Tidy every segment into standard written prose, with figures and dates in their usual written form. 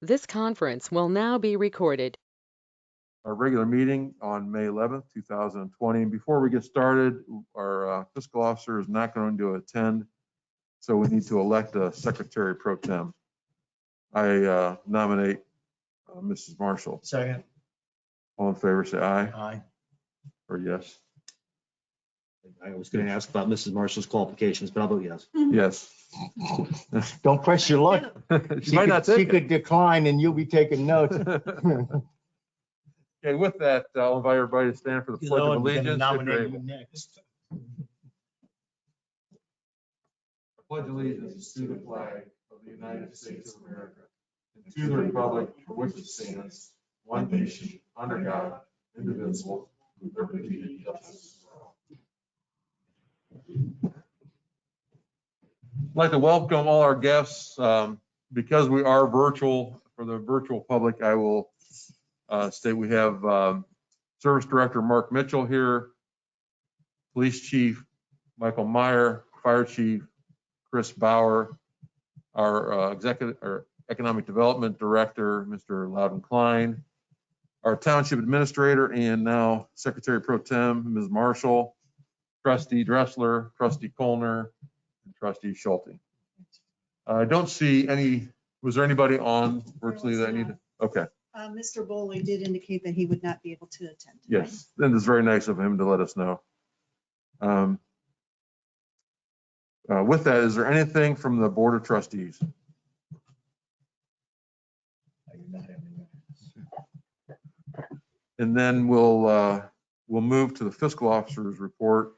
This conference will now be recorded. Our regular meeting on May 11th, 2020. And before we get started, our fiscal officer is not going to attend, so we need to elect a secretary pro tem. I nominate Mrs. Marshall. Second. All in favor, say aye. Aye. Or yes? I was going to ask about Mrs. Marshall's qualifications, but I'll vote yes. Yes. Don't press your luck. She might not She take it. could decline and you'll be taking notes. Okay, with that, I'll invite everybody to stand for the Pledge of Allegiance. Nominate you next. Pledge allegiance to the flag of the United States of America and to the republic for which it stands, one nation, under God, indivisible, with liberty and justice for all. I'd like to welcome all our guests. Because we are virtual, for the virtual public, I will state we have Service Director Mark Mitchell here, Police Chief Michael Meyer, Fire Chief Chris Bauer, our Economic Development Director, Mr. Loudon Klein, our Township Administrator and now Secretary Pro Tem, Ms. Marshall, Trustee Dressler, Trustee Colner, and Trustee Schulte. I don't see any, was there anybody on virtually that I need to? Okay. Mr. Boley did indicate that he would not be able to attend. Yes, and it's very nice of him to let us know. With that, is there anything from the Board of Trustees? And then we'll move to the fiscal officer's report.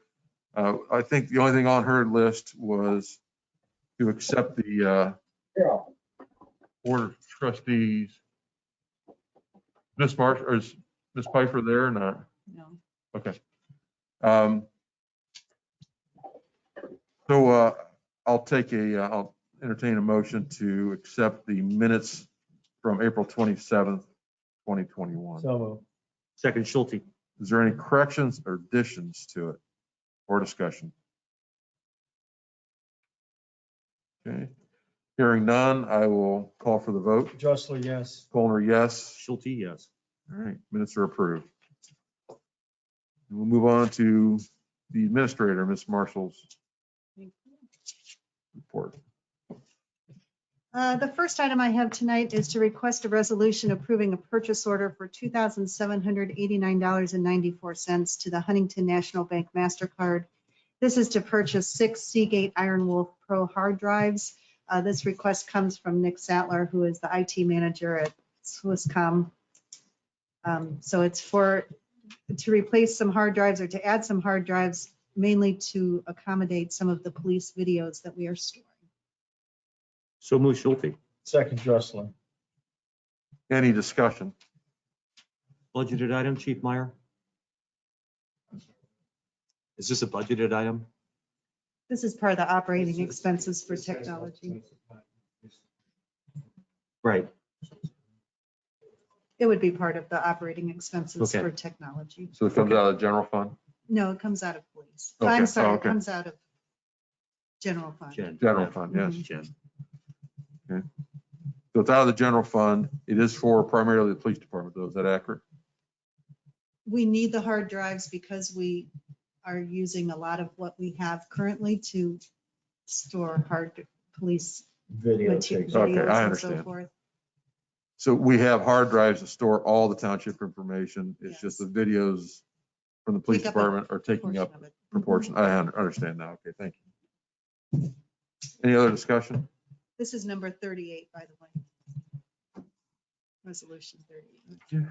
I think the only thing on her list was to accept the Board of Trustees. Ms. Marsh, or is Ms. Pfeiffer there or not? No. Okay. So I'll entertain a motion to accept the minutes from April 27th, 2021. So second, Schulte. Is there any corrections or additions to it or discussion? Okay. Hearing none, I will call for the vote. Dressler, yes. Colner, yes. Schulte, yes. All right, minutes are approved. And we'll move on to the administrator, Ms. Marshall's report. The first item I have tonight is to request a resolution approving a purchase order for $2,789.94 to the Huntington National Bank MasterCard. This is to purchase 6 Seagate Iron Wolf Pro hard drives. This request comes from Nick Sattler, who is the IT manager at Swisscom. So it's to replace some hard drives or to add some hard drives, mainly to accommodate some of the police videos that we are storing. So move, Schulte. Second, Dressler. Any discussion? Budgeted item, Chief Meyer? Is this a budgeted item? This is part of the operating expenses for technology. Right. It would be part of the operating expenses Okay. for technology. So it comes out of the general fund? No, it comes out of police. Okay. I'm sorry, Oh, it okay. comes out of general fund. Jen. General fund, yes. Jen. So it's out of the general fund. It is for primarily the police department, though. Is that accurate? We need the hard drives because we are using a lot of what we have currently to store hard police Videotapes. Okay, videos I and so understand. forth. So we have hard drives to store all the township information. It's just the Yes. videos from the police Take up a department are taking Portion up of it. proportion. I understand now. Okay, thank you. Any other discussion? This is number 38, by the way. Resolution 38.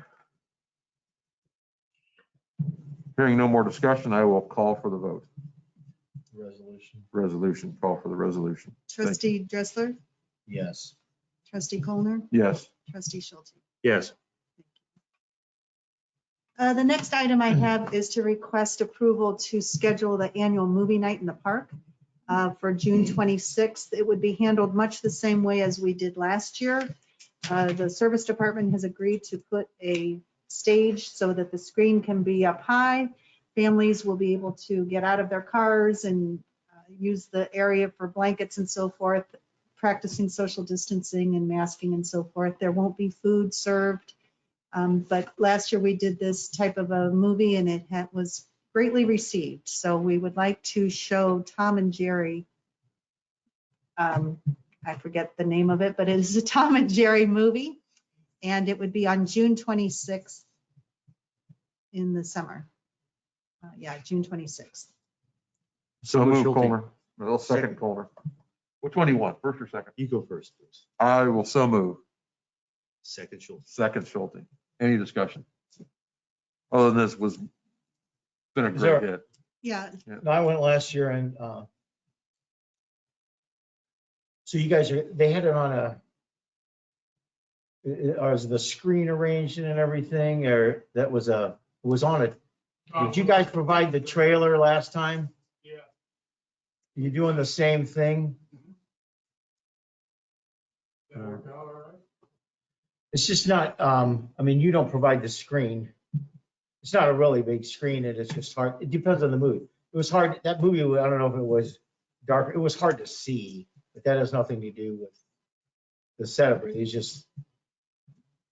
Hearing no more discussion, I will call for the vote. Resolution. Call for the resolution. Trustee Dressler, Yes. trustee Colner, Yes. trustee Schulte. Yes. The next item I have is to request approval to schedule the annual movie night in the park for June 26th. It would be handled much the same way as we did last year. The service department has agreed to put a stage so that the screen can be up high. Families will be able to get out of their cars and use the area for blankets and so forth practicing social distancing and masking and so forth. There won't be food served. But last year we did this type of a movie and it was greatly received. So we would like to show Tom and Jerry. I forget the name of it, but it is a Tom and Jerry movie. And it would be on June 26th in the summer. June 26th. So move, Schulte. Colner. I'll second Colner. Which one do you want, first or second? You go first, please. I will so move. Second Schulte. Second Schulte. Any discussion? Other than this was been a Is great there- hit. Yeah, No, I went last year and, so you guys they had it on or is the screen arranged and everything, or that was it was on it? Did you guys provide the trailer last time? Yeah. You doing the same thing? That worked out all right? It's just not, I mean, you don't provide the screen. It's not a really big screen and it's just hard. It depends on the movie. It was hard, that movie, I don't know if it was dark, it was hard to see, but that has nothing to do with the setup. It's just,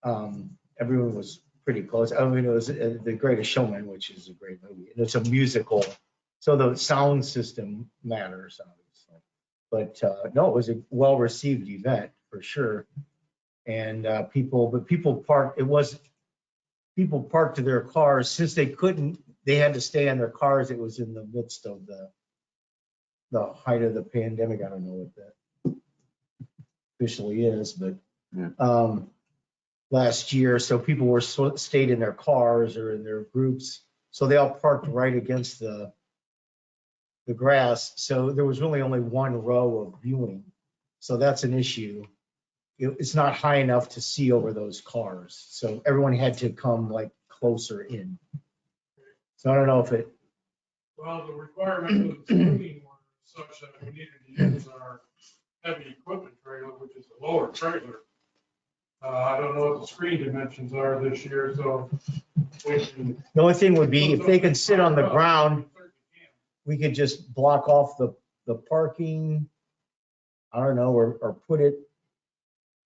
everyone was pretty close. I mean, it was The Greatest Showman, which is a great movie. And it's a musical, so the sound system matters, obviously. But no, it was a well-received event for sure. And people parked to their cars since they had to stay in their cars. It was in the midst of the height of the pandemic. I don't know what that officially is, but Yeah. last year, so people were stayed in their cars or in their groups. So they all parked right against the grass. So there was really only one row of viewing. So that's an issue. It's not high enough to see over those cars. So everyone had to come like closer in. So I don't know if it, Well, the requirement of the screening were such that we needed to use our heavy equipment trailer, which is a lower trailer. I don't know what the screen dimensions are this year, so we can. the only thing would be if they could sit on the ground, we could just block off the parking. I don't know, or put it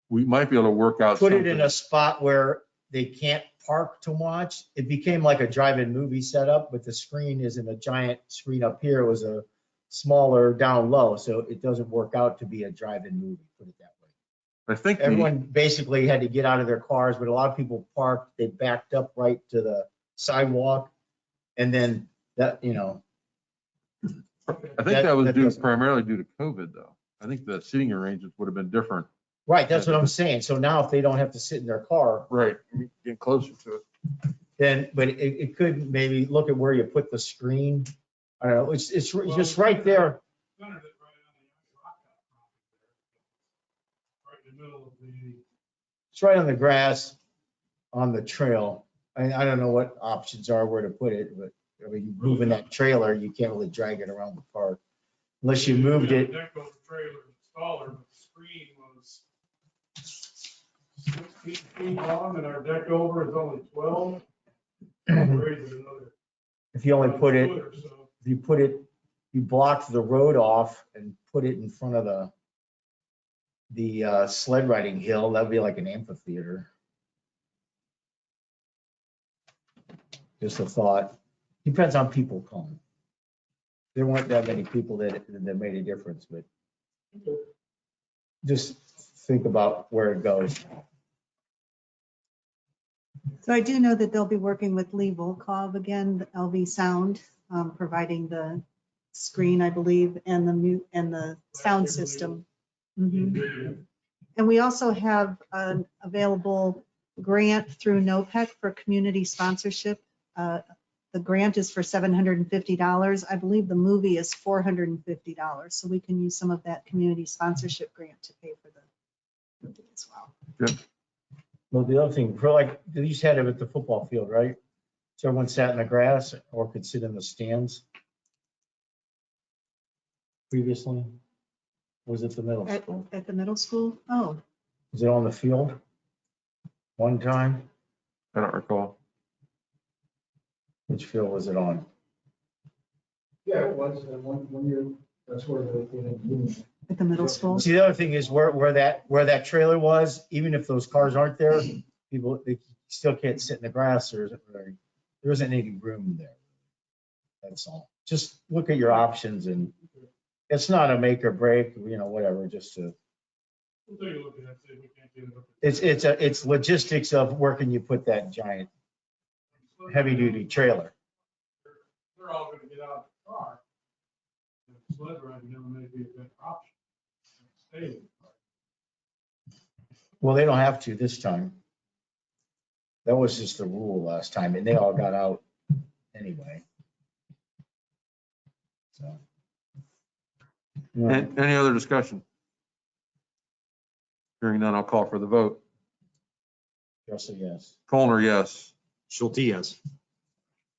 We might be able to work out. in something. a spot where they can't park to watch. It became like a drive-in movie setup, but the screen isn't a giant screen up here. It was a smaller down low, so it doesn't work out to be a drive-in movie, put it that way. I think Everyone basically had to get out of their cars, but a lot of people parked, they backed up right to the sidewalk. And then that, I think that was that due doesn't- primarily due to COVID though. I think the seating arrangements would have been different. right, that's what I'm saying. So now if they don't have to sit in their car, Right. Get closer to it. then, but it could maybe look at where you put the screen. I don't know, it's just right there. Centered it right in the middle of the. It's right on the grass, on the trail. I don't know what options are where to put it, but I mean, moving that trailer, you can't really drag it around the park. Unless you moved it, Deck over trailer is taller, but the screen was 16 feet long and our deck over is only 12. Raise it another if you only put it, foot or so. if you put it, you blocked the road off and put it in front of the sled riding hill, that'd be like an amphitheater. Just a thought. Depends on people coming. There weren't that many people that made a difference, but just think about where it goes. so I do know that they'll be working with Lee Volkov again, the LV Sound, providing the screen, I believe, and the sound system. Mhm. And we also have an available grant through NOPEC for community sponsorship. The grant is for $750. I believe the movie is $450. So we can use some of that community sponsorship grant to pay for the movie as well. Well, the other thing, for like, they used to have it at the football field, right? So everyone sat in the grass or could sit in the stands previously? Or was it the middle school? At the middle school? Oh, Was it on the field one time? I don't recall. Which field was it on? Yeah, it was, one year, that's where they did it. at the middle school. See, the other thing is where that trailer was, even if those cars aren't there, people, they still can't sit in the grass. There isn't any room there. That's all. Just look at your options, and it's not a make or break, whatever, just to, We'll take a look at that, see if we can't get it up. it's logistics of where can you put that giant heavy duty trailer. They're all gonna get out of the car. And sled riding never may be a better option. Stay in the car. Well, they don't have to this time. That was just the rule last time, and they all got out anyway. So. Any other discussion? Hearing none, I'll call for the vote. Russell, yes. Colner, yes. Schulte, yes.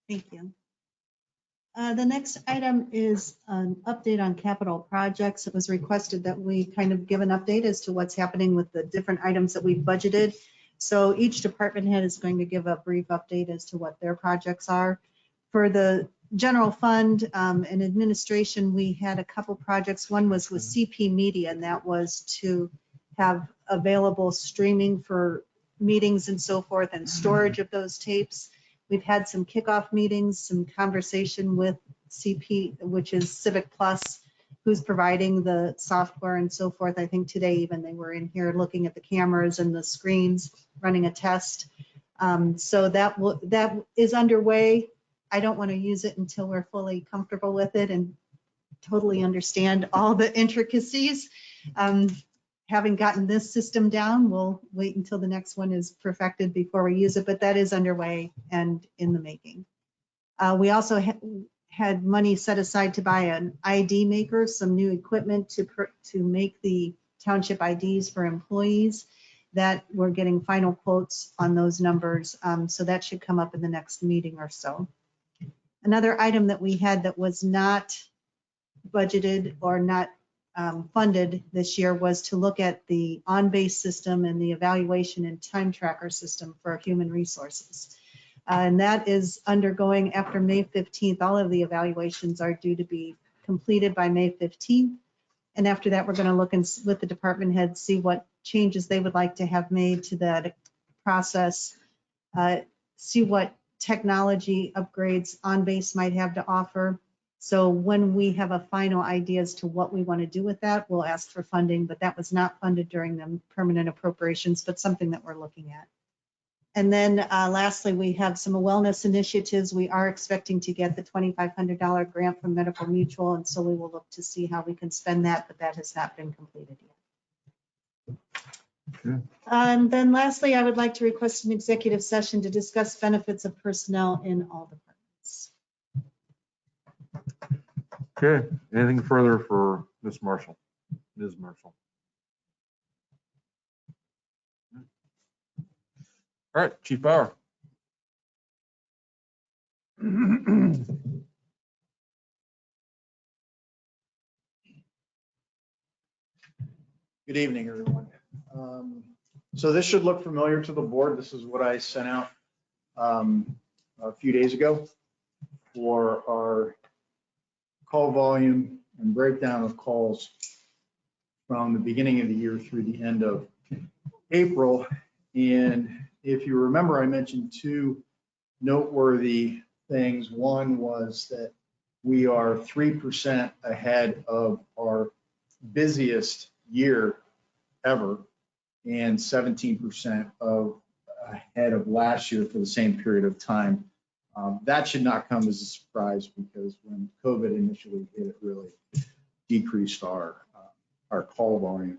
Thank you. The next item is an update on capital projects. It was requested that we kind of give an update as to what's happening with the different items that we've budgeted. So each department head is going to give a brief update as to what their projects are. For the general fund and administration, we had a couple projects. One was with CP Media, and that was to have available streaming for meetings and so forth, and storage of those tapes. We've had some kickoff meetings, some conversation with CP, which is Civic Plus, who's providing the software and so forth. I think today even they were in here looking at the cameras and the screens, running a test. So that is underway. I don't want to use it until we're fully comfortable with it and totally understand all the intricacies. Having gotten this system down, we'll wait until the next one is perfected before we use it, but that is underway and in the making. We also had money set aside to buy an ID maker, some new equipment to make the township IDs for employees. That we're getting final quotes on those numbers, so that should come up in the next meeting or so. Another item that we had that was not budgeted or not funded this year was to look at the on-base system and the evaluation and time tracker system for human resources. And that is undergoing after May 15th. All of the evaluations are due to be completed by May 15th. And after that, we're going to look with the department heads, see what changes they would like to have made to that process, see what technology upgrades on-base might have to offer. So when we have a final idea as to what we want to do with that, we'll ask for funding, but that was not funded during the permanent appropriations, but something that we're looking at. And then lastly, we have some wellness initiatives. We are expecting to get the $2,500 grant from Medical Mutual, and so we will look to see how we can spend that, but that has not been completed yet. Okay. And then lastly, I would like to request an executive session to discuss benefits of personnel in all departments. Okay, anything further for Ms. Marshall? Ms. Marshall. All right, Chief Bauer. Good evening, everyone. So this should look familiar to the board. This is what I sent out a few days ago for our call volume and breakdown of calls from the beginning of the year through the end of April. And if you remember, I mentioned two noteworthy things. One was that we are 3% ahead of our busiest year ever and 17% ahead of last year for the same period of time. That should not come as a surprise because when COVID initially hit, it really decreased our call volume.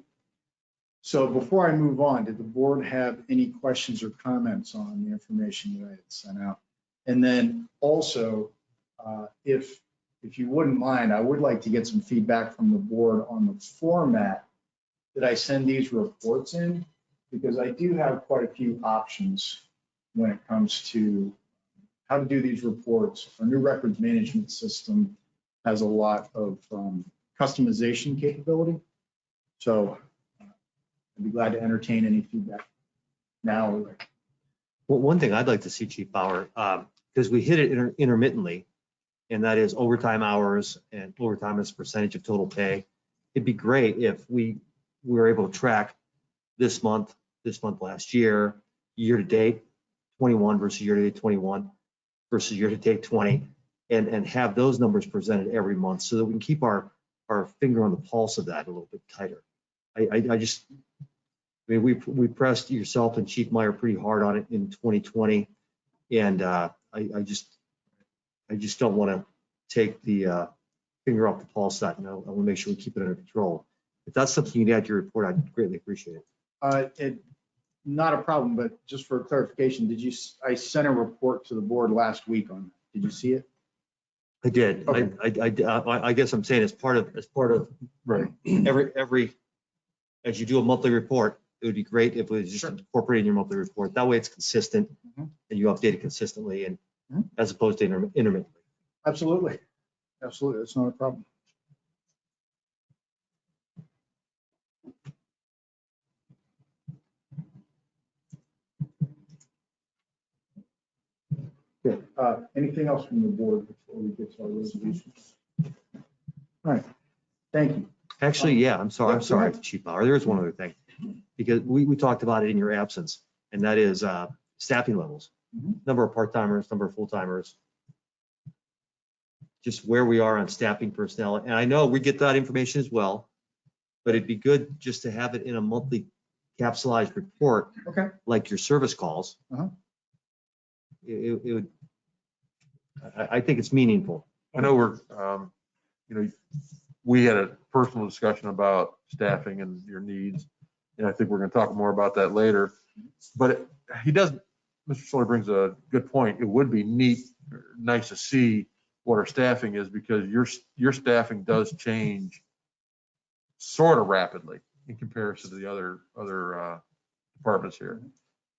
So before I move on, did the board have any questions or comments on the information that I had sent out? And then also, if you wouldn't mind, I would like to get some feedback from the board on the format that I send these reports in, because I do have quite a few options when it comes to how to do these reports. Our new records management system has a lot of customization capability. So I'd be glad to entertain any feedback now or later. Well, one thing I'd like to see, Chief Bauer, because we hit it intermittently, and that is overtime hours and overtime as a percentage of total pay. it'd be great if we were able to track this month last year, year to date 21 versus year to date 21 versus year to date 20, and have those numbers presented every month so that we can keep our finger on the pulse of that a little bit tighter. I mean, we pressed yourself and Chief Meyer pretty hard on it in 2020, and I just don't want to take the finger off the pulse of that. I want to make sure we keep it under control. If that's something you can add to your report, I'd greatly appreciate it. Not a problem, but just for clarification, I sent a report to the board last week on that. Did you see it? I did. Okay. I guess I'm saying as part of Right. every as you do a monthly report, it would be great if it was just Sure. incorporated in your monthly report. That way it's consistent Mhm. and you update it consistently and Mhm. as opposed to intermittently. Absolutely. Absolutely. That's not a problem. Good. Anything else from the board before we get to our resolutions? All right. Thank you. Actually, yeah, I'm Yeah, go sorry, ahead. Chief Bauer. There is one other thing. Because we talked about it in your absence, and that is staffing levels. Mhm. Number of part-timers, number of full-timers. Just where we are on staffing personnel. And I know we get that information as well, but it'd be good just to have it in a monthly capsulized report, Okay. like your service calls. Uh-huh. It would, I think it's meaningful. I know we had a personal discussion about staffing and your needs, and I think we're going to talk more about that later. But Mr. Sawyer brings a good point. It would be nice to see what our staffing is, because your staffing does change sort of rapidly in comparison to the other departments here.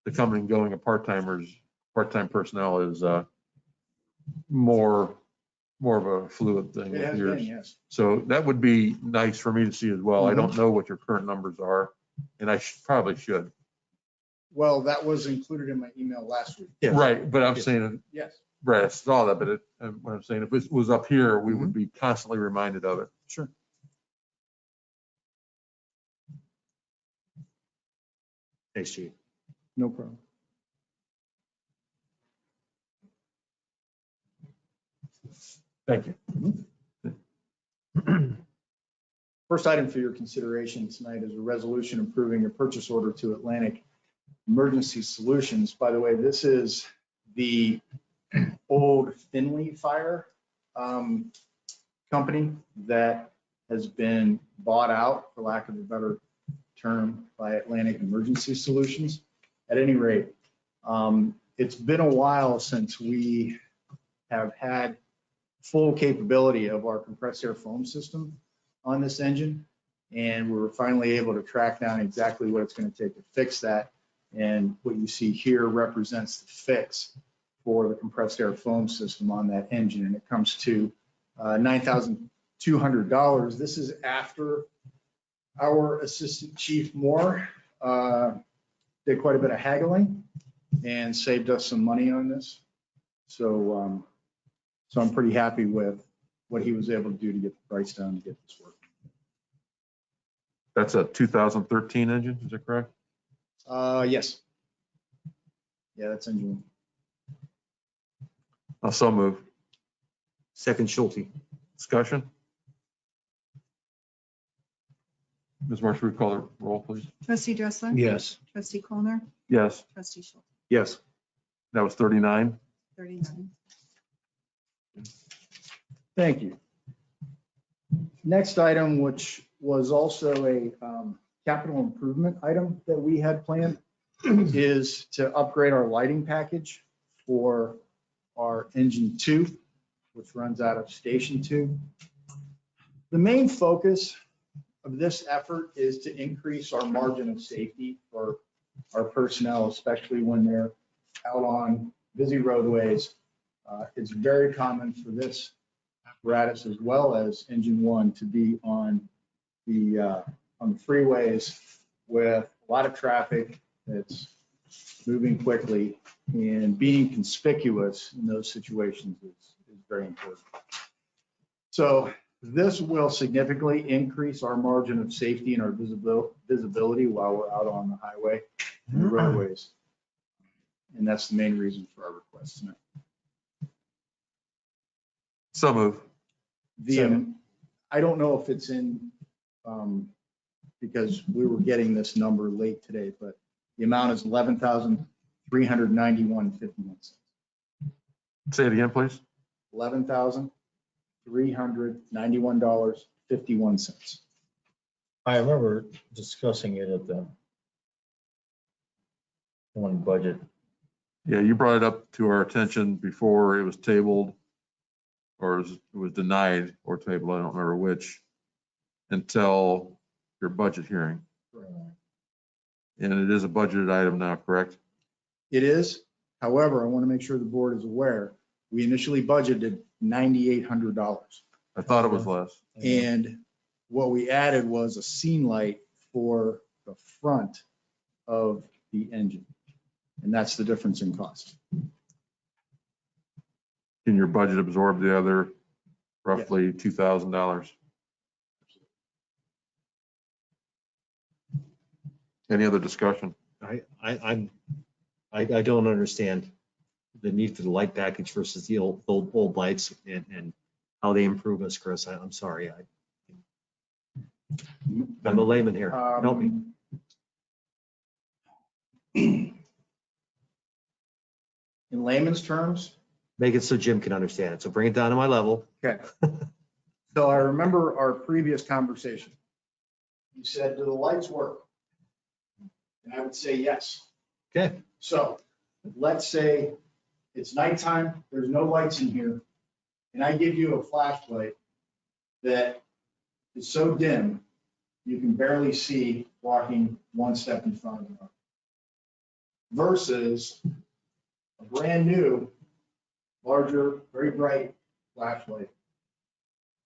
The coming and going of part-time personnel is more of a fluid thing. It has Yours. been, yes. So that would be nice for me to see as well. I Mhm. don't know what your current numbers are, and I probably should. Well, that was included in my email last week. Yeah. Right, but I'm saying, Yes. right, I saw that, but what I'm saying, if it was up here, we would be constantly reminded of it. Sure. Thanks, Chief. No problem. Thank you. First item for your consideration tonight is a resolution approving a purchase order to Atlantic Emergency Solutions. By the way, this is the old Finley Fire company that has been bought out, for lack of a better term, by Atlantic Emergency Solutions. At any rate, it's been a while since we have had full capability of our compressed air foam system on this engine. And we were finally able to track down exactly what it's going to take to fix that. And what you see here represents the fix for the compressed air foam system on that engine. And it comes to $9,200. This is after our Assistant Chief Moore did quite a bit of haggling and saved us some money on this. So I'm pretty happy with what he was able to do to get the price down to get this work. That's a 2013 engine, is that correct? Yes. Yeah, that's engine one. I'll so move. Second, Schulte. Discussion? Ms. Marsh, will you call the roll, please? Trustee Dressler? Yes. Trustee Colner? Yes, Trustee Schultz? Yes. that was 39. 39. Thank you. Next item, which was also a capital improvement item that we had planned, is to upgrade our lighting package for our engine 2, which runs out of station 2. The main focus of this effort is to increase our margin of safety for our personnel, especially when they're out on busy roadways. It's very common for this apparatus, as well as engine 1, to be on the freeways with a lot of traffic that's moving quickly, and being conspicuous in those situations is very important. So This will significantly increase our margin of safety and our visibility while we're out on the highway and the roadways. And that's the main reason for our request tonight. So move. I don't know if it's in, because we were getting this number late today, but the amount is $11,391.51. Say it again, please. $11,391.51. I remember discussing it at the one budget. Yeah, you brought it up to our attention before it was tabled or it was denied or tabled, I don't remember which, until your budget hearing. And it is a budgeted item now, correct? It is. However, I want to make sure the board is aware, we initially budgeted $9,800. I thought it was less. And what we added was a scene light for the front of the engine. And that's the difference in cost. Can your budget absorb the other roughly $2,000? Any other discussion? I don't understand the need for the light package versus the old lights and how they improve us, Chris. I'm sorry. I'm a layman here. Help me. In layman's terms, Make it so Jim can understand it. So bring it down to my level. okay. So I remember our previous conversation. You said, do the lights work? And I would say yes. Okay. So let's say it's nighttime, there's no lights in here, and I give you a flashlight that is so dim, you can barely see walking one step in front of the car. Versus a brand new, larger, very bright flashlight.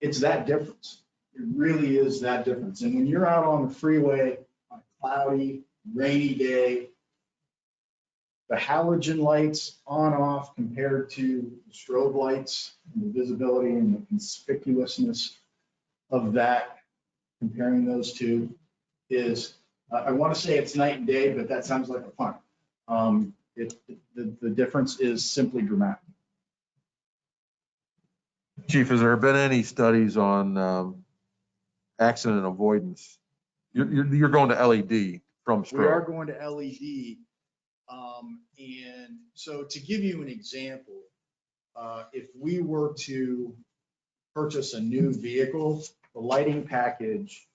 It's that difference. It really is that difference. And when you're out on the freeway on a cloudy, rainy day, the halogen lights on off compared to the strobe lights and the visibility and the conspicuousness of that, comparing those two is, I want to say it's night and day, but that sounds like a pun. The difference is simply dramatic. Chief, has there been any studies on accident avoidance? You're going to LED from We are strobe. going to LED. And so to give you an example, if we were to purchase a new vehicle, the lighting package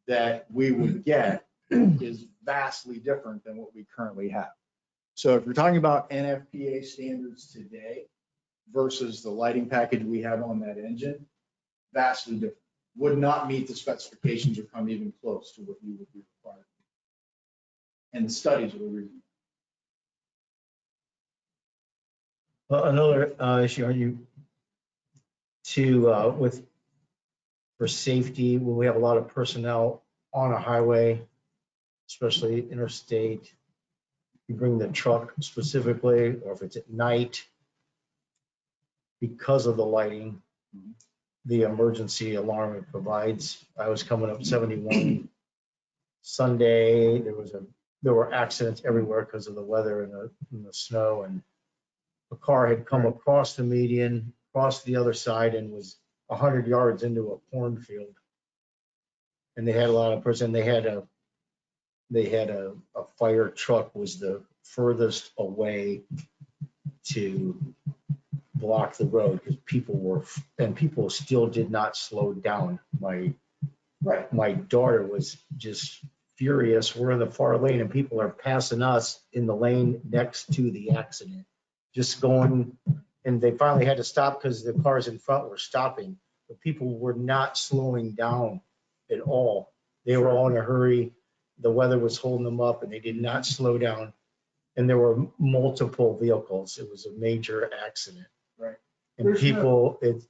that we would get is vastly different than what we currently have. So if you're talking about NFPA standards today versus the lighting package we have on that engine, vastly different. Would not meet the specifications or come even close to what you would be required. And the studies are the reason. Well, another issue, are you for safety, when we have a lot of personnel on a highway, especially interstate, you bring the truck specifically, or if it's at night, because of the lighting, the emergency alarm it provides. I was coming up 71 Sunday, there were accidents everywhere because of the weather and the snow, and a car had come across the median, crossed the other side, and was 100 yards into a cornfield. And they had a lot of person. They had a fire truck was the furthest away to block the road because people still did not slow down. My daughter was just furious. We're in the far lane and people are passing us in the lane next to the accident. Just going, and they finally had to stop because the cars in front were stopping, but people were not slowing down at all. They were all in a hurry. The weather was holding them up and they did not slow down. And there were multiple vehicles. It was a major accident. Right. And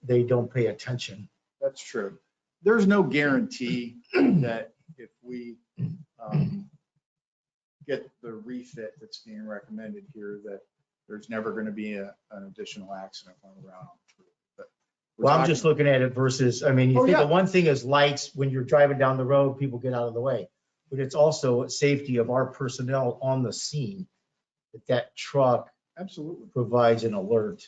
they don't pay attention. That's true. There's no guarantee that if we get the refit that's being recommended here, that there's never going to be an additional accident on the route. But Well, I'm just looking at it versus, I mean, you Oh, think yeah. of one thing is lights, when you're driving down the road, people get out of the way. But it's also safety of our personnel on the scene, that truck Absolutely. provides an alert.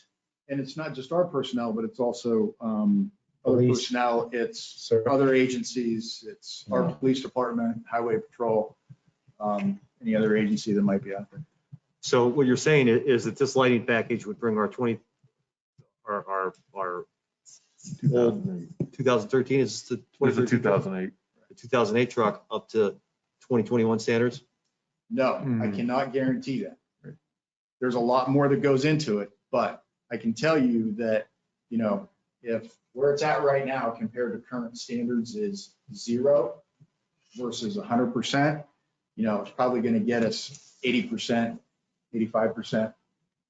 And it's not just our personnel, but it's also other Police. personnel. It's Sir. other agencies. It's our Yeah. police department, highway patrol, any other agency that might be out there. So what you're saying is that this lighting package would bring our our old 2013, is the It's a 2013, 2008. the 2008 truck up to 2021 standards? No, I cannot guarantee that. There's a lot more that goes into it, but I can tell you that, you know, if where it's at right now compared to current standards is 0 versus 100%, you know, it's probably going to get us 80%, 85%.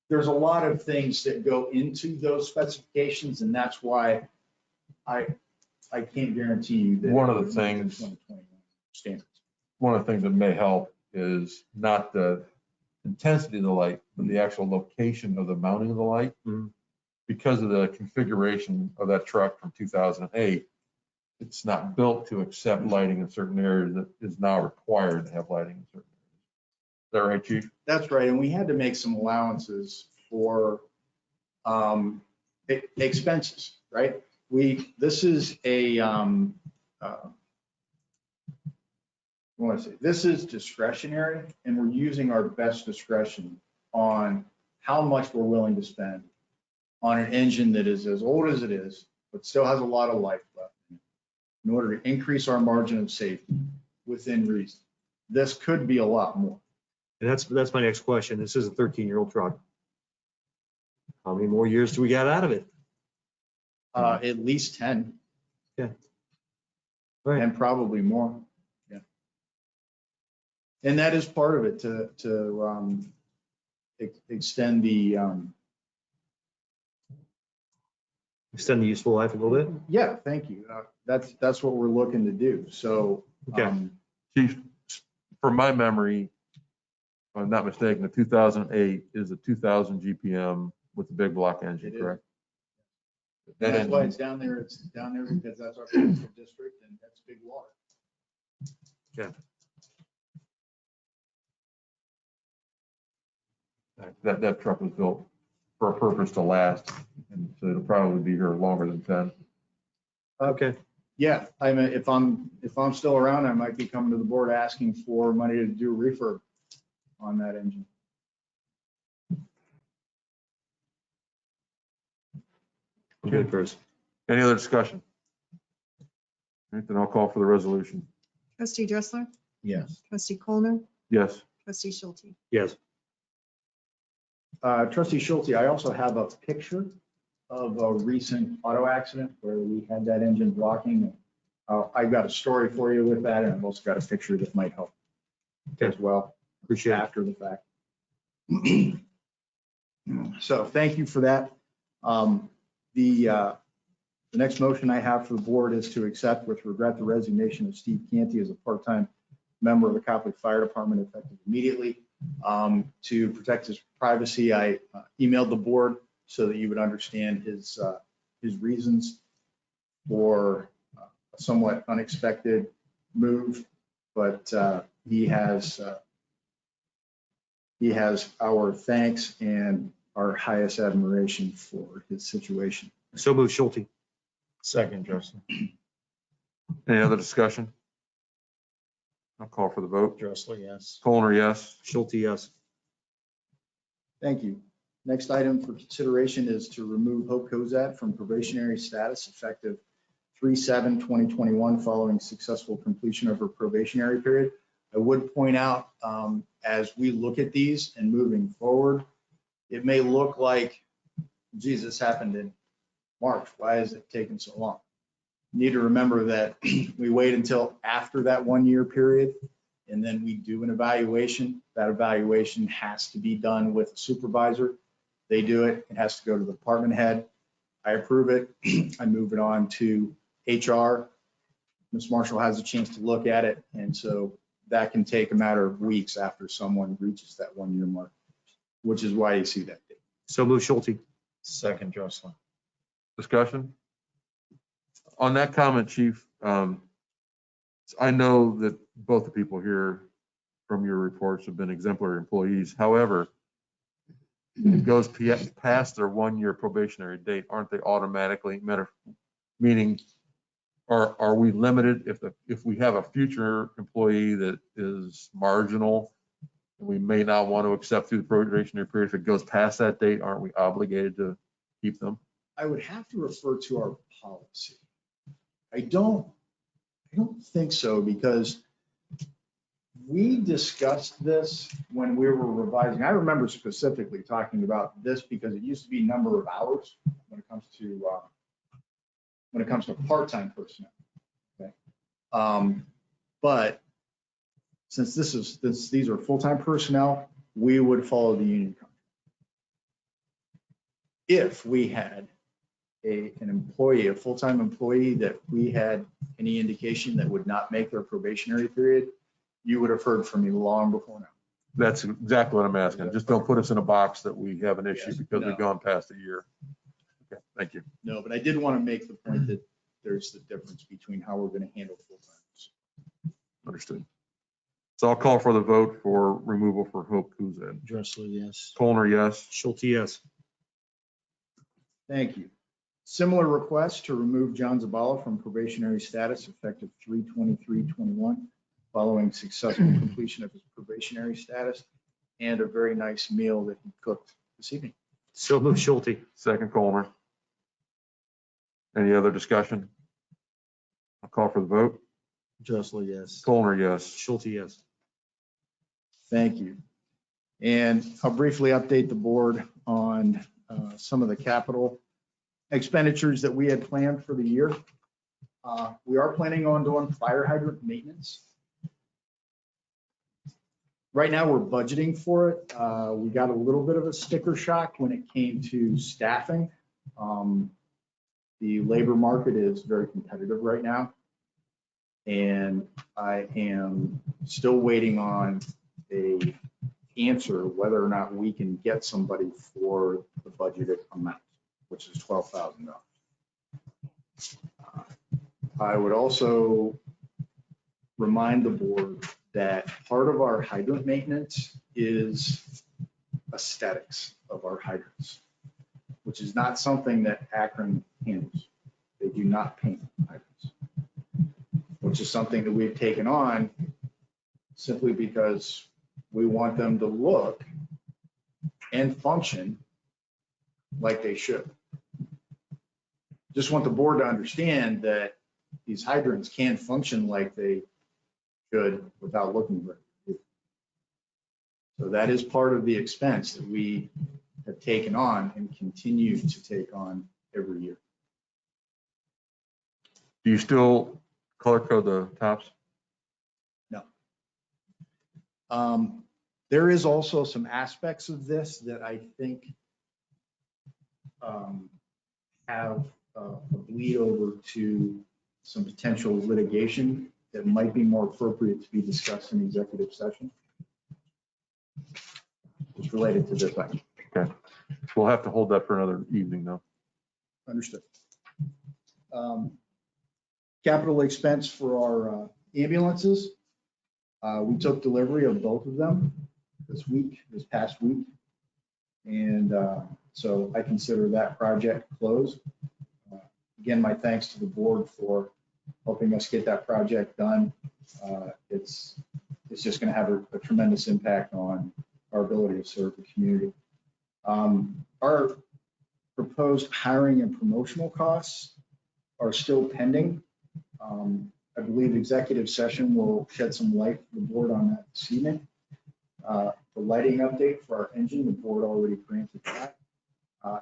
There's a lot of things that go into those specifications, and that's why I can't guarantee you that. One of the it would meet things- 2021 standards. One of the things that may help is not the intensity of the light, but the actual location of the mounting of the light. Mhm. Because of the configuration of that truck from 2008, it's not built to accept lighting in certain areas that is now required to have lighting in certain areas. Is that right, Chief? That's right, and we had to make some allowances for expenses, right? This is a, what do I say? This is discretionary, and we're using our best discretion on how much we're willing to spend on an engine that is as old as it is, but still has a lot of life left in order to increase our margin of safety within reason. This could be a lot more. And that's my next question. This is a 13-year-old truck. How many more years do we get out of it? At least 10. Right. And probably more. Yeah. And that is part of it to extend the, Extend the useful life a little bit? yeah, thank you. That's what we're looking to do. So, Okay. Chief, from my memory, if I'm not mistaken, the 2008 is a 2000 GPM with the big block engine, It is. correct? That that's why engine, it's down there. It's down there because that's our coastal district and that's big water. that truck was built for a purpose to last, and so it'll probably be here longer than 10. Okay. Yeah, I mean, if I'm still around, I might be coming to the board asking for money to do a refurb on that engine. Good, Bruce. Any other discussion? All right, then I'll call for the resolution. Trustee Dressler? Yes. Trustee Colner? Yes. Trustee Schulte? Yes. Trustee Schulte, I also have a picture of a recent auto accident where we had that engine blocking. I've got a story for you with that, and I've also got a picture that might help as well. Appreciate it. After the fact. So thank you for that. The next motion I have for the board is to accept with regret the resignation of Steve Canty as a part-time member of the Copley Fire Department effective immediately. To protect his privacy, I emailed the board so that you would understand his reasons for a somewhat unexpected move, but he has our thanks and our highest admiration for his situation. So move Schulte. Second, Justin. Any other discussion? I'll call for the vote. Dressler, yes. Colner, yes. Schulte, yes. Thank you. Next item for consideration is to remove Hope Cozad from probationary status effective 3/7/2021 following successful completion of her probationary period. I would point out, as we look at these and moving forward, it may look like, geez, this happened in March. Why is it taking so long? You need to remember that we wait until after that 1-year period, and then we do an evaluation. That evaluation has to be done with a supervisor. They do it. It has to go to the department head. I approve it. I move it on to HR. Ms. Marshall has a chance to look at it. And so that can take a matter of weeks after someone reaches that 1-year mark, which is why you see that date. So move Schulte. Second, Dressler. Discussion? On that comment, Chief, I know that both the people here from your reports have been exemplary employees. However, it goes past their 1-year probationary date, aren't they automatically, meaning, are we limited if we have a future employee that is marginal, we may not want to accept through the probationary period, if it goes past that date, aren't we obligated to keep them? I would have to refer to our policy. I don't think so, because we discussed this when we were revising. I remember specifically talking about this because it used to be number of hours when it comes to part-time personnel. Okay. But since these are full-time personnel, we would follow the union contract. If we had an employee, a full-time employee that we had any indication that would not make their probationary period, you would have heard from me long before now. That's exactly what I'm asking. Just don't put us in a box that we have an issue Yes, because no. we've gone past a year. Okay, thank you. No, but I did want to make the point that there's the difference between how we're going to handle full-timers. Understood. So I'll call for the vote for removal for Hope Kuzan. Dressler, yes. Colner, yes. Schulte, yes. Thank you. Similar request to remove John Zabala from probationary status effective 3/23/21, following successful completion of his probationary status and a very nice meal that he cooked this evening. So move Schulte. Second, Colner. Any other discussion? I'll call for the vote. Dressler, yes. Colner, yes. Schulte, yes. Thank you. And I'll briefly update the board on some of the capital expenditures that we had planned for the year. We are planning on doing fire hydrant maintenance. Right now, we're budgeting for it. We got a little bit of a sticker shock when it came to staffing. The labor market is very competitive right now. And I am still waiting on a answer whether or not we can get somebody for the budgeted amount, which is $12,000. I would also remind the board that part of our hydrant maintenance is aesthetics of our hydrants, which is not something that Akron handles. They do not paint hydrants, which is something that we've taken on simply because we want them to look and function like they should. Just want the board to understand that these hydrants can function like they should without looking great. So that is part of the expense that we have taken on and continue to take on every year. Do you still color code the tops? No. There is also some aspects of this that I think have a bleed over to some potential litigation that might be more appropriate to be discussed in executive session. It's related to this item. Okay. We'll have to hold that for another evening though. Understood. Capital expense for our ambulances. We took delivery of both of them this past week. And so I consider that project closed. Again, my thanks to the board for helping us get that project done. It's just going to have a tremendous impact on our ability to serve the community. Our proposed hiring and promotional costs are still pending. I believe executive session will shed some light for the board on that this evening. The lighting update for our engine, the board already granted that.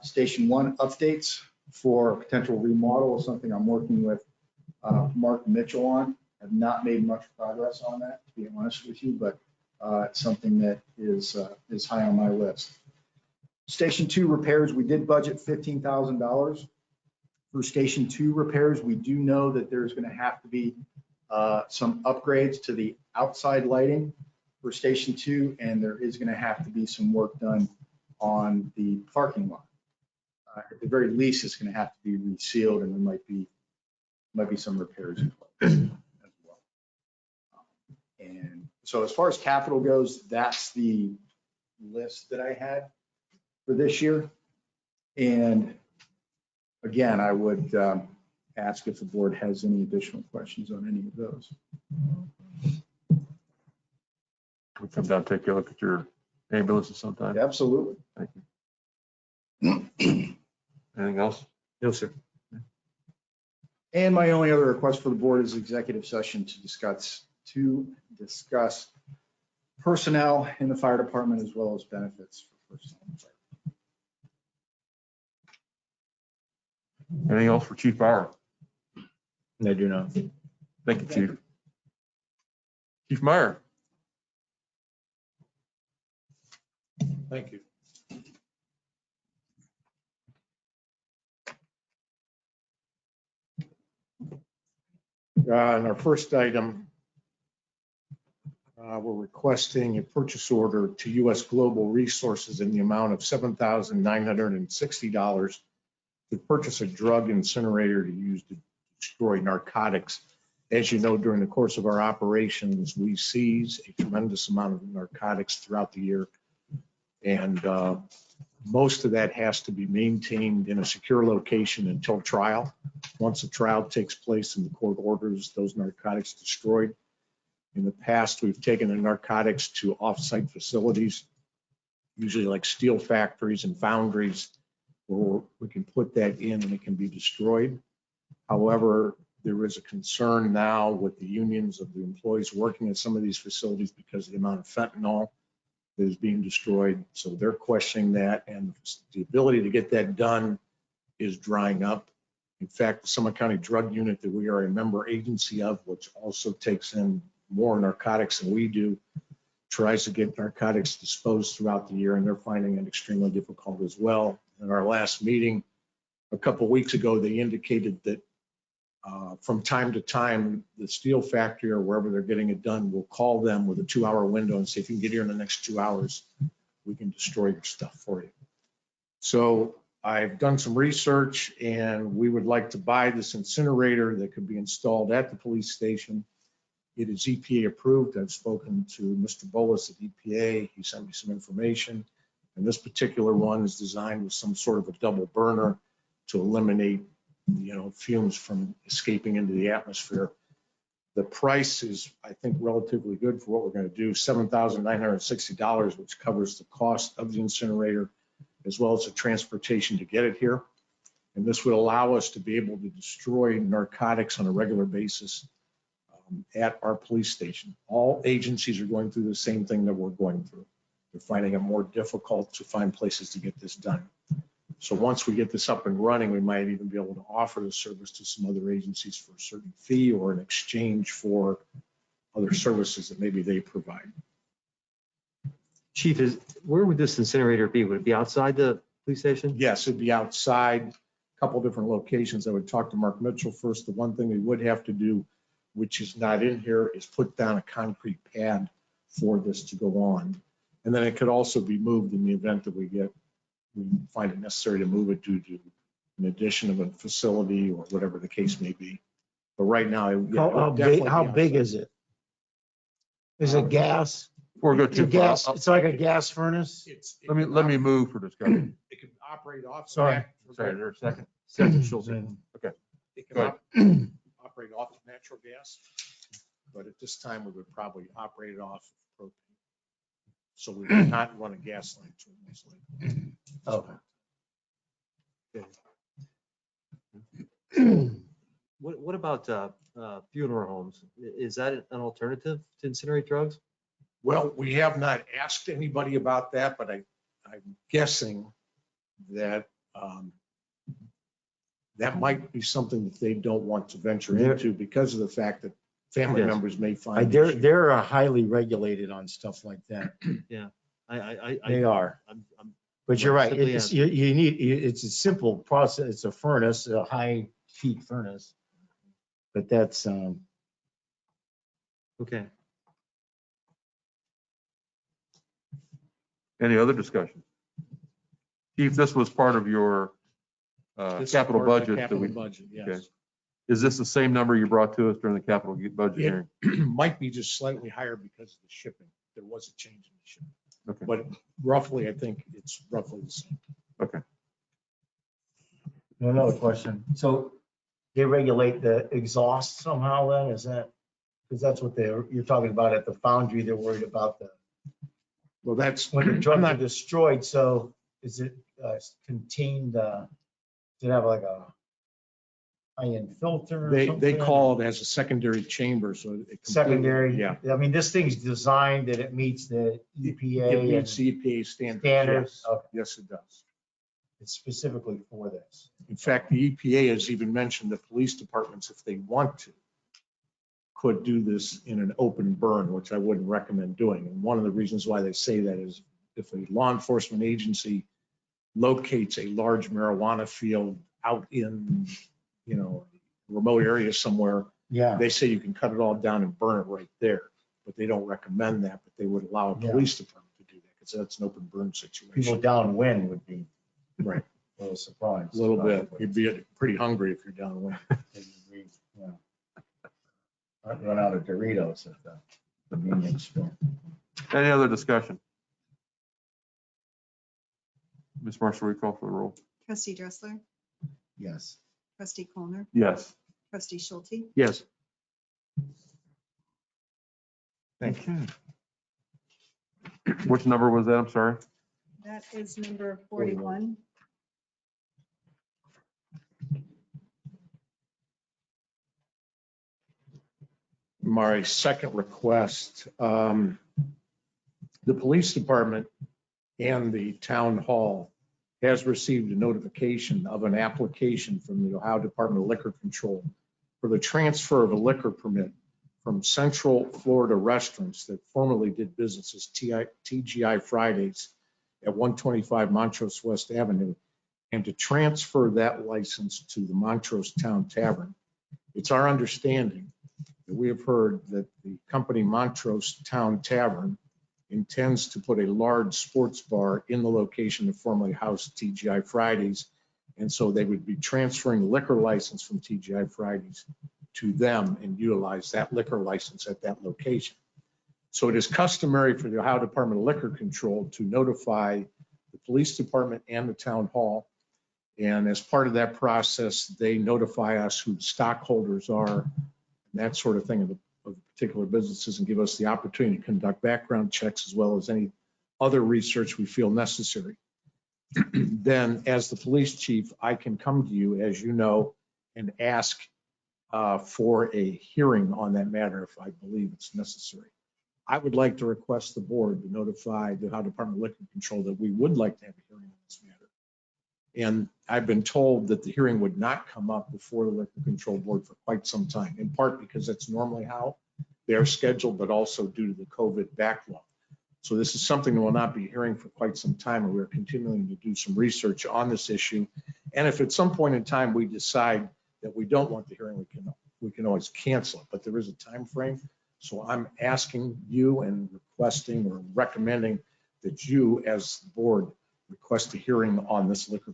Station 1 updates for potential remodel is something I'm working with Mark Mitchell on. I've not made much progress on that, to be honest with you, but it's something that is high on my list. Station 2 repairs, we did budget $15,000. For Station 2 repairs, we do know that there's going to have to be some upgrades to the outside lighting for Station 2, and there is going to have to be some work done on the parking lot. At the very least, it's going to have to be resealed, and there might be Might be some repairs as well. And so as far as capital goes, that's the list that I had for this year. And again, I would ask if the board has any additional questions on any of those. We come down, take a look at your ambulances sometime. Absolutely. Thank you. Anything else? No, sir. And my only other request for the board is executive session to discuss personnel in the fire department as well as benefits for personnel. Anything else for Chief Bauer? I do not. Thank you, Chief. Chief Meyer. Thank you. On our first item, we're requesting a purchase order to U.S. Global Resources in the amount of $7,960 to purchase a drug incinerator to use to destroy narcotics. As you know, during the course of our operations, we seize a tremendous amount of narcotics throughout the year. And most of that has to be maintained in a secure location until trial. Once a trial takes place and the court orders those narcotics destroyed. In the past, we've taken the narcotics to off-site facilities, usually like steel factories and foundries, where we can put that in and it can be destroyed. However, there is a concern now with the unions of the employees working at some of these facilities because of the amount of fentanyl that is being destroyed. So they're questioning that, and the ability to get that done is drying up. In fact, the Summit County Drug Unit that we are a member agency of, which also takes in more narcotics than we do, tries to get narcotics disposed throughout the year, and they're finding it extremely difficult as well. In our last meeting a couple of weeks ago, they indicated that from time to time, the steel factory or wherever they're getting it done will call them with a 2-hour window and say, if you can get here in the next 2 hours, we can destroy your stuff for you. So I've done some research, and we would like to buy this incinerator that could be installed at the police station. It is EPA approved. I've spoken to Mr. Bolus at EPA. He sent me some information. And this particular one is designed with some sort of a double burner to eliminate, fumes from escaping into the atmosphere. The price is, I think, relatively good for what we're going to do, $7,960, which covers the cost of the incinerator, as well as the transportation to get it here. And this would allow us to be able to destroy narcotics on a regular basis at our police station. All agencies are going through the same thing that we're going through. They're finding it more difficult to find places to get this done. So once we get this up and running, we might even be able to offer the service to some other agencies for a certain fee or in exchange for other services that maybe they provide. Chief, where would this incinerator be? Would it be outside the police station? Yes, it'd be outside, a couple different locations. I would talk to Mark Mitchell first. The one thing we would have to do, which is not in here, is put down a concrete pad for this to go on. And then it could also be moved in the event that we find it necessary to move it due to an addition of a facility or whatever the case may be. But right now, How big is it? Is it gas? Before we go It's too a far, gas, it's like a gas furnace? let me move for discussion. It can operate off. Sorry. Sorry, there a second. Second Schultz. It Go can operate off of natural gas, but at this time, we would probably operate it off of propane. So we would not run a gas line to it, most likely. Okay. What about funeral homes? Is that an alternative to incinerate drugs? Well, we have not asked anybody about that, but I'm guessing that that might be something that they don't want to venture into because of the fact that family Yes. members may find. They're highly regulated on stuff like that. They are. I'm But you're right. Simply It's, you need, it's a simple process. It's a furnace, a high heat furnace. But that's, okay. Any other discussion? Chief, this was part of your This is capital part of the budget that capital we, budget, yes. okay. Is this the same number you brought to us during the capital budget It hearing? might be just slightly higher because of the shipping. There was a change in the shipping. Okay. But roughly, I think it's roughly the same. Okay. Another question. So they regulate the exhaust somehow then, is that? Because that's what you're talking about at the foundry. They're worried about Well, that's, when the I'm drugs are not, destroyed. So is it contained, does it have like a high-end filter or they something? call it as a secondary chamber, so it completely- Secondary? Yeah. I mean, this thing's designed that it meets the EPA It and meets the EPA standards. standards. Yes. Okay. Yes, it does. It's specifically for this. In fact, the EPA has even mentioned that police departments, if they want to, could do this in an open burn, which I wouldn't recommend doing. And one of the reasons why they say that is if a law enforcement agency locates a large marijuana field out in, remote area somewhere, Yeah. they say you can cut it all down and burn it right there. But they don't recommend that, but they would allow a Yeah. police department to do that because that's an open burn situation. People downwind would be Right. a little surprised. A little bit. You'd be pretty hungry if you're downwind. Yeah. I'd run out of Doritos at the convenience store. Any other discussion? Ms. Marshall, will you call for the roll? Trustee Dressler, Yes. trustee Colner, Yes. trustee Schulte, Yes. Thank you. Which number was that? I'm sorry. that is number 41. My second request, the police department and the town hall has received a notification of an application from the Ohio Department of Liquor Control for the transfer of a liquor permit from Central Florida Restaurants that formerly did business as TGI Fridays at 125 Montrose West Avenue, and to transfer that license to the Montrose Town Tavern. It's our understanding that we have heard that the company Montrose Town Tavern intends to put a large sports bar in the location that formerly housed TGI Fridays. And so they would be transferring the liquor license from TGI Fridays to them and utilize that liquor license at that location. So it is customary for the Ohio Department of Liquor Control to notify the police department and the town hall. And as part of that process, they notify us who the stockholders are, and that sort of thing of the particular businesses, and give us the opportunity to conduct background checks as well as any other research we feel necessary. Then as the police chief, I can come to you, as you know, and ask for a hearing on that matter if I believe it's necessary. I would like to request the board to notify the Ohio Department of Liquor Control that we would like to have a hearing on this matter. And I've been told that the hearing would not come up before the Liquor Control Board for quite some time, in part because that's normally how they're scheduled, but also due to the COVID backlog. So this is something that we'll not be hearing for quite some time, and we're continuing to do some research on this issue. And if at some point in time we decide that we don't want the hearing, we can always cancel it, but there is a time frame. So I'm asking you and requesting or recommending that you, as the board, request a hearing on this liquor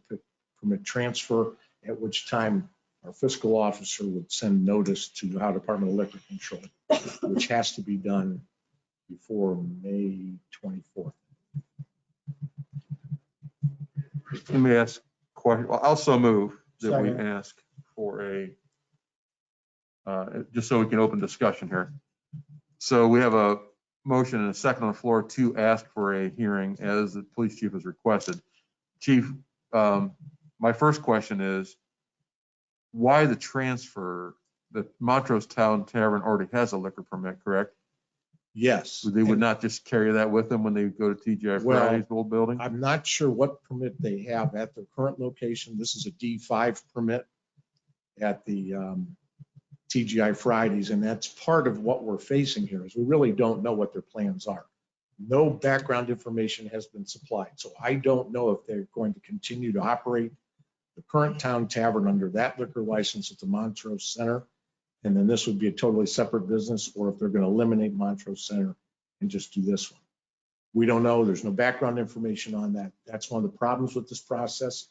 permit transfer, at which time our fiscal officer would send notice to the Ohio Department of Liquor Control, which has to be done before May 24th. Let me ask a question. Well, I'll also move that we Second. ask for just so we can open discussion here. So we have a motion and a second on the floor to ask for a hearing as the police chief has requested. Chief, my first question is, why the transfer? The Montrose Town Tavern already has a liquor permit, correct? Yes. They would not just carry that with them when they go to TGI Well, Fridays old building? I'm not sure what permit they have at their current location. This is a D5 permit at the TGI Fridays, and that's part of what we're facing here is we really don't know what their plans are. No background information has been supplied, so I don't know if they're going to continue to operate the current town tavern under that liquor license at the Montrose Center, and then this would be a totally separate business, or if they're going to eliminate Montrose Center and just do this one. We don't know. There's no background information on that. That's one of the problems with this process.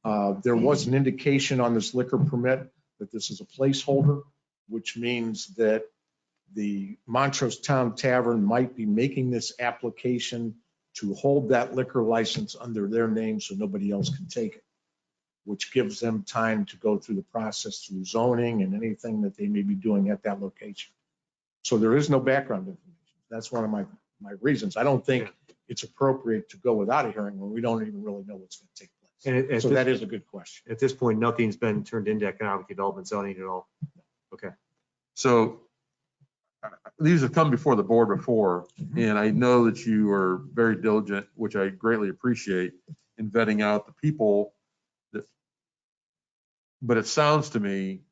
There was an indication on this liquor permit that this is a placeholder, which means that the Montrose Town Tavern might be making this application to hold that liquor license under their name so nobody else can take it, which gives them time to go through the process through zoning and anything that they may be doing at that location. So there is no background information. That's one of my reasons. I don't think it's appropriate to go without a hearing when we don't even really know what's going to take place. And So that is a good question. at this point, nothing's been turned into economic development zoning at all. Okay. So these have come before the board before, and I know that you are very diligent, which I greatly appreciate, in vetting out the people that, but it sounds to me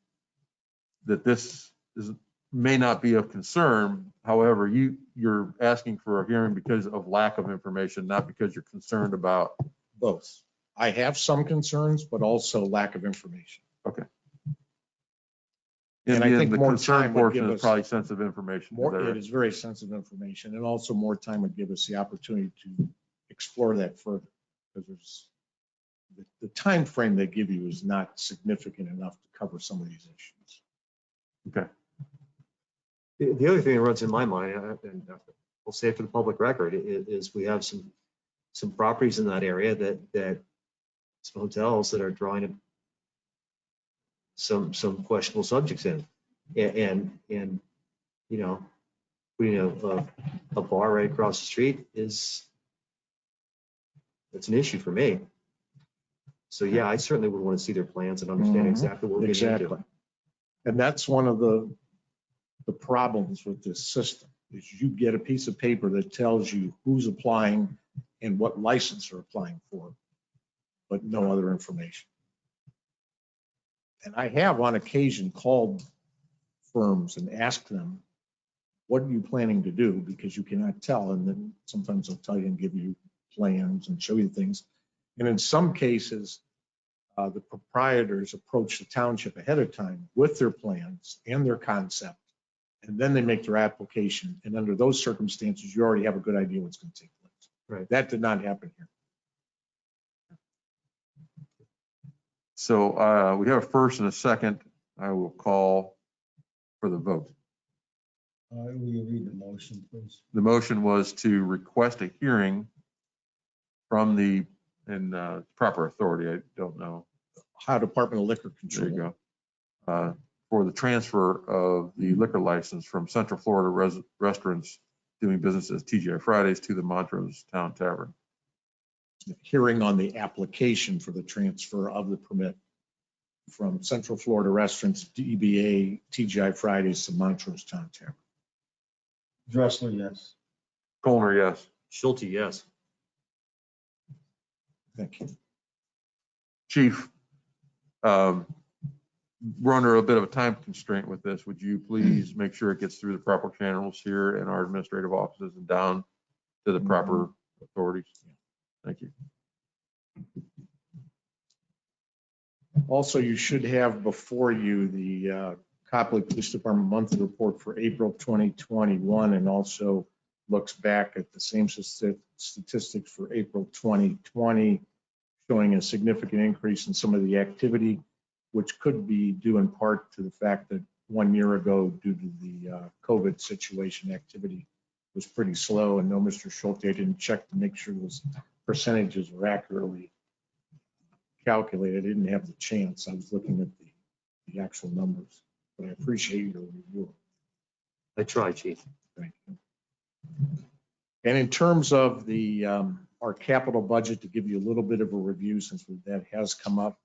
that this may not be of concern. However, you're asking for a hearing because of lack of information, not because you're concerned about. Both. I have some concerns, but also lack of information. And I think the more concern time would portion give is us probably sensitive information. Is that It right? is very sensitive information, and also more time would give us the opportunity to explore that further. Because there's, the time frame they give you is not significant enough to cover some of these issues. Okay. The other thing that runs in my mind, and we'll say it for the public record, is we have some properties in that area that some hotels that are drawing some questionable subjects in. And you know, putting a bar right across the street it's an issue for me. So yeah, I certainly would want to see their plans and understand exactly what we're getting Exactly. into. And that's one of the problems with this system, is you get a piece of paper that tells you who's applying and what license they're applying for, but no other information. And I have on occasion called firms and asked them, what are you planning to do? Because you cannot tell. And then sometimes they'll tell you and give you plans and show you things. And in some cases, the proprietors approach the township ahead of time with their plans and their concept, and then they make their application. And under those circumstances, you already have a good idea what's going to take place. Right. That did not happen here. So we have a first and a second. I will call for the vote. Will you read the motion, please? The motion was to request a hearing from the, and proper authority, I don't know. Ohio Department of Liquor There you Control. go. For the transfer of the liquor license from Central Florida restaurants doing business as TGI Fridays to the Montrose Town Tavern. Hearing on the application for the transfer of the permit from Central Florida Restaurants, DBA, TGI Fridays to Montrose Town Tavern. Dressler, yes. Colner, yes. Schulte, yes. Thank you. Chief, we're under a bit of a time constraint with this. Would you please make sure it gets through the proper channels here in our administrative offices and down to the proper authorities? Thank you. Also, you should have before you the Copley Police Department monthly report for April 2021, and also looks back at the same statistics for April 2020, showing a significant increase in some of the activity, which could be due in part to the fact that 1 year ago, due to the COVID situation, activity was pretty slow. And no, Mr. Schulte, I didn't check to make sure those percentages were accurately calculated. I didn't have the chance. I was looking at the actual numbers, but I appreciate your review. I try, Chief. Thank you. And in terms of the our capital budget, to give you a little bit of a review, since that has come up.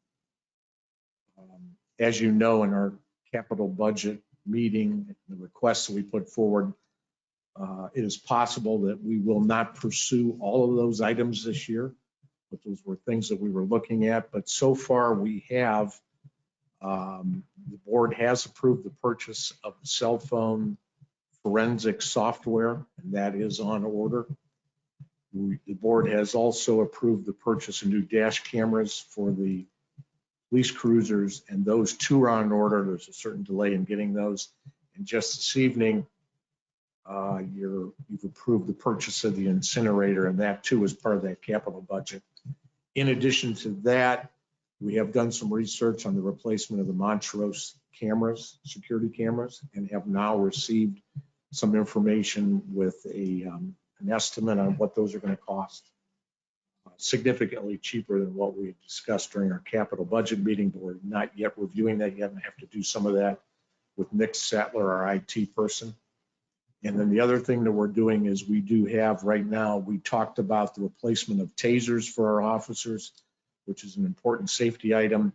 As you know, in our capital budget meeting, the requests that we put forward, it is possible that we will not pursue all of those items this year, but those were things that we were looking at. But so far we have, the board has approved the purchase of cell phone forensic software, and that is on order. The board has also approved the purchase of new dash cameras for the police cruisers, and those two are on order. There's a certain delay in getting those. And just this evening, you've approved the purchase of the incinerator, and that too is part of that capital budget. In addition to that, We have done some research on the replacement of the Montrose cameras, security cameras, and have now received some information with an estimate on what those are going to cost. Significantly cheaper than what we had discussed during our capital budget meeting, but we're not yet reviewing that yet, and I have to do some of that with Nick Sattler, our IT person. And then the other thing that we're doing is we do have right now, we talked about the replacement of tasers for our officers, which is an important safety item.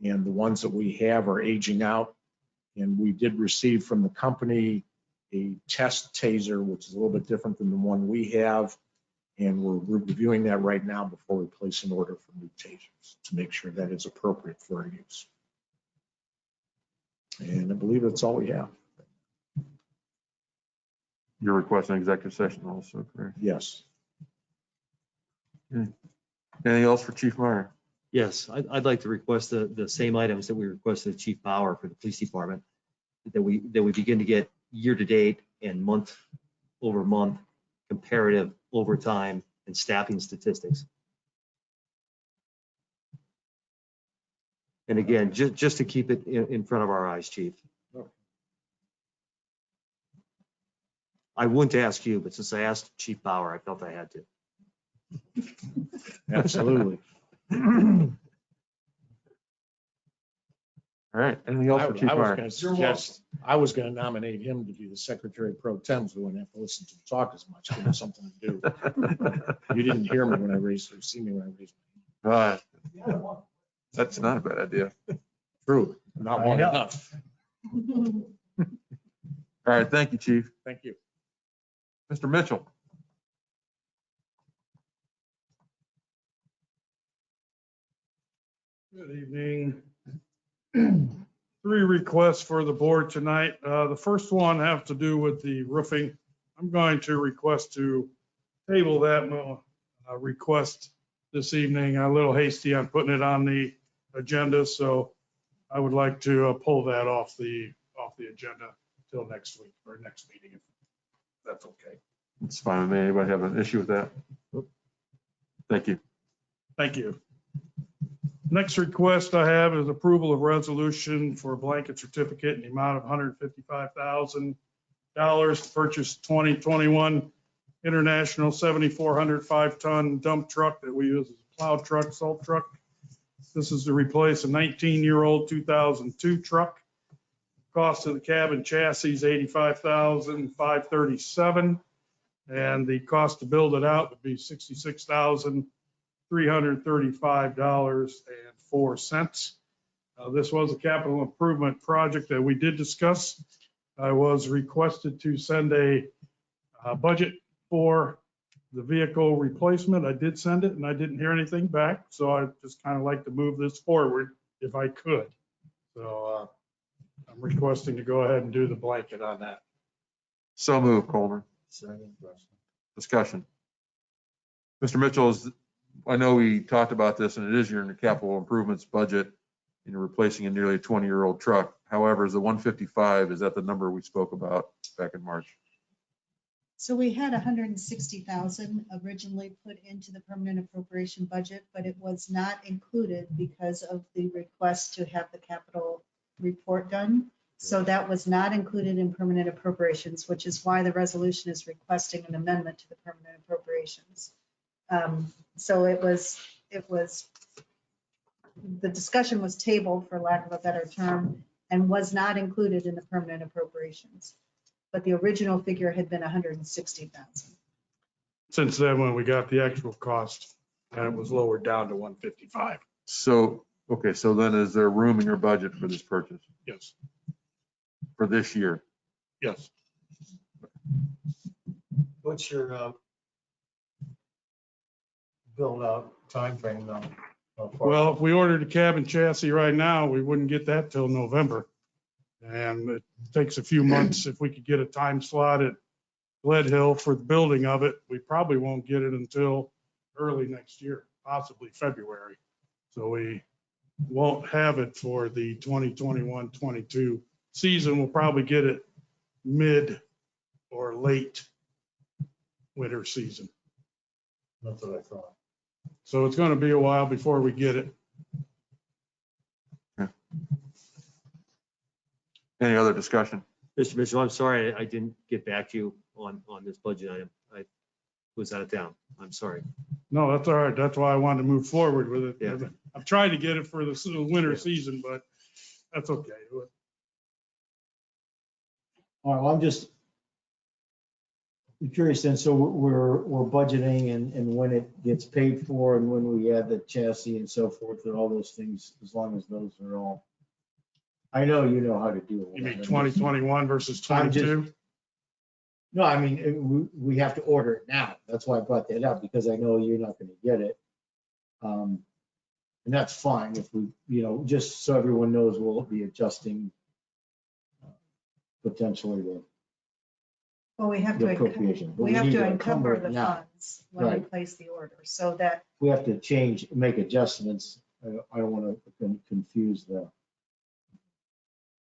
And the ones that we have are aging out. And we did receive from the company a test taser, which is a little bit different than the one we have. And we're reviewing that right now before we place an order for new tasers to make sure that is appropriate for our use. And I believe that's all we have. You're requesting executive session also, correct? Yes. Anything else for Chief Meyer? Yes, I'd like to request the same items that we requested of Chief Bauer for the police department, that we begin to get year-to-date and month-over-month comparative overtime and staffing statistics. And again, just to keep it in front of our eyes, Chief. I wouldn't ask you, but since I asked Chief Bauer, I felt I had to. Absolutely. All right, anything else for Chief Meyer? I was going to nominate him to be the Secretary Pro Tem, so we wouldn't have to listen to him talk as much, give him something to do. You didn't hear me when I raised, or see me when I raised my hand. That's not a bad idea. True, not long enough. All right, thank you, Chief. Thank you. Mr. Mitchell. Good evening. 3 requests for the board tonight. The first one have to do with the roofing. I'm going to request to table that request this evening. I'm a little hasty on putting it on the agenda, so I would like to pull that off the agenda till next week or next meeting, if that's okay. It's fine with me. Anybody have an issue with that? Thank you. Thank you. Next request I have is approval of resolution for a blanket certificate in the amount of $155,000 to purchase 2021 International 7400 5-ton dump truck that we use as a plow truck, salt truck. This is to replace a 19-year-old 2002 truck. Cost of the cab and chassis is $85,537, and the cost to build it out would be $66,335.04. This was a capital improvement project that we did discuss. I was requested to send a budget for the vehicle replacement. I did send it and I didn't hear anything back. So I just kind of like to move this forward if I could. So I'm requesting to go ahead and do the blanket on that. So moved, Coleman. Discussion. Mr. Mitchell, I know we talked about this and it is in the capital improvements budget, replacing a nearly 20-year-old truck. However, is the 155, is that the number we spoke about back in March? So we had 160,000 originally put into the permanent appropriation budget, but it was not included because of the request to have the capital report done. So that was not included in permanent appropriations, which is why the resolution is requesting an amendment to the permanent appropriations. So it was, the discussion was tabled, for lack of a better term, and was not included in the permanent appropriations. But the original figure had been 160,000. Since then, when we got the actual cost, and it was lowered down to 155. So, okay, so then is there room in your budget for this purchase Yes, for this year? yes. What's your build out timeframe though? Well, if we ordered a cab and chassis right now, we wouldn't get that till November. And it takes a few months. If we could get a time slot at Glen Hill for the building of it, we probably won't get it until early next year, possibly February. So we won't have it for the 2021-22 season. We'll probably get it mid or late winter season. That's what I thought. So it's going to be a while before we get it. Any other discussion? Mr. Mitchell, I'm sorry I didn't get back to you on this budget item. I was out of town. I'm sorry. No, that's all right. That's why I wanted to move forward with it. Yeah. I'm trying to get it for the winter Yeah. season, but that's okay. All right, well, I'm just curious then, so we're budgeting and when it gets paid for and when we add the chassis and so forth and all those things, as long as those are all, I know you know how to do it. You mean 2021 versus 22? No, I mean, we have to order it now. That's why I brought that up, because I know you're not gonna get it. And that's fine if we, just so everyone knows, we'll be adjusting potentially the Well, we have the to, appropriation. But we have need to encumber it the now. funds when we Right. place the order, so that, We have to make adjustments. I don't want to confuse the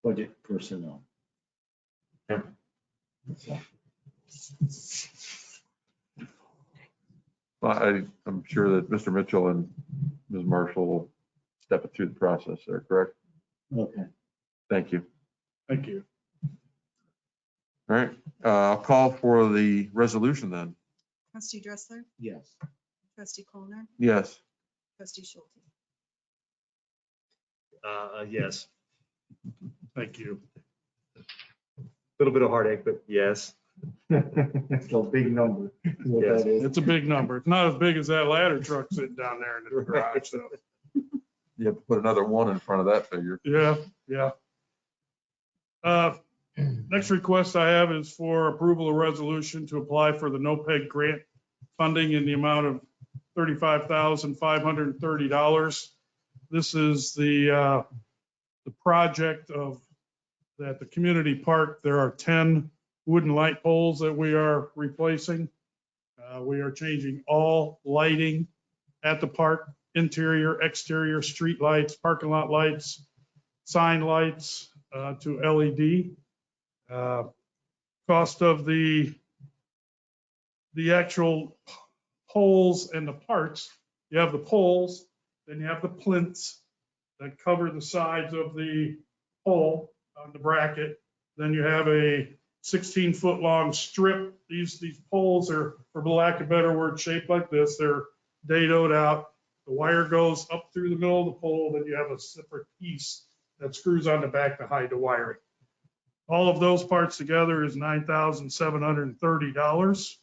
budget personnel. Well, I'm sure that Mr. Mitchell and Ms. Marshall will step it through the process there, correct? Okay. Thank you. Thank you. All right, I'll call for the resolution then. trustee Dressler, Yes. trustee Colner, Yes. trustee Schulte. Yes. Thank you. Little bit of heartache, but yes. It's a big number. is what that is. It's a big number. It's not as big as that ladder truck sitting down there in the garage, so. You have to put another one in front of that figure. Yeah. Next request I have is for approval of resolution to apply for the NOPEG grant funding in the amount of $35,530. This is the project at the community park. There are 10 wooden light poles that we are replacing. We are changing all lighting at the park, interior, exterior, street lights, parking lot lights, sign lights to LED. Cost of the actual poles and the parts, you have the poles, then you have the plinths that cover the sides of the pole on the bracket. Then you have a 16-foot long strip. These poles are, for lack of a better word, shaped like this. They're dadoed out. The wire goes up through the middle of the pole. Then you have a separate piece that screws on the back to hide the wiring. All of those parts together is $9,730.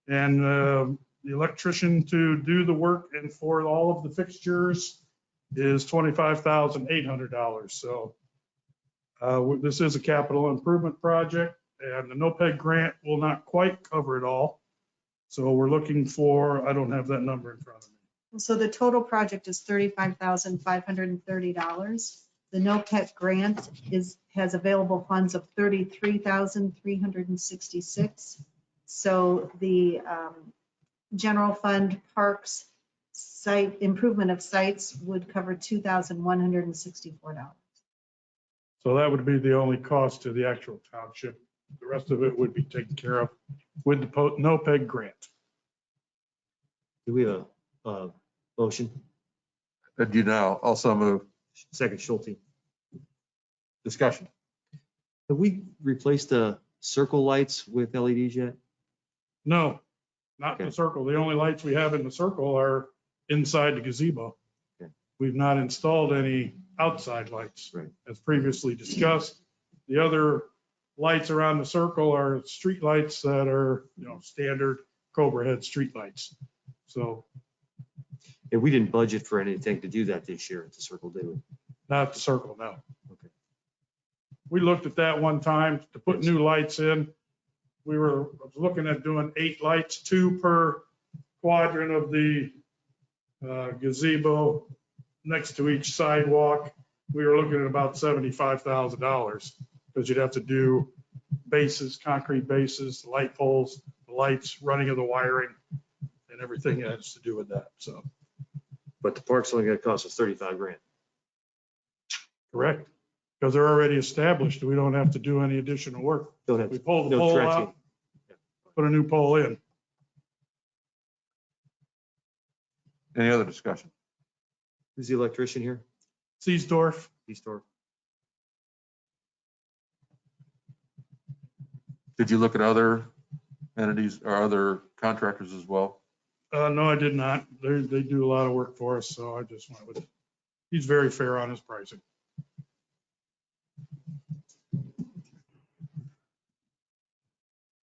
And the electrician to do the work and for all of the fixtures is $25,800. So this is a capital improvement project, and the NOPEG grant will not quite cover it all. So we're looking for, I don't have that number in front of me. So the total project is $35,530. The NOPEC grant has available funds of $33,366. So the general fund parks site improvement of sites would cover $2,164. So that would be the only cost to the actual township. The rest of it would be taken care of with the NOPEG grant. Do we have a motion? And you now also move Second, Schulte. discussion. Have we replaced the circle lights with LEDs yet? No, not the Okay. circle. The only lights we have in the circle are inside the gazebo. Okay. We've not installed any outside lights. Right. As previously discussed. The other lights around the circle are street lights that are, standard Cobra head street lights. So And we didn't budget for anything to do that this year at the circle, did we? not the circle, no. Okay. We looked at that one time to put new lights in. I was looking at doing 8 lights, 2 per quadrant of the gazebo next to each sidewalk. We were looking at about $75,000 because you'd have to do bases, concrete bases, light poles, the lights, running of the wiring, and everything that has to do with that. So, But the park's only gonna cost us 35 grand. correct. Because they're already established. We don't have to do any additional work. Don't have We to. pull the No pole stretching. out, put a new pole in. Any other discussion? Who's the electrician here? Seesdorf, historic. Did you look at other entities or other contractors as well? No, I did not. They do a lot of work for us, so I just went with, he's very fair on his pricing.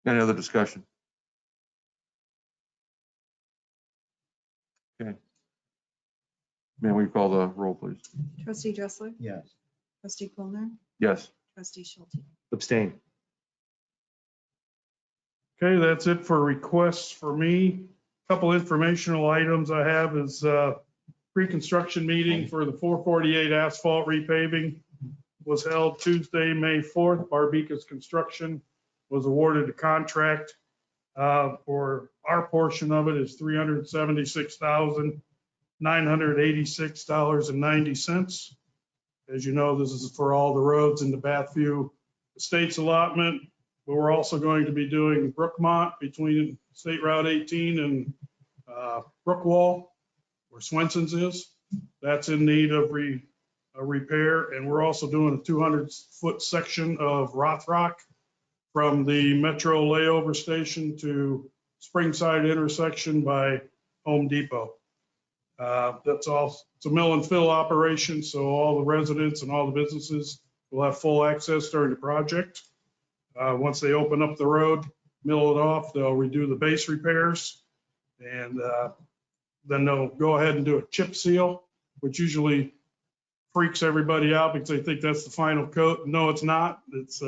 Any other discussion? Okay. May we call the roll, please? Trustee Dressler? Yes. Trustee Colner? Yes. Trustee Schulte? Abstain. Okay, that's it for requests for me. Couple informational items I have is pre-construction meeting for the 448 asphalt repaving was held Tuesday, May 4th. Barbicas Construction was awarded a contract. For our portion of it is $376,986.90. As you know, this is for all the roads in the Bathview Estates allotment. But we're also going to be doing Brookmont between State Route 18 and Brookwall, where Swenson's is. That's in need of a repair. And we're also doing a 200-foot section of Rothrock from the Metro layover station to Springside intersection by Home Depot. That's all. It's a mill and fill operation, so all the residents and all the businesses will have full access during the project. Once they open up the road, mill it off, they'll redo the base repairs, and then they'll go ahead and do a chip seal, which usually freaks everybody out because they think that's the final coat. No, it's not. It's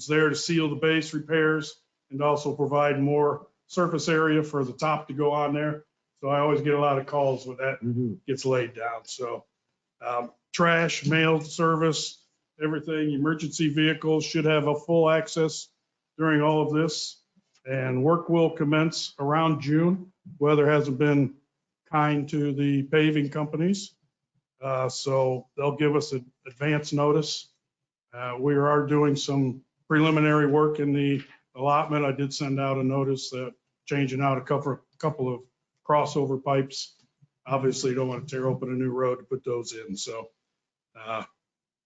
there to seal the base repairs and also provide more surface area for the top to go on there. So I always get a lot of calls when that gets laid down. So trash, mail service, everything, emergency vehicles should have a full access during all of this. And work will commence around June. Weather hasn't been kind to the paving companies. So they'll give us an advance notice. We are doing some preliminary work in the allotment. I did send out a notice that changing out a couple of crossover pipes. Obviously, you don't want to tear open a new road to put those in. So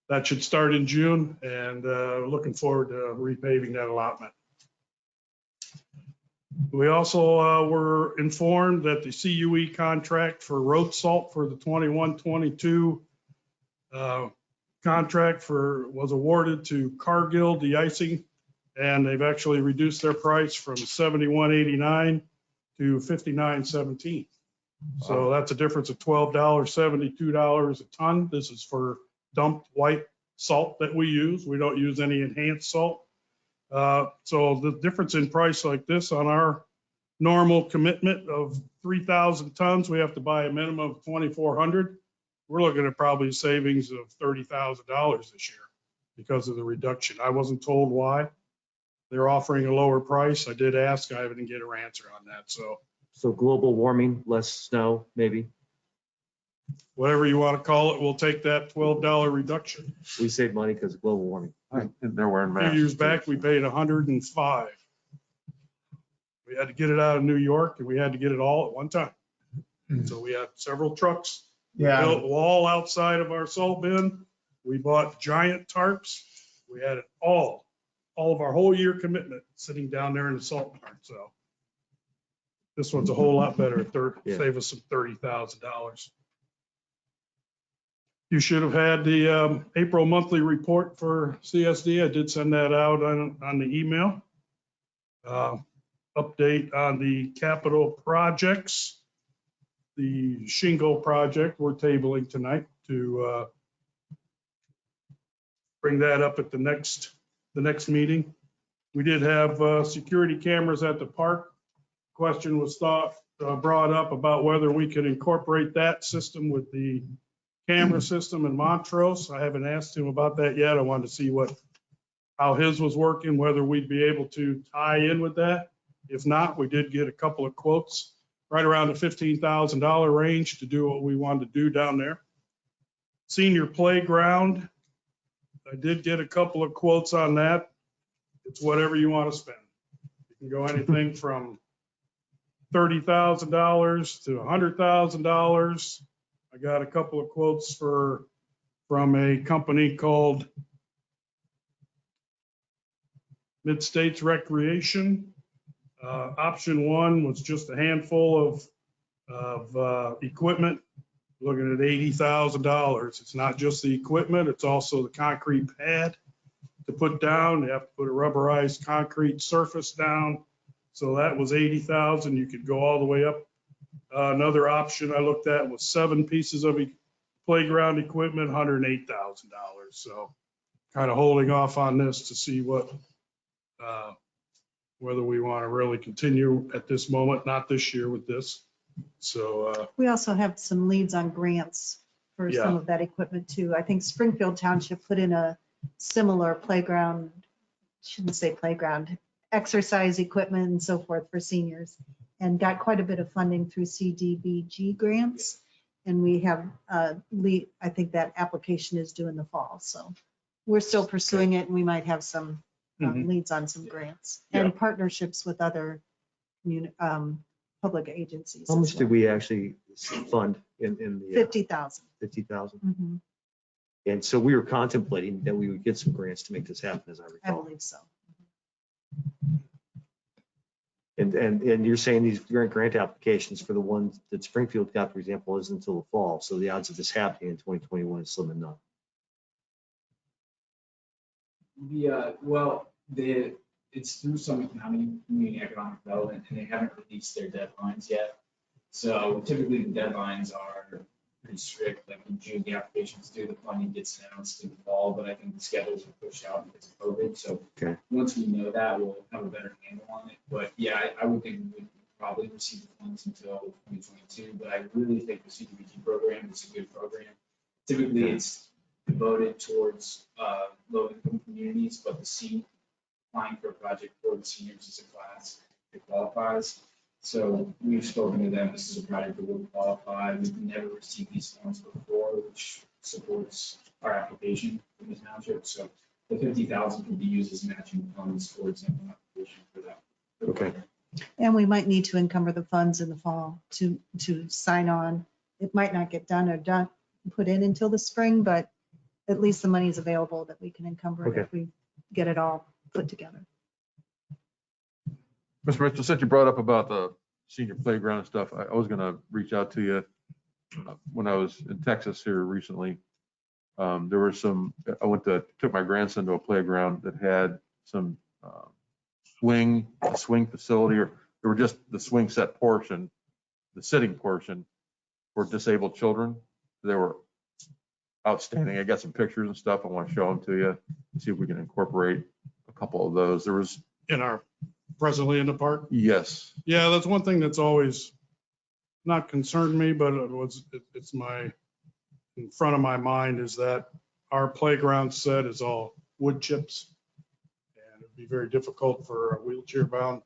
that should start in June, and looking forward to repaving that allotment. We also were informed that the CUE contract for road salt for the 21-22 contract was awarded to Cargill De-icing, and they've actually reduced their price from $71.89 to $59.17. So that's a difference of $12, $72 a ton. This is for dumped white salt that we use. We don't use any enhanced salt. So the difference in price like this on our normal commitment of 3,000 tons, we have to buy a minimum of 2,400. We're looking at probably savings of $30,000 this year because of the reduction. I wasn't told why. They're offering a lower price. I did ask. I didn't get an answer on that. So global warming, less snow, maybe. Whatever you want to call it, we'll take that $12 reduction. We save money because of global warming. And they're wearing A masks. few years back, we paid $105. We had to get it out of New York, and we had to get it all at one time. So we had several trucks. We built a wall outside of our salt bin. We bought giant tarps. We had it all of our whole year commitment sitting down there in the salt barn. So this one's a whole lot better. Save us some $30,000. You should have had the April monthly report for CSD. I did send that out on the email. Update on the capital projects. The shingle project we're tabling tonight to bring that up at the next meeting. We did have security cameras at the park. Question was brought up about whether we could incorporate that system with the camera system in Montrose. I haven't asked him about that yet. I wanted to see how his was working, whether we'd be able to tie in with that. If not, we did get a couple of quotes right around the $15,000 range to do what we wanted to do down there. Senior playground, I did get a couple of quotes on that. It's whatever you want to spend. You can go anything from $30,000 to $100,000. I got a couple of quotes for from a company called Mid-States Recreation. Option one was just a handful of equipment, looking at $80,000. It's not just the equipment, it's also the concrete pad to put down. You have to put a rubberized concrete surface down. So that was $80,000. You could go all the way up. Another option I looked at was 7 pieces of playground equipment, $108,000. So kind of holding off on this to see whether we want to really continue at this moment, not this year with this. So We also have some leads on grants for some Yeah. of that equipment too. I think Springfield Township put in a similar playground, shouldn't say playground, exercise equipment and so forth for seniors, and got quite a bit of funding through CDBG grants. And we have lead, I think that application is due in the fall. So we're still pursuing it, and we might have some leads on some grants and partnerships with other public agencies. How as much did well. we actually fund in the 50,000. 50,000? Mhm, And so we were contemplating that we would get some grants to make this happen, as I I recall. believe so. And you're saying these grant applications for the ones that Springfield got, for example, isn't until the fall. So the odds of this happening in 2021 is slim to none. It's through some community economic development, and they haven't released their deadlines yet. So typically the deadlines are pretty strict, like in June, the applications due, the funding gets announced in the fall, but I think the schedules are pushed out because of COVID. So Okay. once we know that, we'll have a better handle on it. But yeah, I would think we would probably receive the funds until 2022, but I really think the CDBG program is a good program. Typically, it's devoted towards low-income communities, but applying for a project for the seniors as a class, it qualifies. So we've spoken to them. This is a project that would qualify. We've never received these funds before, which supports our application for the township. So the 50,000 could be used as matching funds towards an application for that. Okay. And we might need to encumber the funds in the fall to sign on. It might not get done or put in until the spring, but at least the money is available that we can encumber it if we get it all put together. Mr. Mitchell, since you brought up about the senior playground and stuff, I was gonna reach out to you. When I was in Texas here recently, there were took my grandson to a playground that had some swing facility, or there were just the swing set portion, the sitting portion for disabled children. They were outstanding. I got some pictures and stuff. I want to show them to you and see if we can incorporate a couple of those. There was presently in the park. Yes. Yeah, that's one thing that's always not concerned me, but it's in front of my mind is that our playground set is all wood chips. And it'd be very difficult for a wheelchair bound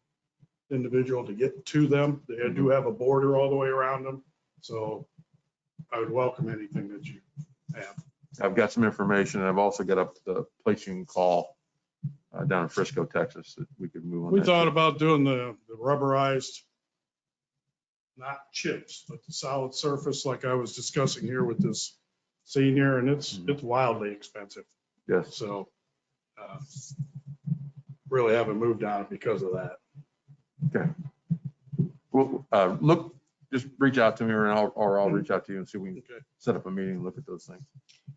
individual to get to them. They do have a border all the way around them. So I would welcome anything that you have. I've got some information, and I've also got the place you can call down in Frisco, Texas, that we could move on. We that thought too. about doing the rubberized, not chips, but the solid surface like I was discussing here with this senior, and it's wildly expensive. Yes. So really haven't moved on it because of that. Okay. Well, just reach out to me, or I'll reach out to you and see if we can Okay. set up a meeting and look at those things.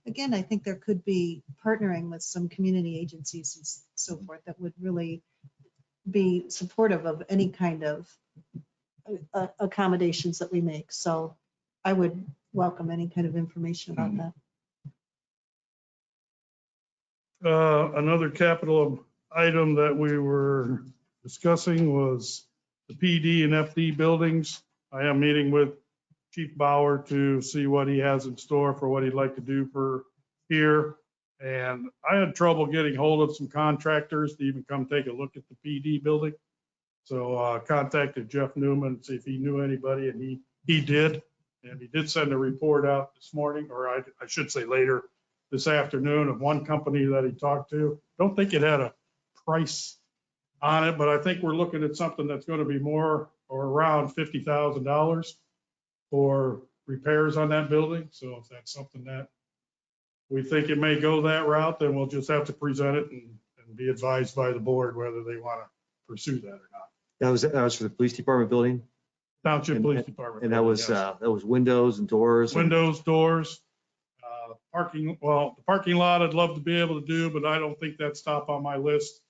Again, I think there could be partnering with some community agencies and so forth that would really be supportive of any kind of accommodations that we make. So I would welcome any kind of information about that. Another capital item that we were discussing was the PD and FD buildings. I am meeting with Chief Bauer to see what he has in store for what he'd like to do for here. And I had trouble getting hold of some contractors to even come take a look at the PD building. So I contacted Jeff Newman to see if he knew anybody, and he did. And he did send a report out this morning, or I should say later this afternoon, of one company that he talked to. Don't think it had a price on it, but I think we're looking at something that's going to be more or around $50,000 for repairs on that building. So if that's something that we think it may go that route, then we'll just have to present it and be advised by the board whether they want to pursue that or not. That was for the police department building, Township Police Department. and that was windows and doors. Windows, doors, parking, well, the parking lot I'd love to be able to do, but I don't think that's top on my list.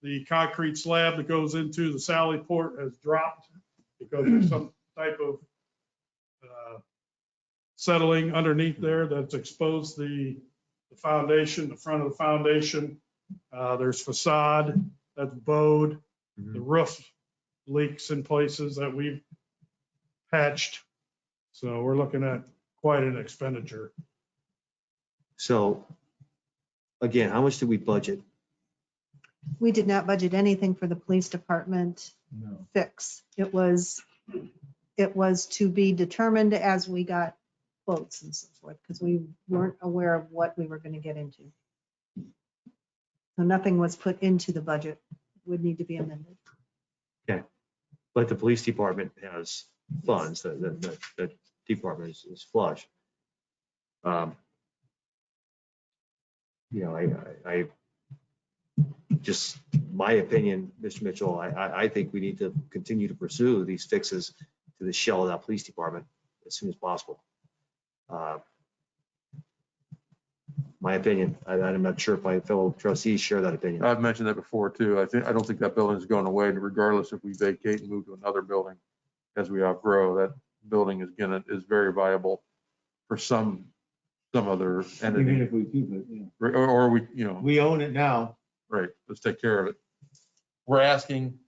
The concrete slab that goes into the Sally Port has dropped because there's some type of settling underneath there that's exposed the foundation, the front of the foundation. There's facade that's bowed. The roof leaks in places that we've patched. So we're looking at quite an expenditure. So again, how much did we budget? We did not budget anything for the police department No. fix. It was to be determined as we got quotes and so forth, because we weren't aware of what we were going to get into. So nothing was put into the budget, would need to be amended. But the police department has funds, the department is flush. You know, I just, my opinion, Mr. Mitchell, I think we need to continue to pursue these fixes to the shell of that police department as soon as possible. My opinion, I'm not sure if my fellow trustees share that opinion. I've mentioned that before too. I don't think that building is going away, regardless if we vacate and move to another building as we outgrow. That building is very viable for some other Even entity. if we keep it, yeah. Or we, you know, We own it now. right, let's take care of it. We're asking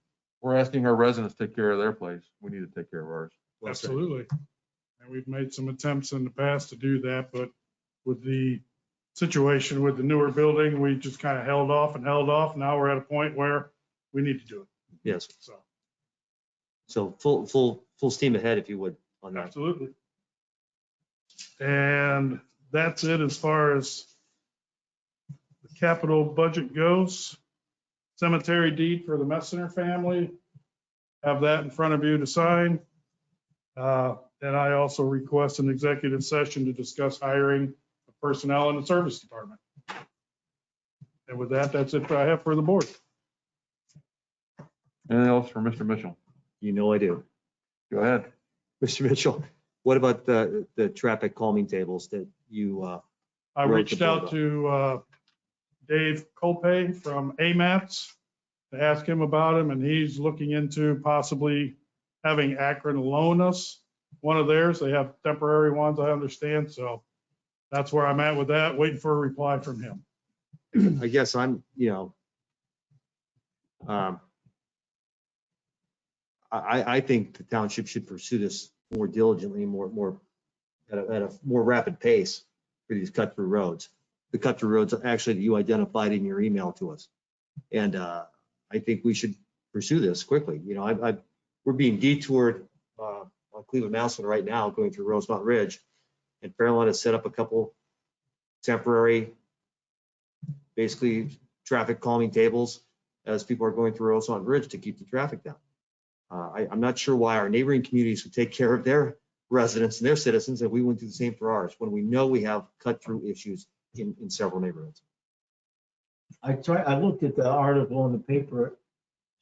our residents to take care of their place. We need to take care of ours. Well said. Absolutely. And we've made some attempts in the past to do that, but with the situation with the newer building, we just kind of held off. Now we're at a point where we need to do it. Yes, So, so full steam ahead, if you would, on that. absolutely. And that's it as far as the capital budget goes. Cemetery deed for the Messner family. Have that in front of you to sign. And I also request an executive session to discuss hiring of personnel in the service department. And with that, that's it I have for the board. Anything else for Mr. Mitchell? You know I do. Go ahead. Mr. Mitchell, what about the traffic calming tables that you, I Wrote the reached out board to Dave Colpay from AMATS to ask him about him, and he's looking into possibly having Akron loan us one of theirs. They have temporary ones, I understand, so that's where I'm at with that, waiting for a reply from him. I guess I'm, I think the township should pursue this more diligently, more at a more rapid pace for these cut-through roads. The cut-through roads actually that you identified in your email to us. And I think we should pursue this quickly. You know, we're being detoured on Cleveland Mountain right now, going through Rosemont Ridge. And Fairlawn has set up a couple temporary, basically traffic calming tables as people are going through Rosemont Ridge to keep the traffic down. I'm not sure why our neighboring communities would take care of their residents and their citizens and we wouldn't do the same for ours when we know we have cut-through issues in several neighborhoods. I looked at the article in the paper,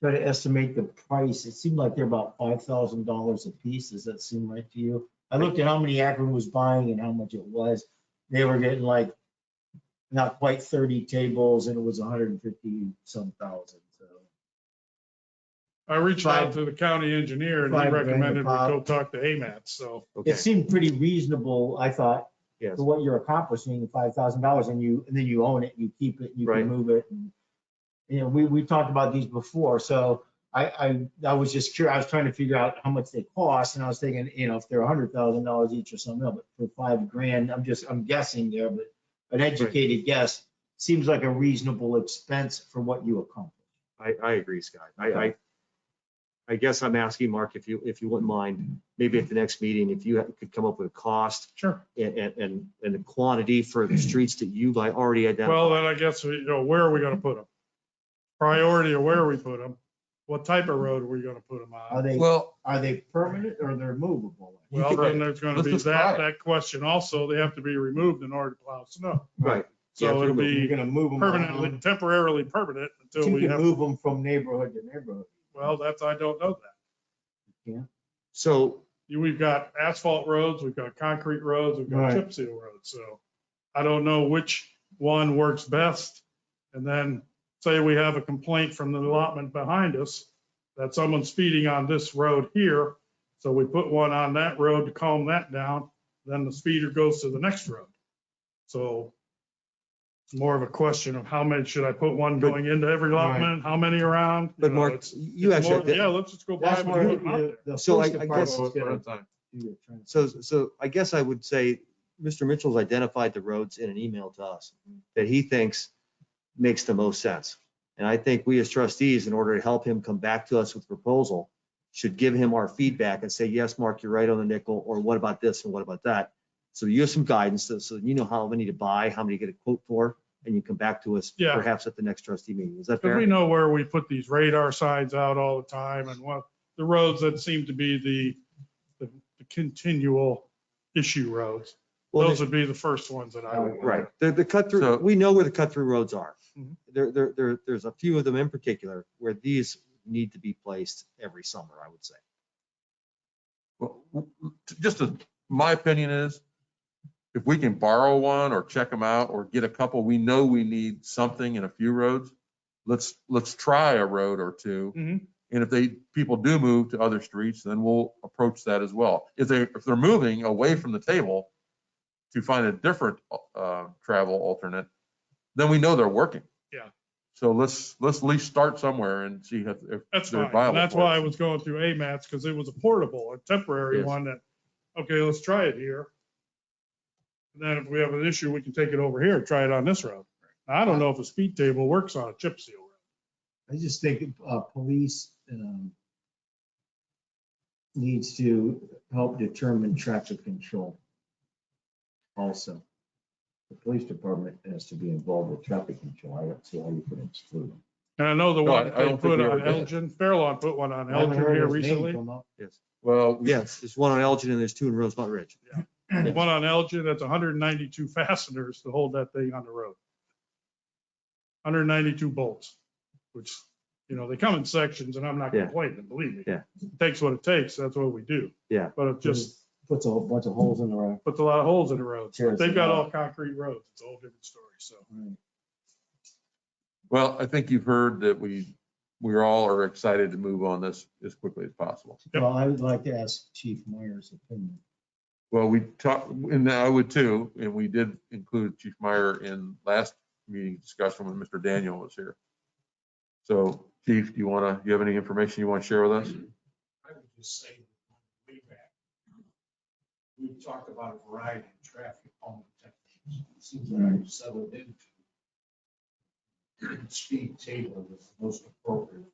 try to estimate the price. It seemed like they're about $5,000 a piece. Does that seem right to you? I looked at how many Akron was buying and how much it was. They were getting like not quite 30 tables and it was 150 some thousand. So I reached out to the county engineer and he $5 grand a recommended we go pop. talk to AMATS, so. Okay, it seemed pretty reasonable, I thought, yes. for what you're accomplishing, $5,000 and then you own it, you keep it, you Right. can move it. And, you know, we talked about these before, so I was just curious. I was trying to figure out how much they cost, and I was thinking, you know, if they're $100,000 each or something, but for $5 grand, I'm guessing there, but an educated guess seems like a reasonable expense for what you accomplish. I agree, Scott. I guess I'm asking, Mark, if you wouldn't mind, maybe at the next meeting, if you could come up with a cost Sure. and the quantity for the streets that you've already identified. Well, then I guess, where are we gonna put them? Priority of where we put them. What type of road are we gonna put them Are on? they, Well, are they permanent or they're movable? Well, then there's gonna Let's be just try that it. question also. They have to be removed in order to plow snow. Right. So it'll You're be gonna move them permanently, around. temporarily permanent until You we can have, move them from neighborhood to neighborhood. well, that's, I don't know that. So We've got asphalt roads, we've got concrete roads, we've got Right. chip seal roads, so I don't know which one works best. And then say we have a complaint from the allotment behind us that someone's speeding on this road here. So we put one on that road to calm that down, then the speeder goes to the next road. So it's more of a question of how many, should I put one going into every allotment, how many around? But You know, Mark, it's- you it's more- actually, Yeah, let's just go buy That's them where and put them out there. the So police I department's guess- One at a gonna time. do it, trying to- so I guess I would say Mr. Mitchell's identified the roads in an email to us that he thinks makes the most sense. And I think we as trustees, in order to help him come back to us with a proposal, should give him our feedback and say, yes, Mark, you're right on the nickel, or what about this and what about that? So you have some guidance, so you know how many to buy, how many to get a quote for, and you come back to us Yeah. perhaps at the next trustee meeting. Is that Because fair? we know where we put these radar signs out all the time and what, the roads that seem to be the continual issue roads. Well, Those would be the first ones that I would. right, the cut through, So- we know where the cut through roads are. Mhm. There's a few of them in particular where these need to be placed every summer, I would say. Well, just my opinion is, if we can borrow one or check them out or get a couple, we know we need something in a few roads. Let's try a road or two. Mhm. And if people do move to other streets, then we'll approach that as well. If they're moving away from the table to find a different travel alternate, then we know they're working. Yeah. So let's at least start somewhere and see if That's they're fine. viable. And that's for why I us. was going through AMATs, because it was a portable, a temporary Yes. one that, okay, let's try it here. And then if we have an issue, we can take it over here, and try it on this road. Now, I don't know if a speed table works on a chip seal road. I just think police needs to help determine traffic control. Also, the police department has to be involved with traffic control. I don't see how you could exclude them. And I know the No, one I they don't think put we on ever did. Elgin, Fairlawn put one on I haven't Elgin heard here his name recently. come up. Yes. Well, Yes, there's one on Elgin and there's two in Rosemont Ridge. The one on Elgin, that's 192 fasteners to hold that thing on the road. 192 bolts, which, they come in sections and I'm not Yeah. complaining, believe me. Yeah. It takes what it takes. That's what we do. Yeah. But it just Puts a whole bunch of holes in the road. puts a lot of holes in the roads. Tears They've them got up. all concrete roads. It's a whole different story. So well, I think you've heard that we all are excited to move on this as quickly as possible. Yep. Well, I would like to ask Chief Meyer's opinion. Well, we talked, and I would too, and we did include Chief Meyer in last meeting discussion when Mr. Daniel was here. So Chief, do you have any information you want to share with us? I would just say, way back, we've talked about a variety of traffic calming techniques. It seems like we've settled into speed table is the most appropriate.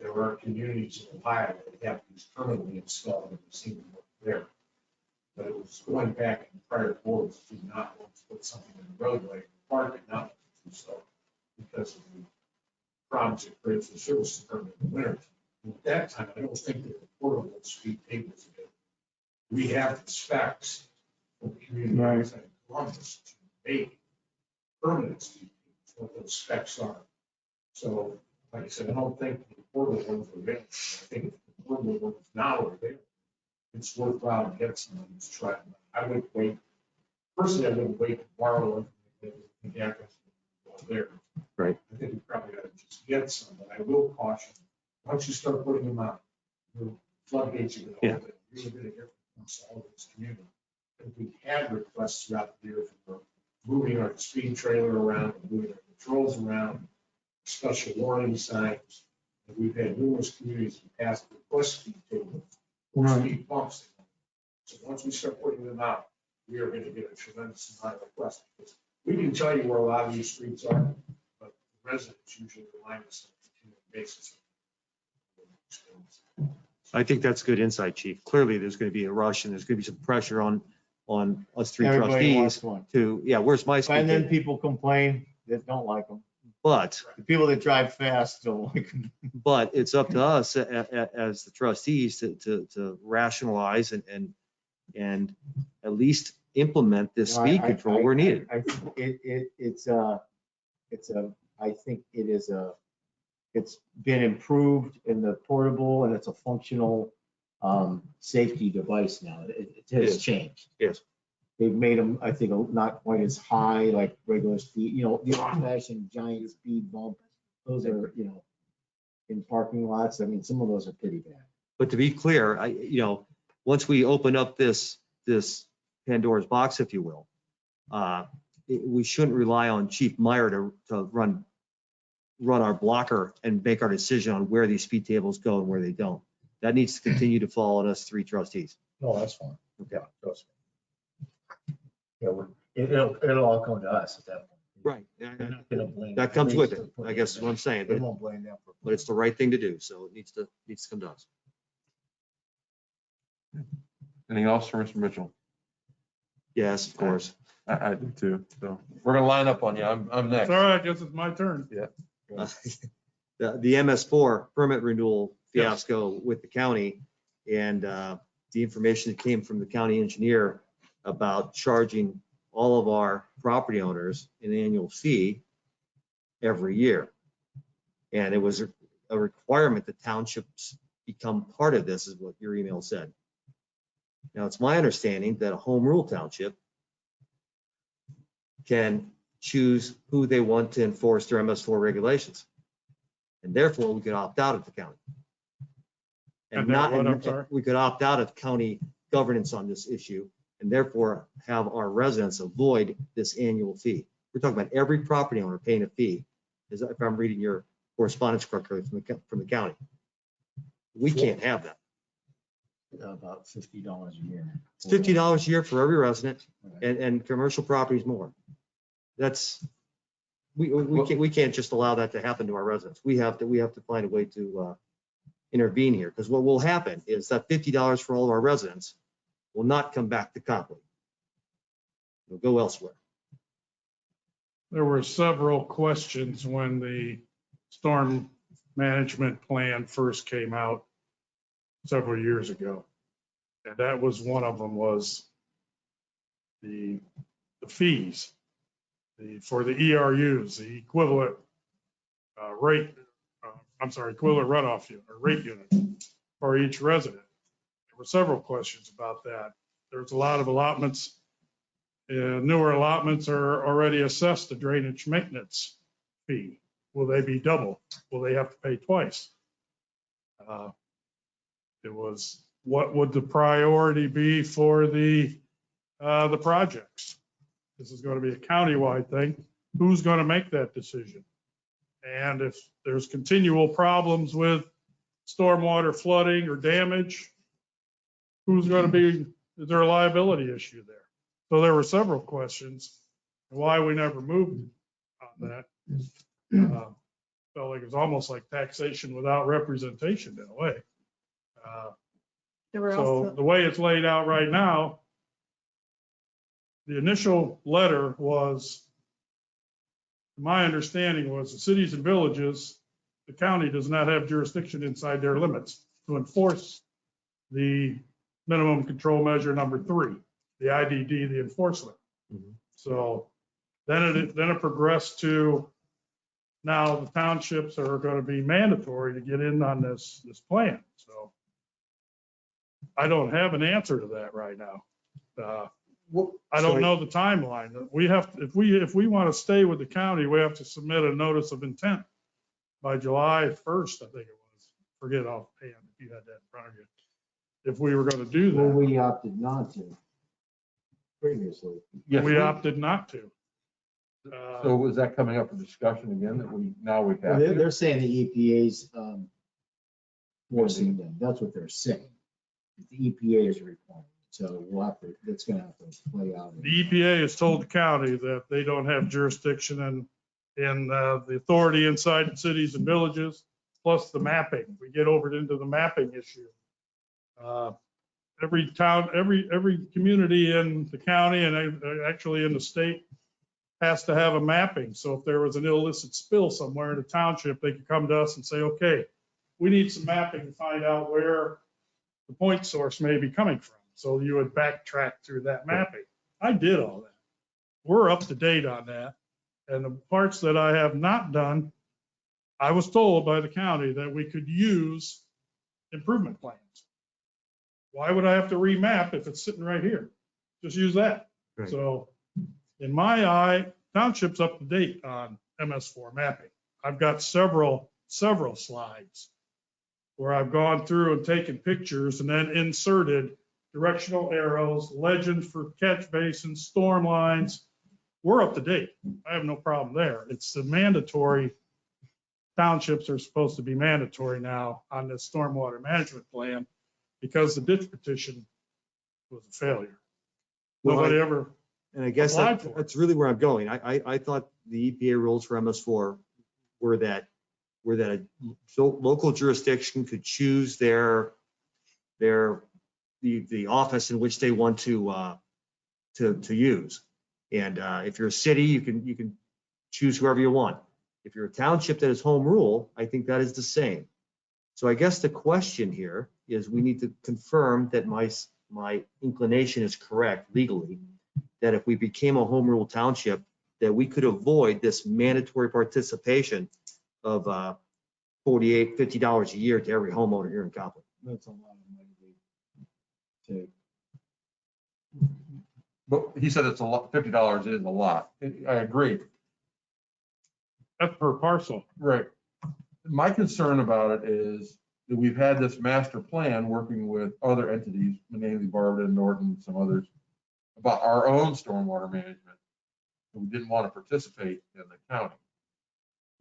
There are communities in Ohio that have these permanently installed and we've seen them there. But it was going back in prior boards to not want to put something in the roadway, park it, not to do so because of the problems it creates for the service department in the winter. At that time, I don't think that the portable speed tables did. We have the specs for the communities like Columbus to make permanent speed tables, what those specs are. So, like I said, I don't think the portable ones are available. I think if the portable ones now are available, it's worthwhile to get someone who's trying. I would wait, personally, I wouldn't wait to borrow them. The address there. Right. I think we probably ought to just get some, but I will caution, once you start putting them out, the floodgates are going to open. You're going to hear from all of this community. And we had requests throughout the year for moving our speed trailer around, moving our patrols around, special warning signs. And we've had numerous communities in the past request speed tables, or speed bumps. So once we start putting them out, we are going to get a tremendous amount of requests. Because we can tell you where a lot of these streets are, but residents usually remind us on a continuing basis. I think that's good insight, Chief. Clearly, there's going to be a rush and there's going to be some pressure on us three Everybody wants trustees one. to, where's my speed And then table? people complain that don't like them. But, The people that drive fast don't like. but it's up to us as the trustees to rationalize and at least implement this speed control where needed. I think it's been improved in the portable and it's a functional safety device now. It It has is. changed. Yes. They've made them, I think, not quite as high like regular speed, the old fashioned giant speed bump. Those are, in parking lots. I mean, some of those are pretty bad. But to be clear, once we open up this Pandora's box, if you will, we shouldn't rely on Chief Meyer to run our blocker and make our decision on where these speed tables go and where they don't. That needs to continue to fall on us three trustees. No, that's fine. Yeah, trust me. Yeah, it'll all come to us at that point. Right. They're not gonna blame. That comes with it, I guess is what I'm saying, They but won't blame them for. it's the right thing to do, so it needs to come to us. Anything else for Mr. Mitchell? Yes, of course. I do too. So we're gonna line up on you. I'm next. It's all right, I guess it's my turn. The MS4 permit renewal fiasco with the county and the information that came from the county engineer about charging all of our property owners an annual fee every year. And it was a requirement that townships become part of this, is what your email said. Now, it's my understanding that a home rule township can choose who they want to enforce their MS4 regulations. And therefore, we could opt out of the county. And that what, I'm sorry? We could opt out of county governance on this issue and therefore have our residents avoid this annual fee. We're talking about every property owner paying a fee, if I'm reading your correspondence correctly from the county. We can't have that. About $50 a year. It's $50 a year for every resident, and commercial properties more. That's, we can't just allow that to happen to our residents. We have to find a way to intervene here, because what will happen is that $50 for all of our residents will not come back to Copley. It'll go elsewhere. There were several questions when the storm management plan first came out several years ago. And that was one of them, was the fees for the ERUs, the equivalent equivalent runoff unit or rate unit for each resident. There were several questions about that. There's a lot of allotments. Newer allotments are already assessed the drainage maintenance fee. Will they be double? Will they have to pay twice? It was, what would the priority be for the projects? This is going to be a countywide thing. Who's going to make that decision? And if there's continual problems with stormwater flooding or damage, who's going to be, is there a liability issue there? So there were several questions, and why we never moved on that. Felt like it was almost like taxation without representation in a way. There were So also, the way it's laid out right now, the initial letter was, my understanding was the cities and villages, the county does not have jurisdiction inside their limits to enforce the minimum control measure number 3, the IDD, the enforcement. Mhm. So then it progressed to, now the townships are going to be mandatory to get in on this plan. So I don't have an answer to that right now. I don't know the timeline. We have, if we want to stay with the county, we have to submit a notice of intent by July 1st, I think it was. Forget offhand if you had that in front of you. If we were going to do Well, that, we opted not to previously. Yes, we opted not to. So was that coming up for discussion again, that we have They're to? saying the EPA's forcing them. That's what they're saying. The EPA is requiring. So we'll have to, that's gonna have to play out. The EPA has told the county that they don't have jurisdiction in the authority inside the cities and villages, plus the mapping. We get over into the mapping issue. Every town, every community in the county and actually in the state has to have a mapping. So if there was an illicit spill somewhere in the township, they could come to us and say, okay, we need some mapping to find out where the point source may be coming from. So you would backtrack through that mapping. I did all that. We're up to date on that. And the parts that I have not done, I was told by the county that we could use improvement plans. Why would I have to remap if it's sitting right here? Just use that. Right. So in my eye, township's up to date on MS4 mapping. I've got several slides where I've gone through and taken pictures and then inserted directional arrows, legends for catch basins, storm lines. We're up to date. I have no problem there. It's the mandatory, townships are supposed to be mandatory now on this stormwater management plan because the ditch petition was a failure. Well, Nobody ever, And I guess applied for it. that's really where I'm going. I thought the EPA rules for MS4 were that a local jurisdiction could choose the office in which they want to use. And if you're a city, you can choose whoever you want. If you're a township that is home rule, I think that is the same. So I guess the question here is we need to confirm that my inclination is correct legally, that if we became a home rule township, that we could avoid this mandatory participation of $48, $50 a year to every homeowner here in Copley. That's a lot of money But he said it's a lot, $50 is a lot. I agree. that's per parcel. Right. My concern about it is that we've had this master plan working with other entities, namely Barberton, Norton, some others, about our own stormwater management. And we didn't want to participate in the county.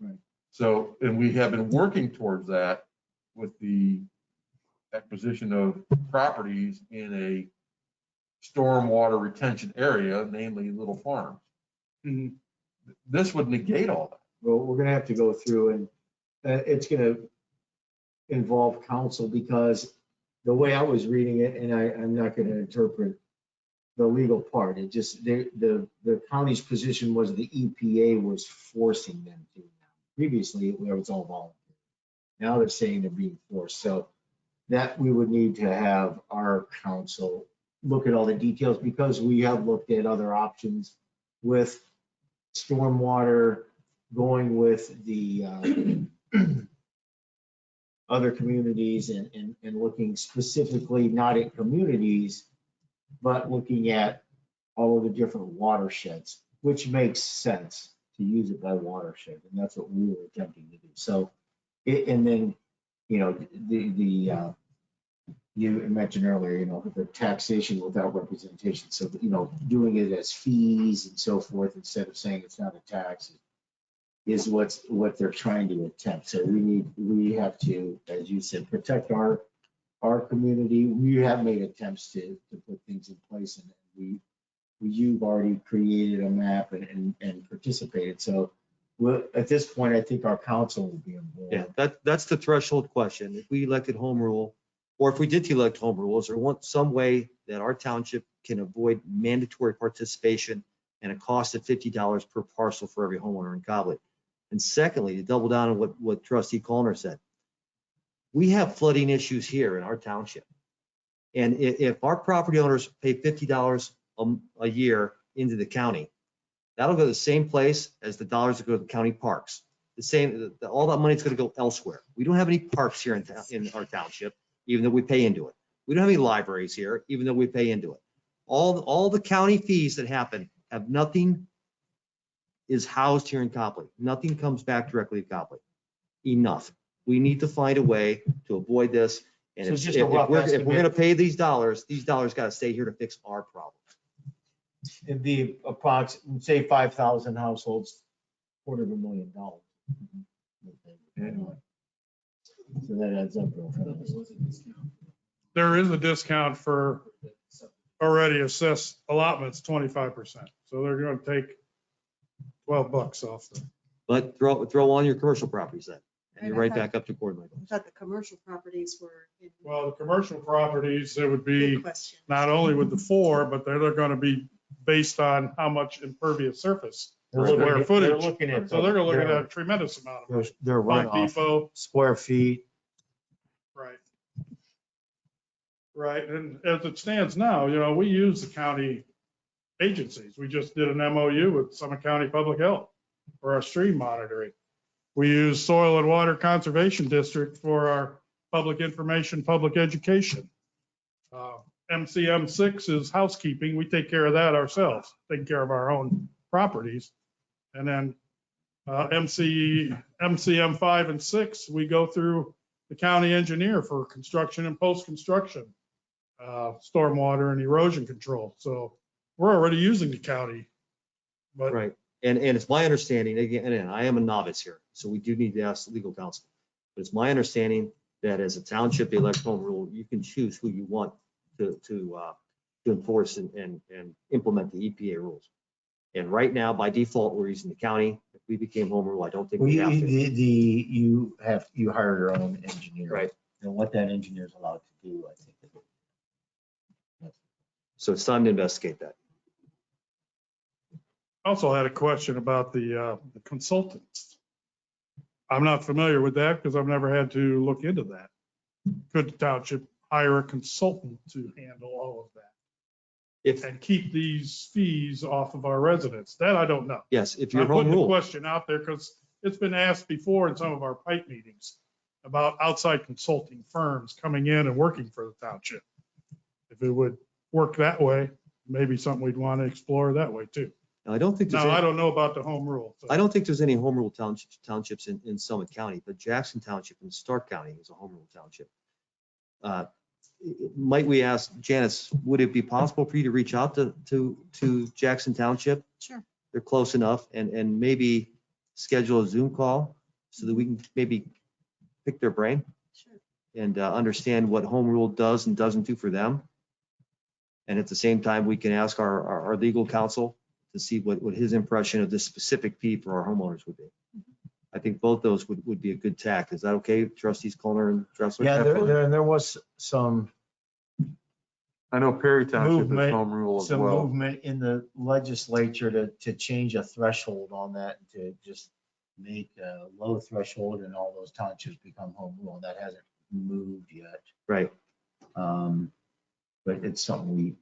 Right. So, and we have been working towards that with the acquisition of properties in a stormwater retention area, namely Little Farms. Mhm. This would negate all that. Well, we're gonna have to go through and it's gonna involve council because the way I was reading it, and I'm not gonna interpret the legal part, it just, the county's position was the EPA was forcing them to. Previously, it was all voluntary. Now they're saying they're being forced. So that we would need to have our council look at all the details because we have looked at other options with stormwater, going with the other communities and looking specifically not at communities, but looking at all of the different watersheds, which makes sense to use it by watershed. And that's what we were attempting to do. So, and then, you know, you mentioned earlier, you know, the taxation without representation. So, you know, doing it as fees and so forth, instead of saying it's not a tax, is what they're trying to attempt. So we have to, as you said, protect our community. We have made attempts to put things in place, and you've already created a map and participated. So at this point, I think our council will be involved. Yeah, that's the threshold question. If we elected home rule, or if we did elect home rules, or want some way that our township can avoid mandatory participation and a cost of $50 per parcel for every homeowner in Copley. And secondly, to double down on what Trustee Collner said, we have flooding issues here in our township. And if our property owners pay $50 a year into the county, that'll go to the same place as the dollars that go to the county parks. The same, all that money is going to go elsewhere. We don't have any parks here in our township, even though we pay into it. We don't have any libraries here, even though we pay into it. All the county fees that happen have nothing is housed here in Copley. Nothing comes back directly to Copley. Enough. We need to find a way to avoid this. And So if just a rough we're estimate. going to pay these dollars got to stay here to fix our problems. It'd be approximately, say 5,000 households, $250,000. So that adds up real fast. There is a discount for already assessed allotments, 25%. So they're going to take $12 off them. But throw on your commercial properties then, and you're Right, I right thought- back up to Gordon. I thought the commercial properties were in Well, the commercial properties, it would be good question. not only with the 4, but they're going to be based on how much impervious surface They're looking square at- footage. They're looking at. So they're looking at their- a tremendous amount of money. Their Home runoff, Depot, square feet. right. Right, and as it stands now, we use the county agencies. We just did an MOU with Summit County Public Health for our stream monitoring. We use Soil and Water Conservation District for our public information, public education. MCM6 is housekeeping. We take care of that ourselves, taking care of our own properties. And then MCM5 and 6, we go through the county engineer for construction and post-construction, stormwater and erosion control. So we're already using the county. But Right. And it's my understanding, again, and I am a novice here, so we do need to ask legal counsel. But it's my understanding that as a township, the elect home rule, you can choose who you want to enforce and implement the EPA rules. And right now, by default, we're using the county. If we became home rule, I don't think Well, we have to. you hire your own engineer. Right. And what that engineer is allowed to do, I think. So it's time to investigate that. also had a question about the consultants. I'm not familiar with that because I've never had to look into that. Could the township hire a consultant to handle all of that If, and keep these fees off of our residents? That I don't know. yes, if you're I'm home putting the rule, question out there because it's been asked before in some of our pipe meetings about outside consulting firms coming in and working for the township. If it would work that way, maybe something we'd want to explore that way too. I don't think there's Now, I any, don't know about the home rule. so- I don't think there's any home rule townships in Summit County, but Jackson Township and Stark County is a home rule township. Might we ask Janice, would it be possible for you to reach out to Jackson Township? Sure. They're close enough and maybe schedule a Zoom call so that we can maybe pick their brain Sure. and understand what home rule does and doesn't do for them. And at the same time, we can ask our legal counsel to see what his impression of this specific fee for our homeowners would be. I think both those would be a good tack. Is that okay, trustees Colner and Dressler? Yeah, there was some I know Perry Township is movement, home rule as some well. movement in the legislature to change a threshold on that, and to just make a low threshold and all those townships become home rule. That hasn't moved yet. Right. But it's something we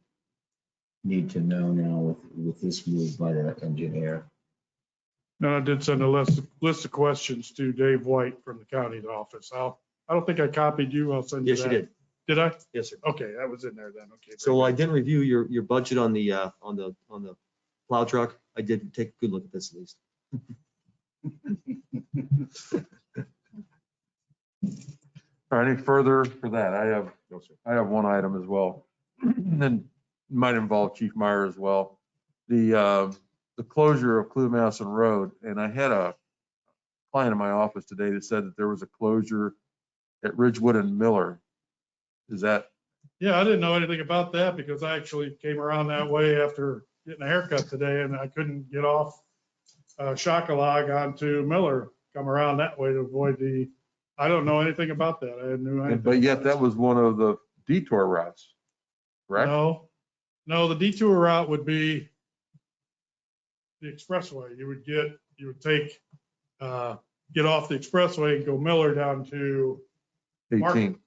need to know now with this move by the engineer. No, I did send a list of questions to Dave White from the county's office. I don't think I copied you. I'll send you Yes, that. you did. Did I? Yes, sir. Okay, that was in there then. Okay. So I didn't review your budget on the plow truck. I did take a good look at this at least. All right, any further for that? I have one item as well. And then might involve Chief Meyer as well. The closure of Clue-Masson Road. And I had a client in my office today that said that there was a closure at Ridgewood and Miller. Is that, Yeah, I didn't know anything about that because I actually came around that way after getting a haircut today and I couldn't get off Shockalog onto Miller, come around that way to avoid I don't know anything about that. I knew anything. but yet about that was one of the detour routes, correct? No, the detour route would be the expressway. You would take, get off the expressway and go Miller down to 18.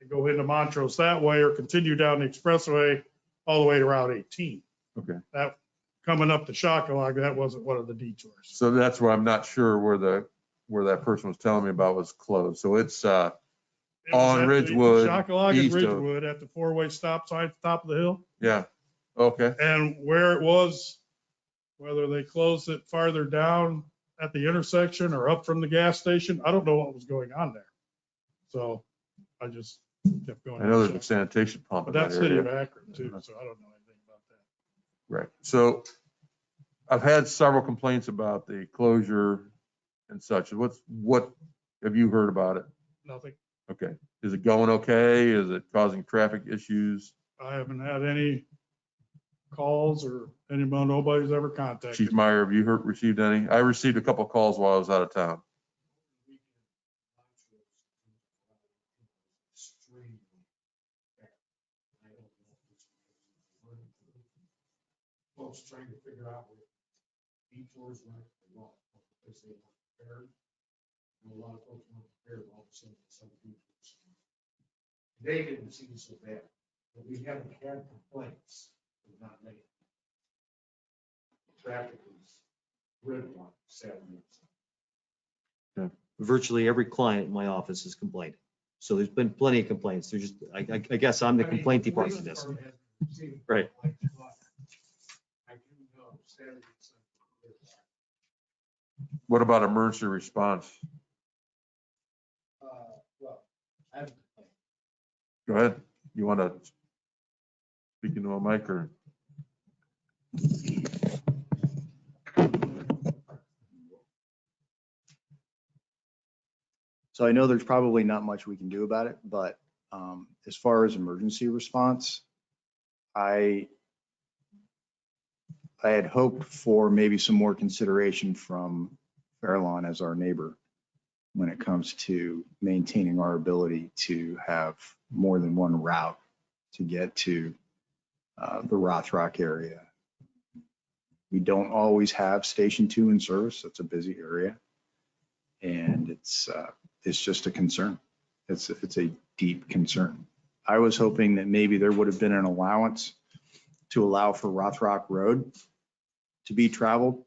and go into Montrose that way, or continue down the expressway all the way to Route 18. Okay. That, coming up to Shockalog, that wasn't one of the detours. So that's where I'm not sure where that person was telling me about was closed. So it's It was on at the Ridgewood, Shockalog and east of- Ridgewood at the four-way stop sign at the top of the hill. yeah, okay. And where it was, whether they closed it farther down at the intersection or up from the gas station, I don't know what was going on there. So I just kept going. I know there's a sanitation pump But in that that's city of area. Akron too, so I don't know anything about that. Right. So I've had several complaints about the closure and such. What have you heard about it? Nothing. Okay. Is it going okay? Is it causing traffic issues? I haven't had any calls or anyone, nobody's ever contacted. Chief Meyer, have you received any? I received a couple of calls while I was out of town. Folks trying to figure out detours right or wrong, because they weren't prepared. And a lot of folks weren't prepared, all of a sudden, some detours. They didn't seem so bad, but we haven't had complaints of not making. Traffic is gridlock Saturday. Virtually every client in my office has complained. So there's been plenty of complaints. There's just, I guess I'm the complaint department in this. Right. I do know Saturday, Sunday. What about emergency response? Well, I have a complaint. Go ahead. You want to speak into a mic or? So I know there's probably not much we can do about it, but as far as emergency response, I had hoped for maybe some more consideration from Fairlawn as our neighbor when it comes to maintaining our ability to have more than one route to get to the Rothrock area. We don't always have Station 2 in service. That's a busy area. And it's just a concern. It's a deep concern. I was hoping that maybe there would have been an allowance to allow for Rothrock Road to be traveled.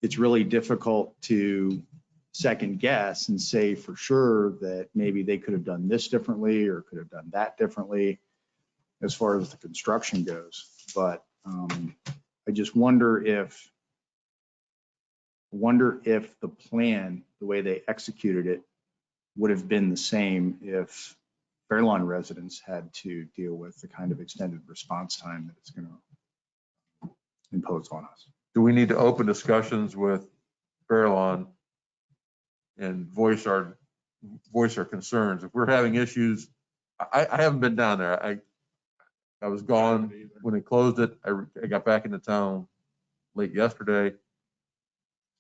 It's really difficult to second guess and say for sure that maybe they could have done this differently or could have done that differently as far as the construction goes. But I just wonder if the plan, the way they executed it, would have been the same if Fairlawn residents had to deal with the kind of extended response time that it's going to impose on us. Do we need to open discussions with Fairlawn and voice our concerns? If we're having issues, I haven't been down there. I was gone when they closed it. I got back into town late yesterday.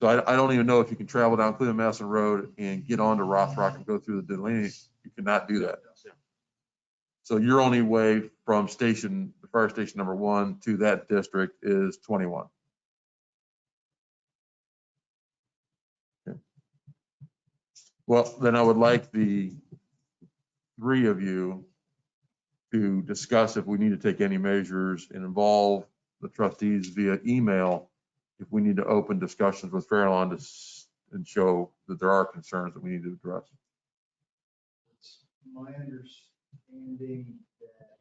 So I don't even know if you can travel down Cleveland Madison Road and get onto Rothrock and go through the delineation. You cannot do that. So your only way from the fire station number 1 to that district is 21. Okay. Well, then I would like the 3 of you to discuss if we need to take any measures and involve the trustees via email if we need to open discussions with Fairlawn and show that there are concerns that we need to address. It's my understanding that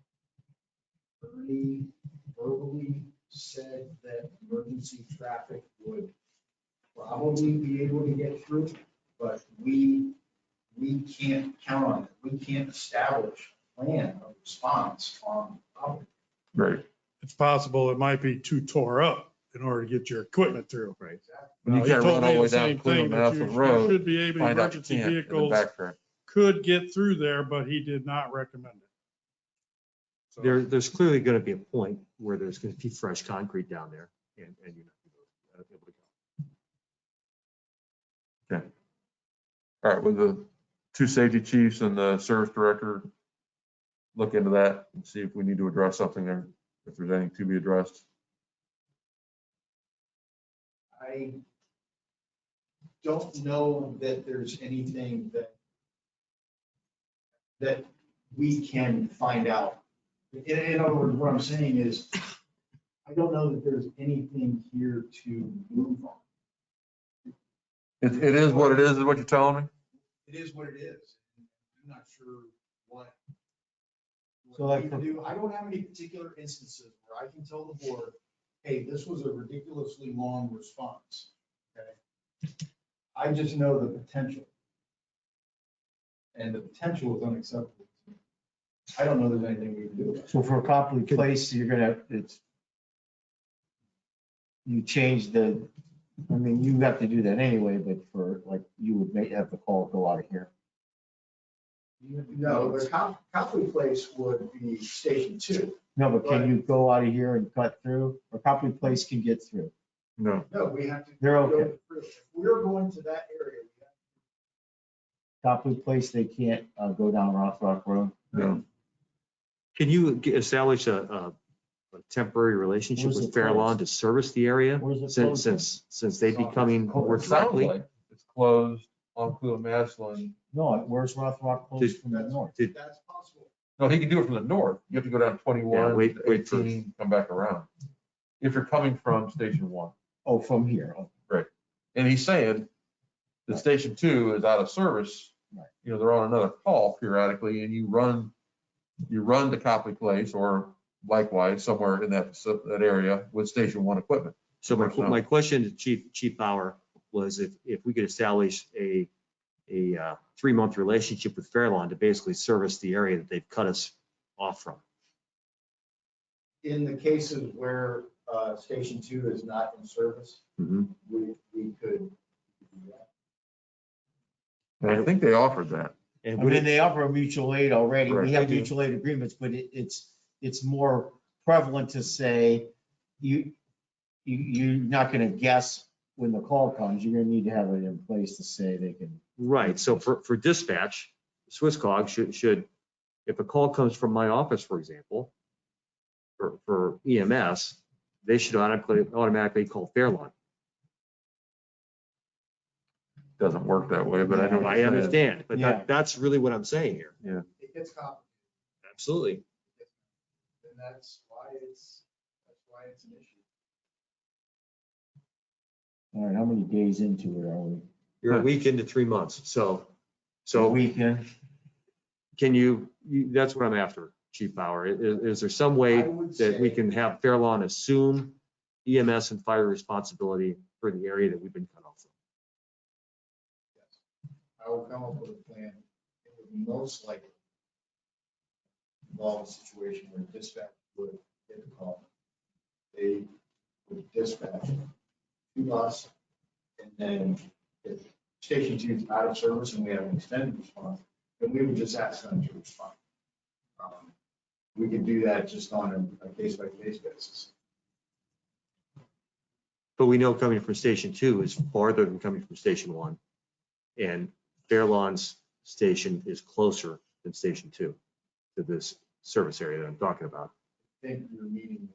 Bernie verbally said that emergency traffic would probably be able to get through, but we can't count on it. We can't establish a plan of response on property. Right. It's possible it might be too tore up in order to get your equipment through. Right. When you He can't told run all me the way the down same Cleveland thing, that Madison you Road, should be able, find out you emergency can't, and then vehicles backtrack. could get through there, but he did not recommend it. So- There's clearly going to be a point where there's going to be fresh concrete down there and you're not able to go. Okay. All right, with the 2 safety chiefs and the service director, look into that and see if we need to address something there, if there's anything to be addressed. I don't know that there's anything that we can find out. In other words, what I'm saying is, I don't know that there's anything here to move on. It is what it is what you're telling me? It is what it is. I'm not sure what So like we can do. I don't have any particular instances where I can tell the board, hey, this was a ridiculously long response. Okay. I just know the potential. And the potential is unacceptable. I don't know there's anything we can do about it. So for Copley Place, you change I mean, you have to do that anyway, but for like, you would have to go out of here. No, the Copley Place would be Station 2. No, but can you go out of here and cut through? Or Copley Place can get through? No. No, we have to. They're go okay. through. If we're going to that area, we have Copley Place, they can't go down Rothrock Road? No. Can you establish a temporary relationship Where's with it Fair Lawn closed? to service the area Where's it since, closed since they becoming more It sounds directly. like it's closed on Cleveland Maslin. No, where's Rothrock closed from the north? Did- That's possible. No, he can do it from the north. You have to go down 21, wait for- 18, come back around. If you're coming from Station 1. Oh, from here. Oh, And he's saying that Station 2 is out of service. Right. You know, they're on another call periodically, and you run to Copley Place or likewise somewhere in that area with Station 1 equipment. So my question to Chief Bauer was if we could establish a 3-month relationship with Fair Lawn to basically service the area that they've cut us off from. In the cases where Station 2 is not in service, Mhm. we could do that. And I think they offered that. And I would mean, it, they offer a mutual aid already. Right, We have they do. mutual aid agreements, but it's more prevalent to say you're not gonna guess when the call comes. You're gonna need to have it in place to say they can. right, so for dispatch, Swisscog should, if a call comes from my office, for example, for EMS, they should automatically call Fair Lawn. Doesn't work that way, but I know. what I you're saying. understand, but Yeah. that's really what I'm saying here. It gets complicated, Absolutely. and that's why it's an issue. All right, how many days into it are we? You're a week into 3 months, so Weekend. can that's what I'm after, Chief Bauer. Is there some I way would that we say- can have Fair Lawn assume EMS and fire responsibility for the area that we've been cut off from? I will come up with a plan. It would most likely involve a situation where dispatch would get the call. They would dispatch to us, and then if Station 2 is out of service and we have an extended response, then we would just ask them to respond. We could do that just on a case-by-case basis. But we know coming from Station 2 is farther than coming from Station 1. And Fair Lawn's station is closer than Station 2 to this service area that I'm talking about. I think you're meeting.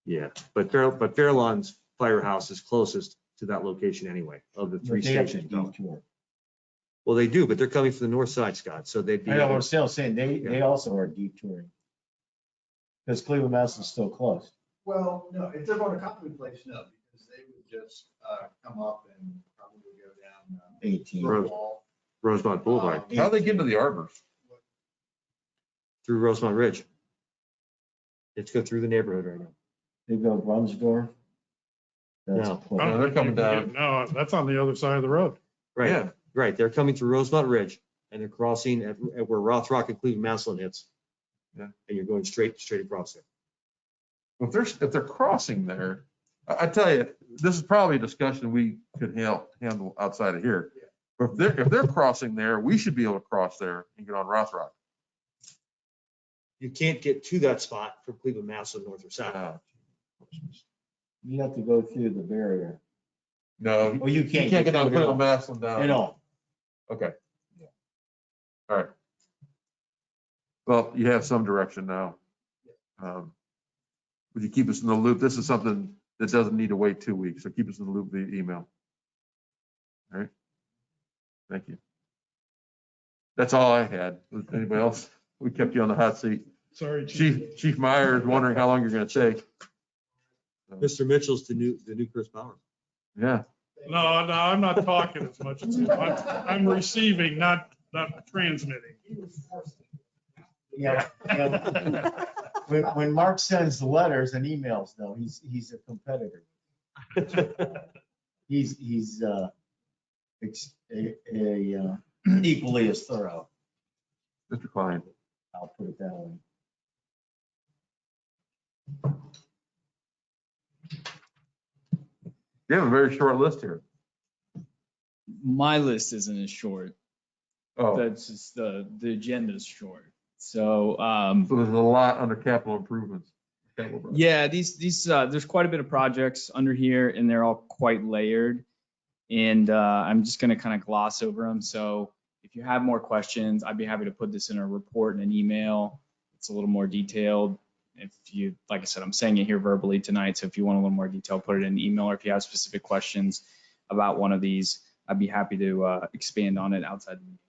Yeah, but Fair Lawn's firehouse is closest to that location anyway, of the 3 But they have to stations. going. detour. Well, they do, but they're coming from the north side, Scott, so they'd be. I know, I'm still saying, they also are detouring. Because Cleveland Mountain is still closed. Well, no, if they're going to Copley Place, no, because they would just come up and probably go down. 18. Road. Rosemont Boulevard, How they get into the arbors? through Rosemont Ridge. Let's go through the neighborhood right now. They go Brunsdorf. That's No. closed. No, they're coming down. No, that's on the other side of the road. Right, Yeah. right. They're coming through Rosemont Ridge and they're crossing at where Rothrock and Cleveland Maslin hits. Yeah. And you're going straight across there. If they're crossing there, I tell you, this is probably a discussion we could handle outside of here. But if they're crossing there, we should be able to cross there and get on Rothrock. You can't get to that spot from Cleveland Maslin north or south. You have to go through the barrier. No, Well, you you can't. can't get down through it Cleveland all. Maslin down. At all. Okay. All right. Well, you have some direction now. Would you keep us in the loop? This is something that doesn't need to wait 2 weeks, so keep us in the loop via email. All right. Thank you. That's all I had. Anybody else? We kept you on the hot seat. Sorry, Chief. Chief Meyer is wondering how long you're going to take. Mr. Mitchell's the new Chris Bauer. Yeah. No, I'm not talking as much as I'm receiving, not transmitting. Yeah. When Mark sends the letters and emails, though, he's a competitor. He's equally as thorough. Mr. Klein. I'll put it that way. You have a very short list here. My list isn't as short. Oh, That's just the agenda's short. So, so there's a lot under capital improvements. yeah, these there's quite a bit of projects under here and they're all quite layered. And I'm just going to kind of gloss over them. So if you have more questions, I'd be happy to put this in a report and an email. It's a little more detailed. if you, like I said, I'm saying it here verbally tonight. So if you want a little more detail, put it in an email, or if you have specific questions about one of these, I'd be happy to expand on it outside the meeting.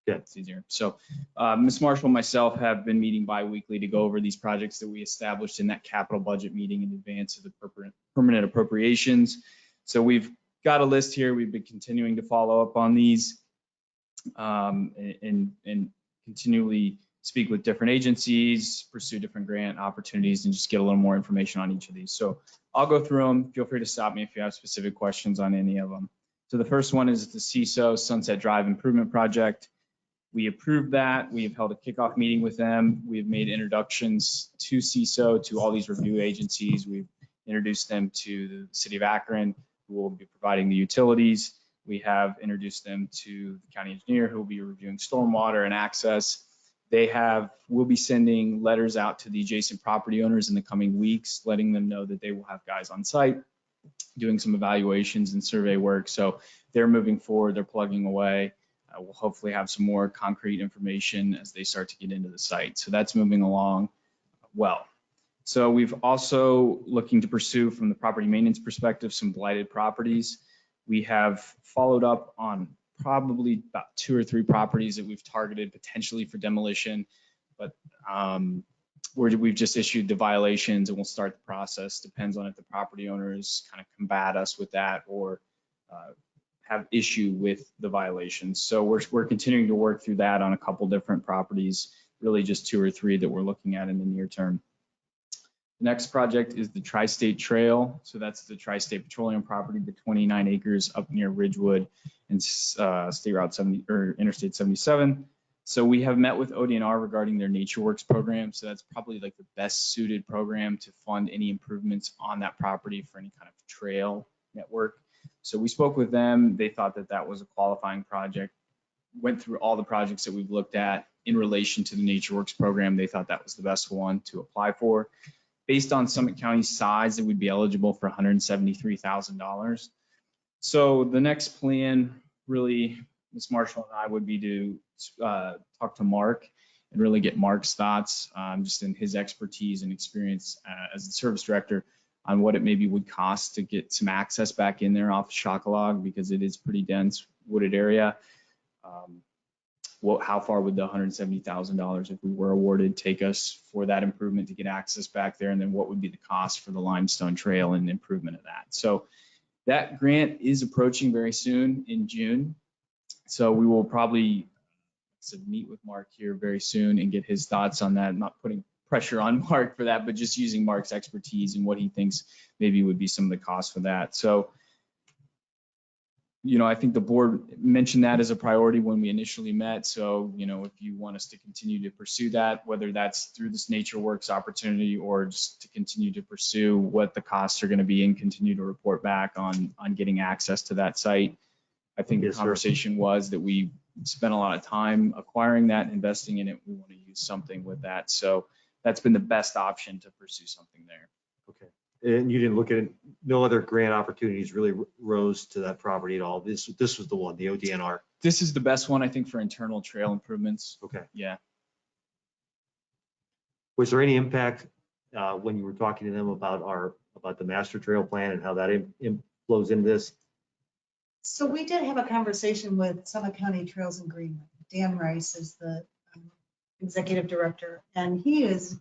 Yeah. It's easier. So Ms. Marshall and myself have been meeting bi-weekly to go over these projects that we established in that capital budget meeting in advance of the permanent appropriations. So we've got a list here. We've been continuing to follow up on these and continually speak with different agencies, pursue different grant opportunities, and just get a little more information on each of these. So I'll go through them. Feel free to stop me if you have specific questions on any of them. So the first one is the CISO Sunset Drive Improvement Project. We approved that. We have held a kickoff meeting with them. We have made introductions to CISO, to all these review agencies. We've introduced them to the city of Akron, who will be providing the utilities. We have introduced them to the county engineer, who will be reviewing stormwater and access. We'll be sending letters out to the adjacent property owners in the coming weeks, letting them know that they will have guys on site doing some evaluations and survey work. So they're moving forward, they're plugging away. We'll hopefully have some more concrete information as they start to get into the site. So that's moving along well. So we've also looking to pursue, from the property maintenance perspective, some blighted properties. We have followed up on probably about 2 or 3 properties that we've targeted potentially for demolition, but we've just issued the violations and we'll start the process. Depends on if the property owners kind of combat us with that or have issue with the violations. So we're continuing to work through that on a couple different properties, really just 2 or 3 that we're looking at in the near term. The next project is the Tri-State Trail. So that's the Tri-State Petroleum property, the 29 acres up near Ridgewood and State Route 70 or Interstate 77. So we have met with ODNR regarding their NatureWorks program. So that's probably like the best suited program to fund any improvements on that property for any kind of trail network. So we spoke with them. They thought that that was a qualifying project. Went through all the projects that we've looked at in relation to the NatureWorks program. They thought that was the best one to apply for. Based on Summit County's size, it would be eligible for $173,000. So the next plan, really, Ms. Marshall and I would be to talk to Mark and really get Mark's thoughts, just in his expertise and experience as the service director, on what it maybe would cost to get some access back in there off of Shockalog, because it is pretty dense wooded area. How far would the $170,000, if we were awarded, take us for that improvement to get access back there? And then what would be the cost for the limestone trail and improvement of that? So that grant is approaching very soon in June. So we will probably meet with Mark here very soon and get his thoughts on that. I'm not putting pressure on Mark for that, but just using Mark's expertise and what he thinks maybe would be some of the costs for that. So, you know, I think the board mentioned that as a priority when we initially met. So, you know, if you want us to continue to pursue that, whether that's through this NatureWorks opportunity or just to continue to pursue what the costs are going to be and continue to report back on getting access to that site. I think the conversation was that we spent a lot of time acquiring that, investing in it. We want to use something with that. So that's been the best option to pursue something there. Okay. And you didn't look at it, no other grant opportunities really rose to that property at all. This was the one, the ODNR. This is the best one, I think, for internal trail improvements. Okay. Yeah. Was there any impact when you were talking to them about the master trail plan and how that flows into this? So we did have a conversation with Summit County Trails and Greenway. Dan Rice is the executive director, and he is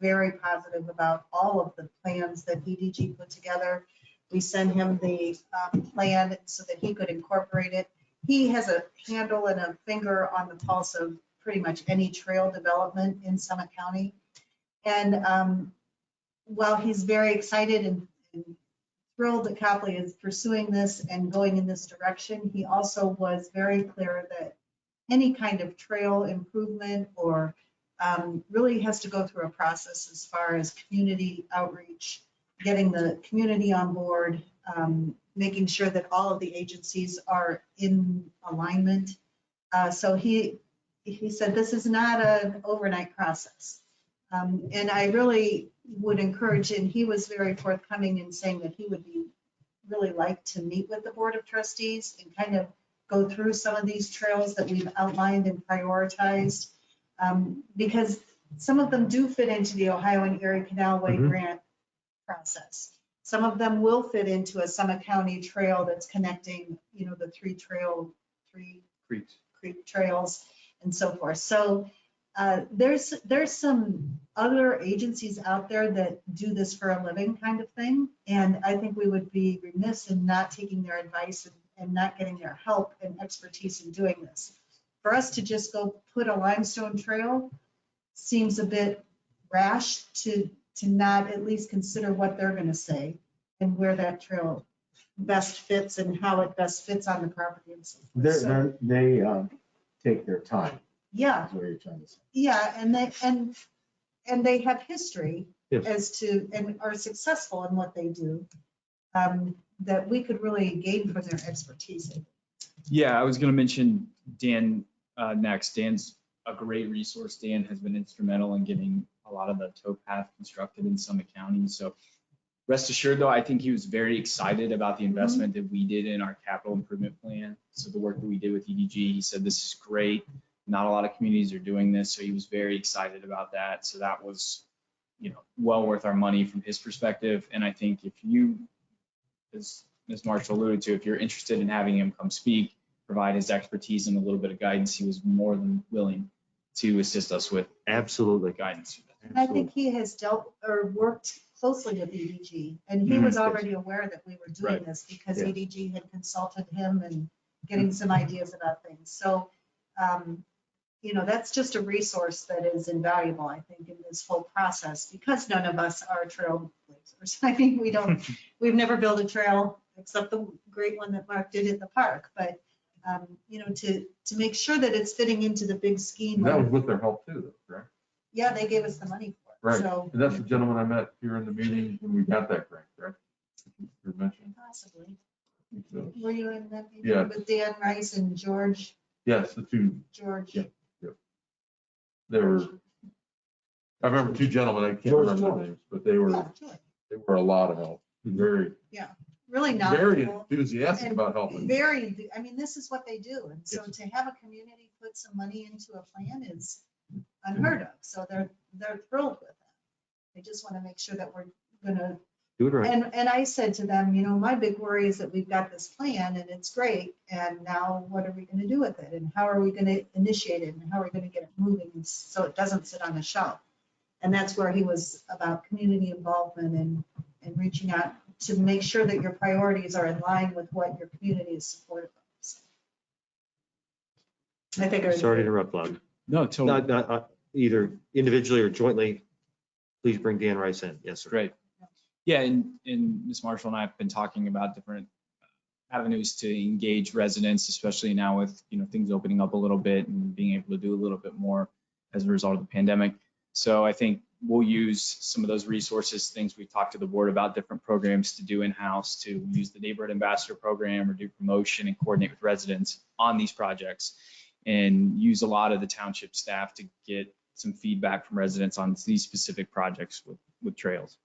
very positive about all of the plans that EDG put together. We sent him the plan so that he could incorporate it. He has a handle and a finger on the pulse of pretty much any trail development in Summit County. And while he's very excited and thrilled that Copley is pursuing this and going in this direction, he also was very clear that any kind of trail improvement or really has to go through a process as far as community outreach, getting the community on board, making sure that all of the agencies are in alignment. So he said this is not an overnight process. And I really would encourage, and he was very forthcoming in saying that he would really like to meet with the Board of Trustees and kind of go through some of these trails that we've outlined and prioritized, because some of them do fit into the Ohio and Erie Canalway Mhm. grant process. Some of them will fit into a Summit County trail that's connecting, the three creek trails and so forth. So there's some other agencies out there that do this for a living kind of thing. And I think we would be remiss in not taking their advice and not getting their help and expertise in doing this. For us to just go put a limestone trail seems a bit rash to not at least consider what they're going to say and where that trail best fits and how it best fits on the property and so forth. So, They take their time, yeah, is what you're trying to say. yeah, and they have history Yes. as to, and are successful in what they do, that we could really gain from their expertise. Yeah, I was going to mention Dan next. Dan's a great resource. Dan has been instrumental in getting a lot of the towpath constructed in Summit County. So rest assured, though, I think he was very excited about the investment that we did in our capital improvement plan. So the work that we did with EDG, he said, this is great. Not a lot of communities are doing this. So he was very excited about that. So that was, well worth our money from his perspective. And I think if you, as Ms. Marshall alluded to, if you're interested in having him come speak, provide his expertise and a little bit of guidance, he was more than willing to assist us with Absolutely. guidance. I think he has dealt or worked closely with EDG, and he was already aware that we were doing Right. this because Yeah. EDG had consulted him and getting some ideas about things. So, that's just a resource that is invaluable, I think, in this whole process, because none of us are trailblazers. I mean, we've never built a trail except the great one that Mark did at the park, but to make sure that it's fitting into the big scheme. That was with their help too, though, correct? Yeah, they gave us the money for it. Right. So And that's the gentleman I met here in the meeting when we got that grant, correct? You mentioned. possibly. So, Were you in that meeting Yeah. with Dan Rice and George? yes, the two, George? Yeah. they were, I remember two gentlemen, I can't remember their names, but they Yeah, George. were a lot of help. Very, Really very knowledgeable. enthusiastic And about helping. Very, I mean, this is what they do. And so Yes. to have a community put some money into a plan is unheard of. So they're thrilled with that. They just want to make sure that we're gonna, Do it right. and I said to them, my big worry is that we've got this plan and it's great. And now what are we gonna do with it? And how are we gonna initiate it? And how are we gonna get it moving so it doesn't sit on a shelf? And that's where he was about community involvement and reaching out to make sure that your priorities are in line with what your community is supportive of. So, I think. Sorry to interrupt, Bob. No, totally. Either individually or jointly, please bring Dan Rice in. Yes, sir. Great. Yeah, and Ms. Marshall and I have been talking about different avenues to engage residents, especially now with, things opening up a little bit and being able to do a little bit more as a result of the pandemic. So I think we'll use some of those resources, things we've talked to the board about, different programs to do in-house, to use the neighborhood ambassador program or do promotion and coordinate with residents on these projects, and use a lot of the township staff to get some feedback from residents on these specific projects with trails.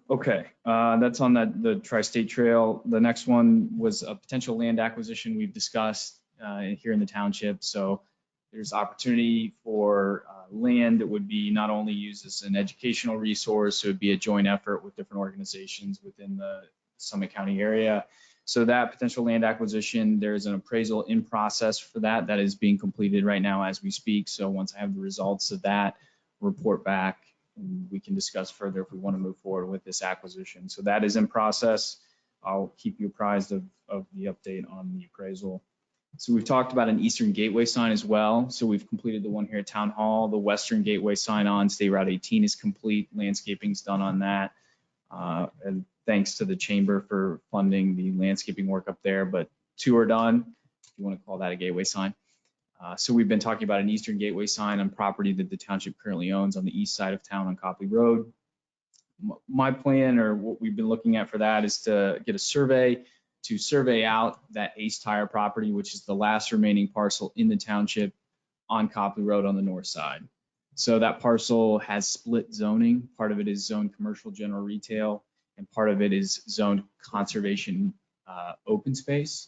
Okay, that's on the Tri-State Trail. The next one was a potential land acquisition we've discussed here in the township. So there's opportunity for land that would be not only used as an educational resource, it would be a joint effort with different organizations within the Summit County area. So that potential land acquisition, there's an appraisal in process for that is being completed right now as we speak. So once I have the results of that, report back, and we can discuss further if we want to move forward with this acquisition. So that is in process. I'll keep you apprised of the update on the appraisal. So we've talked about an Eastern Gateway sign as well. So we've completed the one here at Town Hall. The Western Gateway sign on State Route 18 is complete. Landscaping's done on that. And thanks to the chamber for funding the landscaping work up there, but two are done, if you want to call that a gateway sign. So we've been talking about an Eastern Gateway sign on property that the township currently owns on the east side of town on Copley Road. My plan, or what we've been looking at for that, is to get a survey to survey out that Ace Tire property, which is the last remaining parcel in the township on Copley Road on the north side. So that parcel has split zoning. Part of it is zoned commercial general retail, and part of it is zoned conservation open space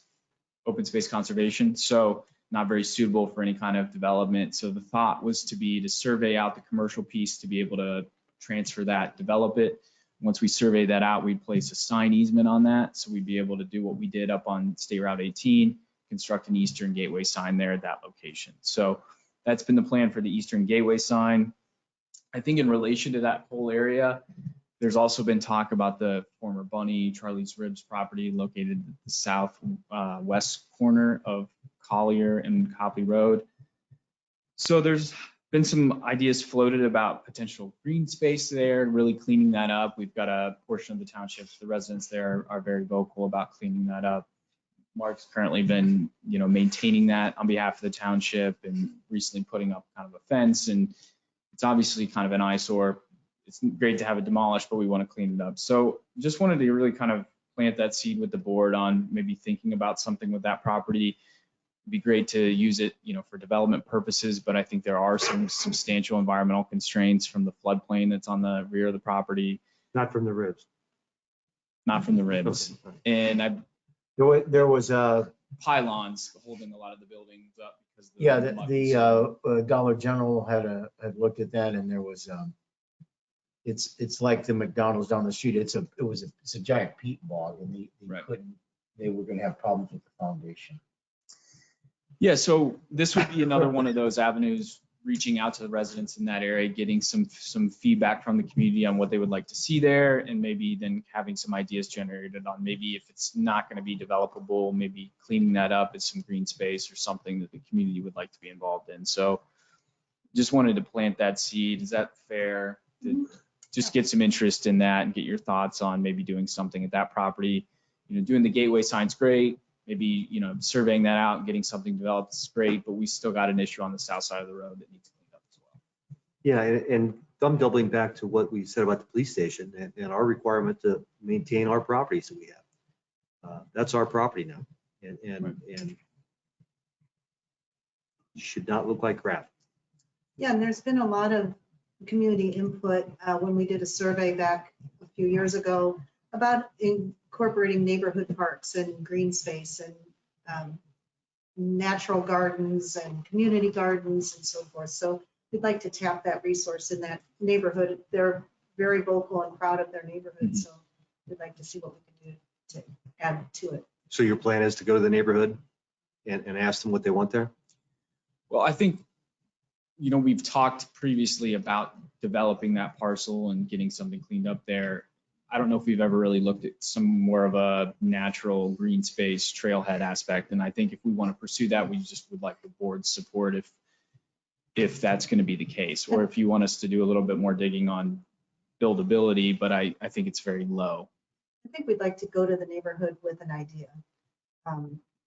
conservation. So not very suitable for any kind of development. So the thought was to survey out the commercial piece to be able to transfer that, develop it. Once we survey that out, we'd place a sign easement on that. So we'd be able to do what we did up on State Route 18, construct an Eastern Gateway sign there at that location. So that's been the plan for the Eastern Gateway sign. I think in relation to that whole area, there's also been talk about the former Bunny Charlie's Ribs property located at the southwest corner of Collier and Copley Road. So there's been some ideas floated about potential green space there, really cleaning that up. We've got a portion of the township, the residents there are very vocal about cleaning that up. Mark's currently been, maintaining that on behalf of the township and recently putting up kind of a fence, and it's obviously kind of an eyesore. It's great to have it demolished, but we want to clean it up. So just wanted to really kind of plant that seed with the board on maybe thinking about something with that property. It'd be great to use it, for development purposes, but I think there are some substantial environmental constraints from the floodplain that's on the rear of the property. Not from the ribs. Not from the ribs. And There was pylons holding a lot of the buildings up because the Dollar General had looked at that, and there was it's like the McDonald's down the street. It's a giant peat bog, and they were going to have problems with the foundation. Yeah, so this would be another one of those avenues, reaching out to the residents in that area, getting some feedback from the community on what they would like to see there, and maybe then having some ideas generated on maybe if it's not going to be developable, maybe cleaning that up as some green space or something that the community would like to be involved in. So just wanted to plant that seed. Is that fair? Just get some interest in that and get your thoughts on maybe doing something at that property. Doing the gateway sign's great. Maybe, surveying that out and getting something developed is great, but we still got an issue on the south side of the road that needs cleaned up as well. Yeah, and I'm doubling back to what we said about the police station and our requirement to maintain our properties that we have. That's our property now, and should not look like crap. Yeah, and there's been a lot of community input when we did a survey back a few years ago about incorporating neighborhood parks and green space and natural gardens and community gardens and so forth. So we'd like to tap that resource in that neighborhood. They're very vocal and proud of their neighborhood, so we'd like to see what we can do to add to it. So your plan is to go to the neighborhood and ask them what they want there? Well, I think, we've talked previously about developing that parcel and getting something cleaned up there. I don't know if we've ever really looked at some more of a natural green space trailhead aspect. And I think if we want to pursue that, we just would like the board's support if that's going to be the case, or if you want us to do a little bit more digging on buildability, but I think it's very low. I think we'd like to go to the neighborhood with an idea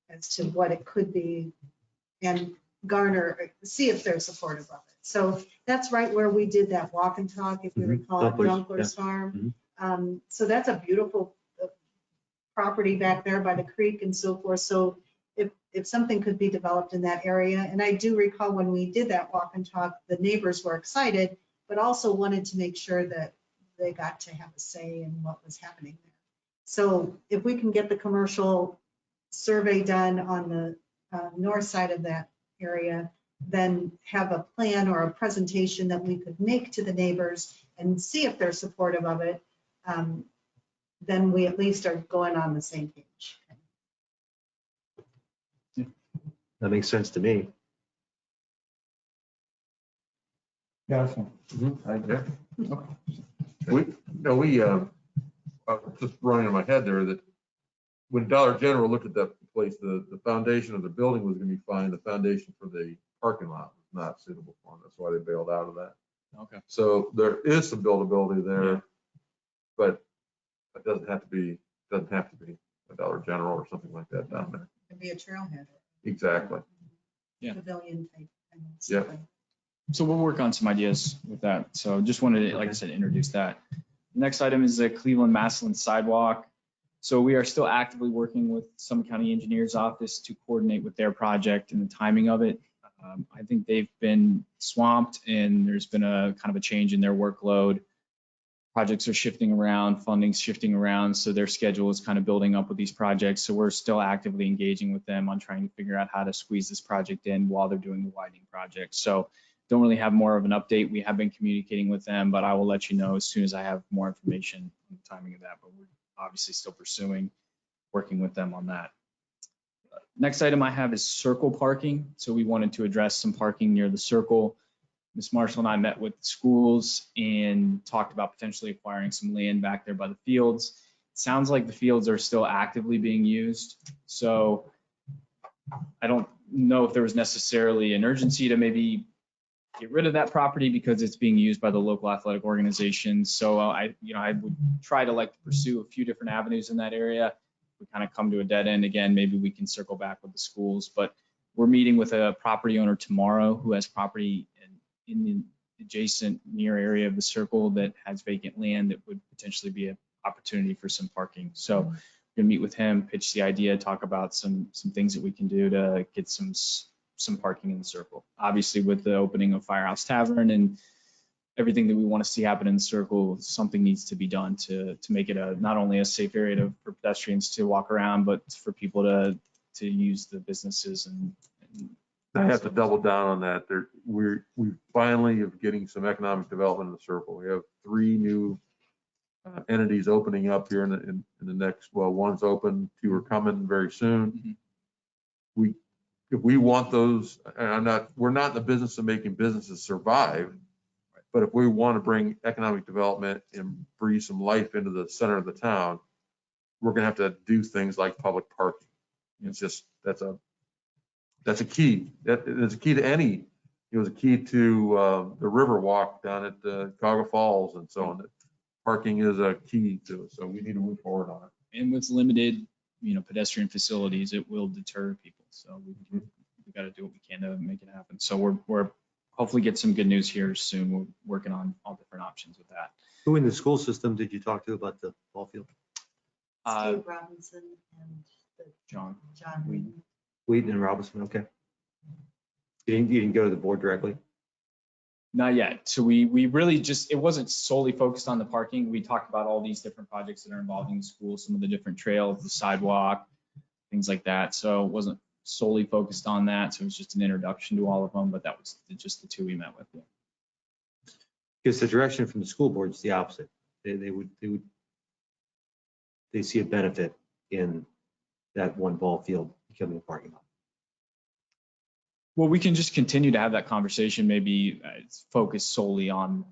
as to what it could be and see if they're supportive of it. So that's right where we did that walk and talk, if you recall, at Dunkler's Farm. So that's a beautiful property back there by the creek and so forth. So if something could be developed in that area, and I do recall when we did that walk and talk, the neighbors were excited, but also wanted to make sure that they got to have a say in what was happening there. So if we can get the commercial survey done on the north side of that area, then have a plan or a presentation that we could make to the neighbors and see if they're supportive of it, then we at least are going on the same page. That makes sense to me. Yeah. We just running in my head there that when Dollar General looked at that place, the foundation of the building was going to be fine. The foundation for the parking lot was not suitable for them. That's why they bailed out of that. Okay. So there is some buildability there, but it doesn't have to be a Dollar General or something like that down there. It could be a trailhead. Exactly. Yeah. Pavilion type. Yeah. So we'll work on some ideas with that. So just wanted to, like I said, introduce that. Next item is the Cleveland-Massillon sidewalk. So we are still actively working with Summit County Engineers Office to coordinate with their project and the timing of it. I think they've been swamped and there's been a kind of a change in their workload. projects are shifting around, funding's shifting around, so their schedule is kind of building up with these projects. So we're still actively engaging with them on trying to figure out how to squeeze this project in while they're doing the widening project. So don't really have more of an update. We have been communicating with them, but I will let you know as soon as I have more information on the timing of that. But we're obviously still pursuing, working with them on that. Next item I have is circle parking. So we wanted to address some parking near the circle. Ms. Marshall and I met with schools and talked about potentially acquiring some land back there by the fields. It sounds like the fields are still actively being used. So I don't know if there was necessarily an urgency to maybe get rid of that property because it's being used by the local athletic organizations. So I would try to pursue a few different avenues in that area. If we kind of come to a dead end again, maybe we can circle back with the schools. But we're meeting with a property owner tomorrow who has property in the adjacent near area of the circle that has vacant land that would potentially be an opportunity for some parking. So we're gonna meet with him, pitch the idea, talk about some things that we can do to get some parking in the circle. Obviously, with the opening of Firehouse Tavern and everything that we want to see happen in the circle, something needs to be done to make it not only a safe area for pedestrians to walk around, but for people to use the businesses and I have to double down on that. We finally are getting some economic development in the circle. We have 3 new entities opening up here in the next, well, one's open, 2 are coming very soon. If we want those, and we're not in the business of making businesses survive, but if we want to bring economic development and breathe some life into the center of the town, we're going to have to do things like public parking. It's just, that's a key. It's a key to any. It was a key to the river walk down at Cuyahoga Falls and so on. Parking is a key to it, so we need to move forward on it. And with limited, pedestrian facilities, it will deter people. So we got to do what we can to make it happen. So we're hopefully get some good news here soon. We're working on all different options with that. Who in the school system did you talk to about the ball field? Steve Robinson and John. Wheaton and Robinson, okay. You didn't go to the board directly? Not yet. So we really it wasn't solely focused on the parking. We talked about all these different projects that are involving the school, some of the different trails, the sidewalk, things like that. So it wasn't solely focused on that. So it was just an introduction to all of them, but that was just the 2 we met with. Because the direction from the school board is the opposite. They see a benefit in that one ball field becoming a parking lot. Well, we can just continue to have that conversation, maybe focus solely on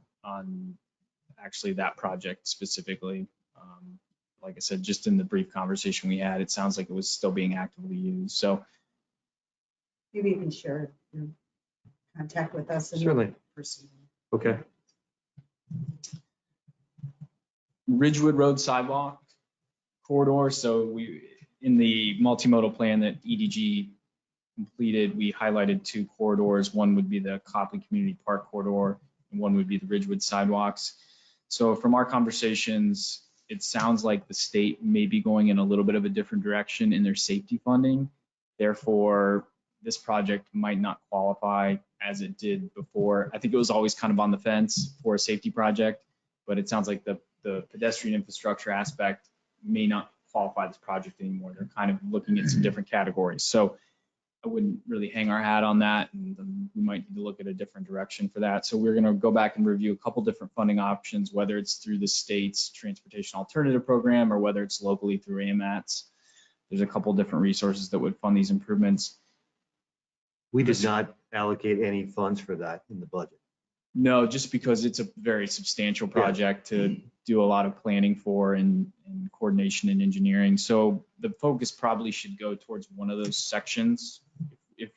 actually that project specifically. Like I said, just in the brief conversation we had, it sounds like it was still being actively used. So Maybe you can share your contact with us. And Certainly. proceed. Okay. Ridgewood Road sidewalk corridor. So in the multimodal plan that EDG completed, we highlighted 2 corridors. One would be the Copley Community Park corridor, and one would be the Ridgewood sidewalks. So from our conversations, it sounds like the state may be going in a little bit of a different direction in their safety funding. Therefore, this project might not qualify as it did before. I think it was always kind of on the fence for a safety project, but it sounds like the pedestrian infrastructure aspect may not qualify this project anymore. They're kind of looking at some different categories. So I wouldn't really hang our hat on that, and we might need to look at a different direction for that. So we're going to go back and review a couple different funding options, whether it's through the state's transportation alternative program or whether it's locally through AMATs. There's a couple different resources that would fund these improvements. We did not allocate any funds for that in the budget. No, just because it's a very substantial project to do a lot of planning for and coordination and engineering. So the focus probably should go towards one of those sections if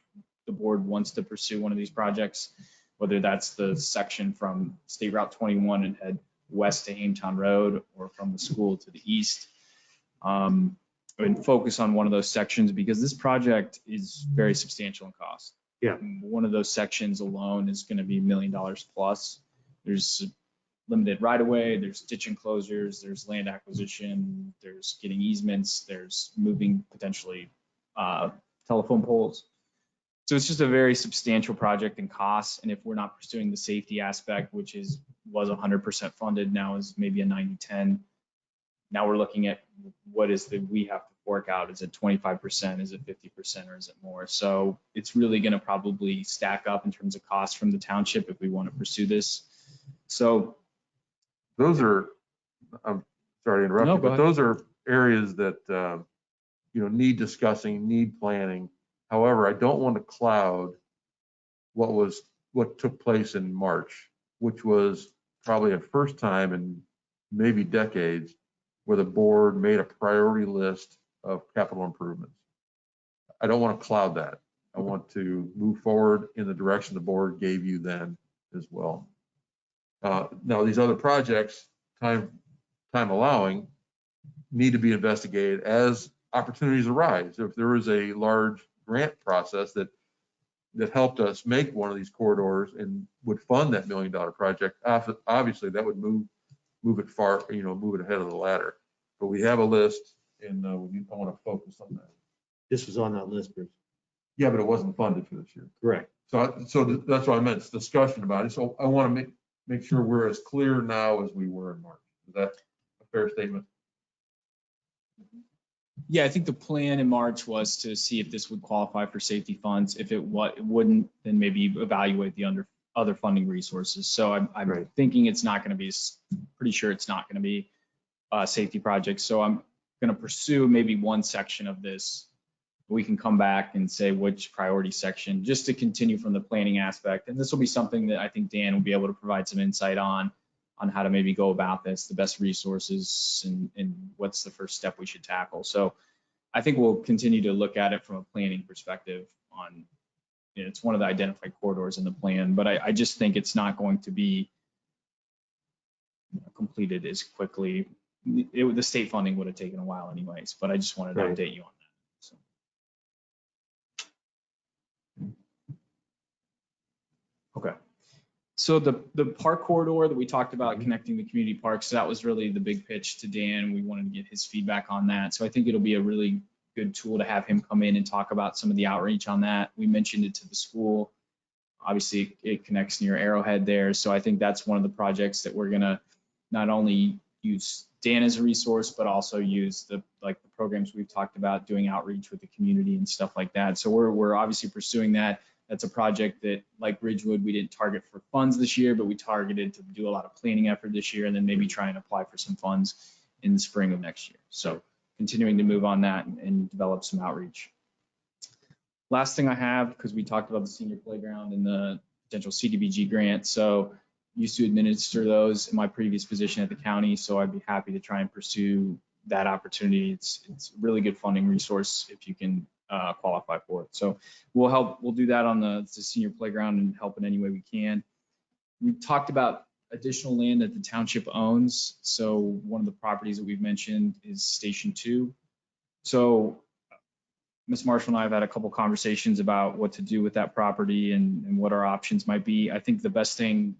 the board wants to pursue one of these projects, whether that's the section from State Route 21 and head west to Hametown Road or from the school to the east. And focus on one of those sections because this project is very substantial in cost. Yeah. One of those sections alone is going to be $1 million plus. There's limited right of way, there's ditch enclosures, there's land acquisition, there's getting easements, there's moving potentially telephone poles. So it's just a very substantial project in costs. And if we're not pursuing the safety aspect, which was 100% funded, now is maybe a 90-10. Now we're looking at what is we have to fork out. Is it 25%? Is it 50%? Or is it more? So it's really going to probably stack up in terms of cost from the township if we want to pursue this. So Those are, I'm sorry to interrupt No, you, go but ahead. those are areas that, need discussing, need planning. However, I don't want to cloud what took place in March, which was probably a first time in maybe decades where the board made a priority list of capital improvements. I don't want to cloud that. I want to move forward in the direction the board gave you then as well. Now, these other projects, time allowing, need to be investigated as opportunities arise. If there is a large grant process that helped us make one of these corridors and would fund that $1 million project, obviously that would move it far, move it ahead of the ladder. But we have a list, and I want to focus on that. This was on that list, Bruce. Yeah, but it wasn't funded for this year. Correct. So that's what I meant. It's discussion about it. So I want to make sure we're as clear now as we were in March. Is that a fair statement? yeah, I think the plan in March was to see if this would qualify for safety funds. If it wouldn't, then maybe evaluate the other funding resources. So I'm Right. thinking it's not going to be, pretty sure it's not going to be a safety project. So I'm going to pursue maybe one section of this. We can come back and say which priority section, just to continue from the planning aspect. And this will be something that I think Dan will be able to provide some insight on how to maybe go about this, the best resources, and what's the first step we should tackle. So I think we'll continue to look at it from a planning perspective on, it's one of the identified corridors in the plan, but I just think it's not going to be completed as quickly. The state funding would have taken a while anyways, but I just wanted to Right. update you on that. So. Okay. So the park corridor that we talked about, connecting the community parks, that was really the big pitch to Dan. We wanted to get his feedback on that. So I think it'll be a really good tool to have him come in and talk about some of the outreach on that. We mentioned it to the school. Obviously, it connects near Arrowhead there. So I think that's one of the projects that we're going to not only use Dan as a resource, but also use the programs we've talked about, doing outreach with the community and stuff like that. So we're obviously pursuing that. That's a project that, like Ridgewood, we didn't target for funds this year, but we targeted to do a lot of planning effort this year, and then maybe try and apply for some funds in the spring of next year. So continuing to move on that and develop some outreach. Last thing I have, because we talked about the senior playground and the potential CDBG grant. So used to administer those in my previous position at the county. So I'd be happy to try and pursue that opportunity. It's a really good funding resource if you can qualify for it. So we'll do that on the senior playground and help in any way we can. We talked about additional land that the township owns. So one of the properties that we've mentioned is Station 2. So Ms. Marshall and I have had a couple conversations about what to do with that property and what our options might be. I think the best thing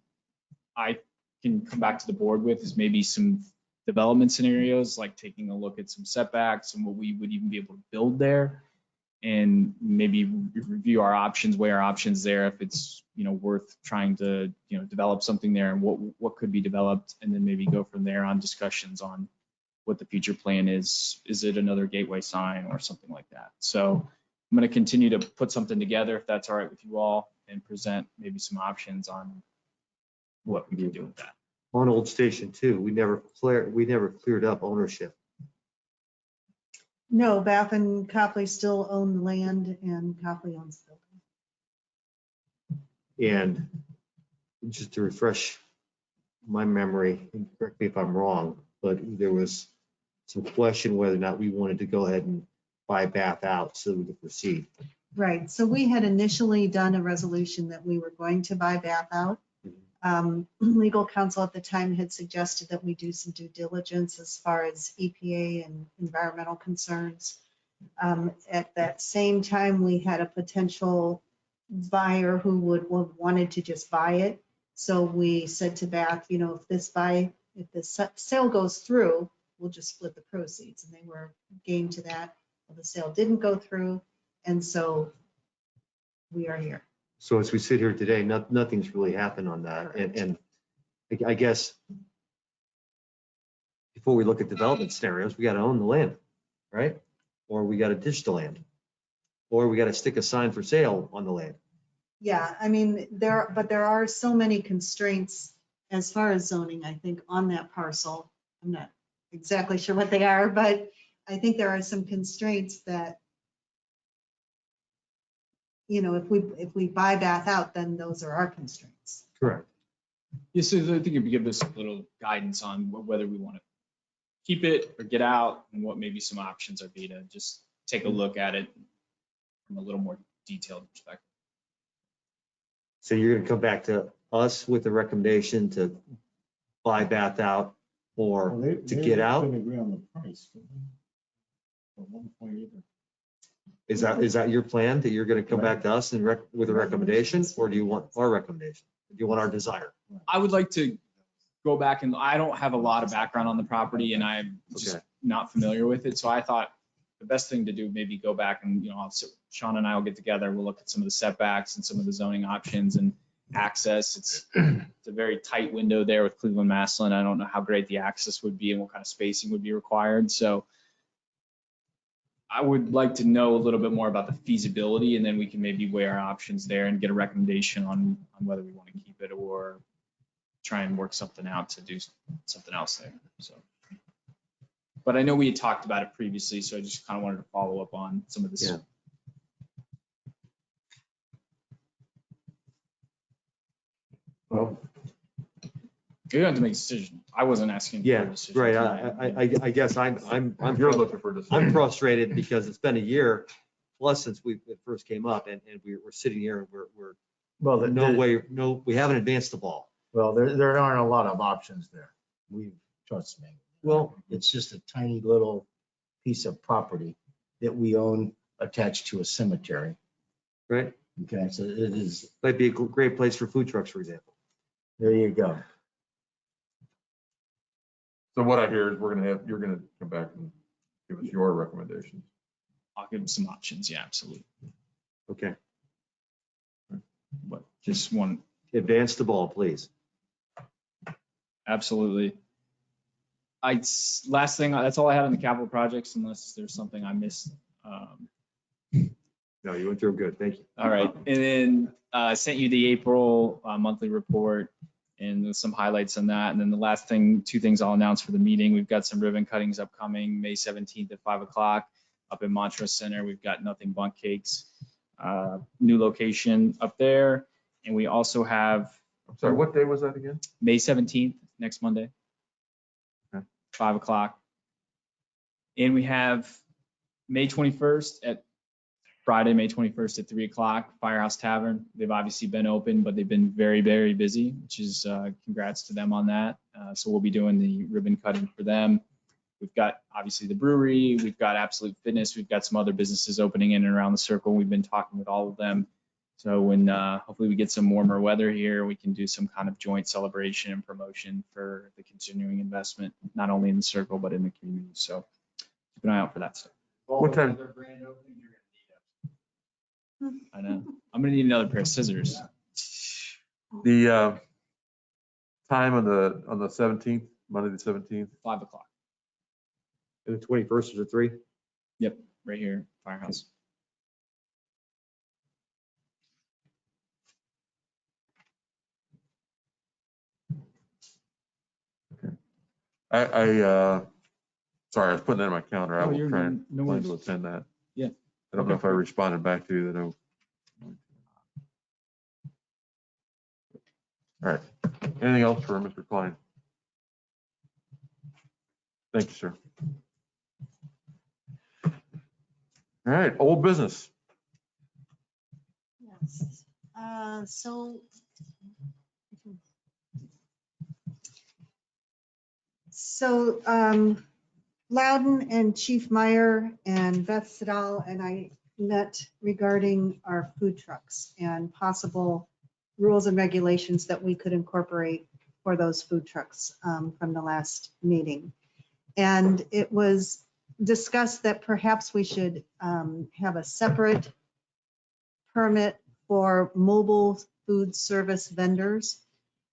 I can come back to the board with is maybe some development scenarios, like taking a look at some setbacks and what we would even be able to build there, and maybe review our options, weigh our options there, if it's worth trying to develop something there and what could be developed, and then maybe go from there on discussions on what the future plan is. Is it another gateway sign or something like that? So I'm going to continue to put something together, if that's all right with you all, and present maybe some options on what we can do with that. On Old Station 2, we never cleared up ownership. No, Bath and Copley still own the land, and Copley owns the building. And just to refresh my memory, and correct me if I'm wrong, but there was some question whether or not we wanted to go ahead and buy Bath out so we could proceed. Right, so we had initially done a resolution that we were going to buy Bath out. Legal counsel at the time had suggested that we do some due diligence as far as EPA and environmental concerns. At that same time, we had a potential buyer who would wanted to just buy it. So we said to Bath, if this sale goes through, we'll just split the proceeds. And they were game to that. Well, the sale didn't go through. And so we are here. So as we sit here today, nothing's really happened on that. And I guess before we look at development scenarios, we got to own the land, right? Or we got to ditch the land. Or we got to stick a sign for sale on the land. Yeah, I mean, there are so many constraints as far as zoning, I think, on that parcel. I'm not exactly sure what they are, but I think there are some constraints that, you know, if we buy Bath out, then those are our constraints. Correct. Yeah, so I think it'd give us a little guidance on whether we want to keep it or get out and what maybe some options are be to just take a look at it from a little more detailed perspective. So you're going to come back to us with a recommendation to buy Bath out or to get out? Couldn't agree on the price. couldn't they? At one point either. Is that your plan, that you're going to come back to us and with a recommendation, or do you want our recommendation? Do you want our desire? I would like to go back and I don't have a lot of background on the property and I'm just Okay. not familiar with it. So I thought the best thing to do, maybe go back and, Sean and I will get together. We'll look at some of the setbacks and some of the zoning options and access. It's a very tight window there with Cleveland Maslin. I don't know how great the access would be and what kind of spacing would be required. So I would like to know a little bit more about the feasibility, and then we can maybe weigh our options there and get a recommendation on whether we want to keep it or try and work something out to do something else there. So, but I know we had talked about it previously, so I just kind of wanted to follow up on some of this. Yeah. Well, You don't have to make a decision. I wasn't asking for a Yeah, decision. right. tonight. I guess I'm you're looking for this. I'm frustrated because it's been a year plus since it first came up, and we're sitting here and we're Well, we haven't advanced the ball. Well, there aren't a lot of options there. Trust me. Well, It's just a tiny little piece of property that we own attached to a cemetery. right? Okay, so it is, Might be a great place for food trucks, for example. there you go. So what I hear is you're gonna come back and give us your recommendations. I'll give them some options. Yeah, absolutely. Okay. But just one, Advance the ball, please. absolutely. Last thing, that's all I had on the capital projects, unless there's something I missed. No, you went through them good. Thank you. All right, and then I sent you the April monthly report and there's some highlights on that. And then the last thing, two things I'll announce for the meeting. We've got some ribbon cuttings upcoming, May 17th at 5 o'clock up in Montrose Center. We've got Nothing Bunk Cakes, new location up there. And we also have I'm sorry, what day was that again? May 17th, next Monday, Okay. 5 o'clock. And we have May 21st at Friday, May 21st at 3 o'clock, Firehouse Tavern. They've obviously been open, but they've been very, very busy, which is congrats to them on that. So we'll be doing the ribbon cutting for them. We've got obviously the brewery, we've got Absolute Fitness, we've got some other businesses opening in and around the circle. We've been talking with all of them. So when hopefully we get some warmer weather here, we can do some kind of joint celebration and promotion for the continuing investment, not only in the circle, but in the community. So keep an eye out for that stuff. What time? I know. I'm gonna need another pair of scissors. The time on the 17th, Monday the 17th. 5 o'clock. And the 21st is at 3? Yep, right here, Firehouse. Sorry, I was putting that in my calendar. I Oh, will you're try good. and No plan worries. to attend that. Yeah. I don't know if I responded back to you that All right. Anything else for Mr. Klein? Thank you, sir. All right, old business. Yes. So Loudon and Chief Meyer and Beth Siddall and I met regarding our food trucks and possible rules and regulations that we could incorporate for those food trucks from the last meeting. And it was discussed that perhaps we should have a separate permit for mobile food service vendors,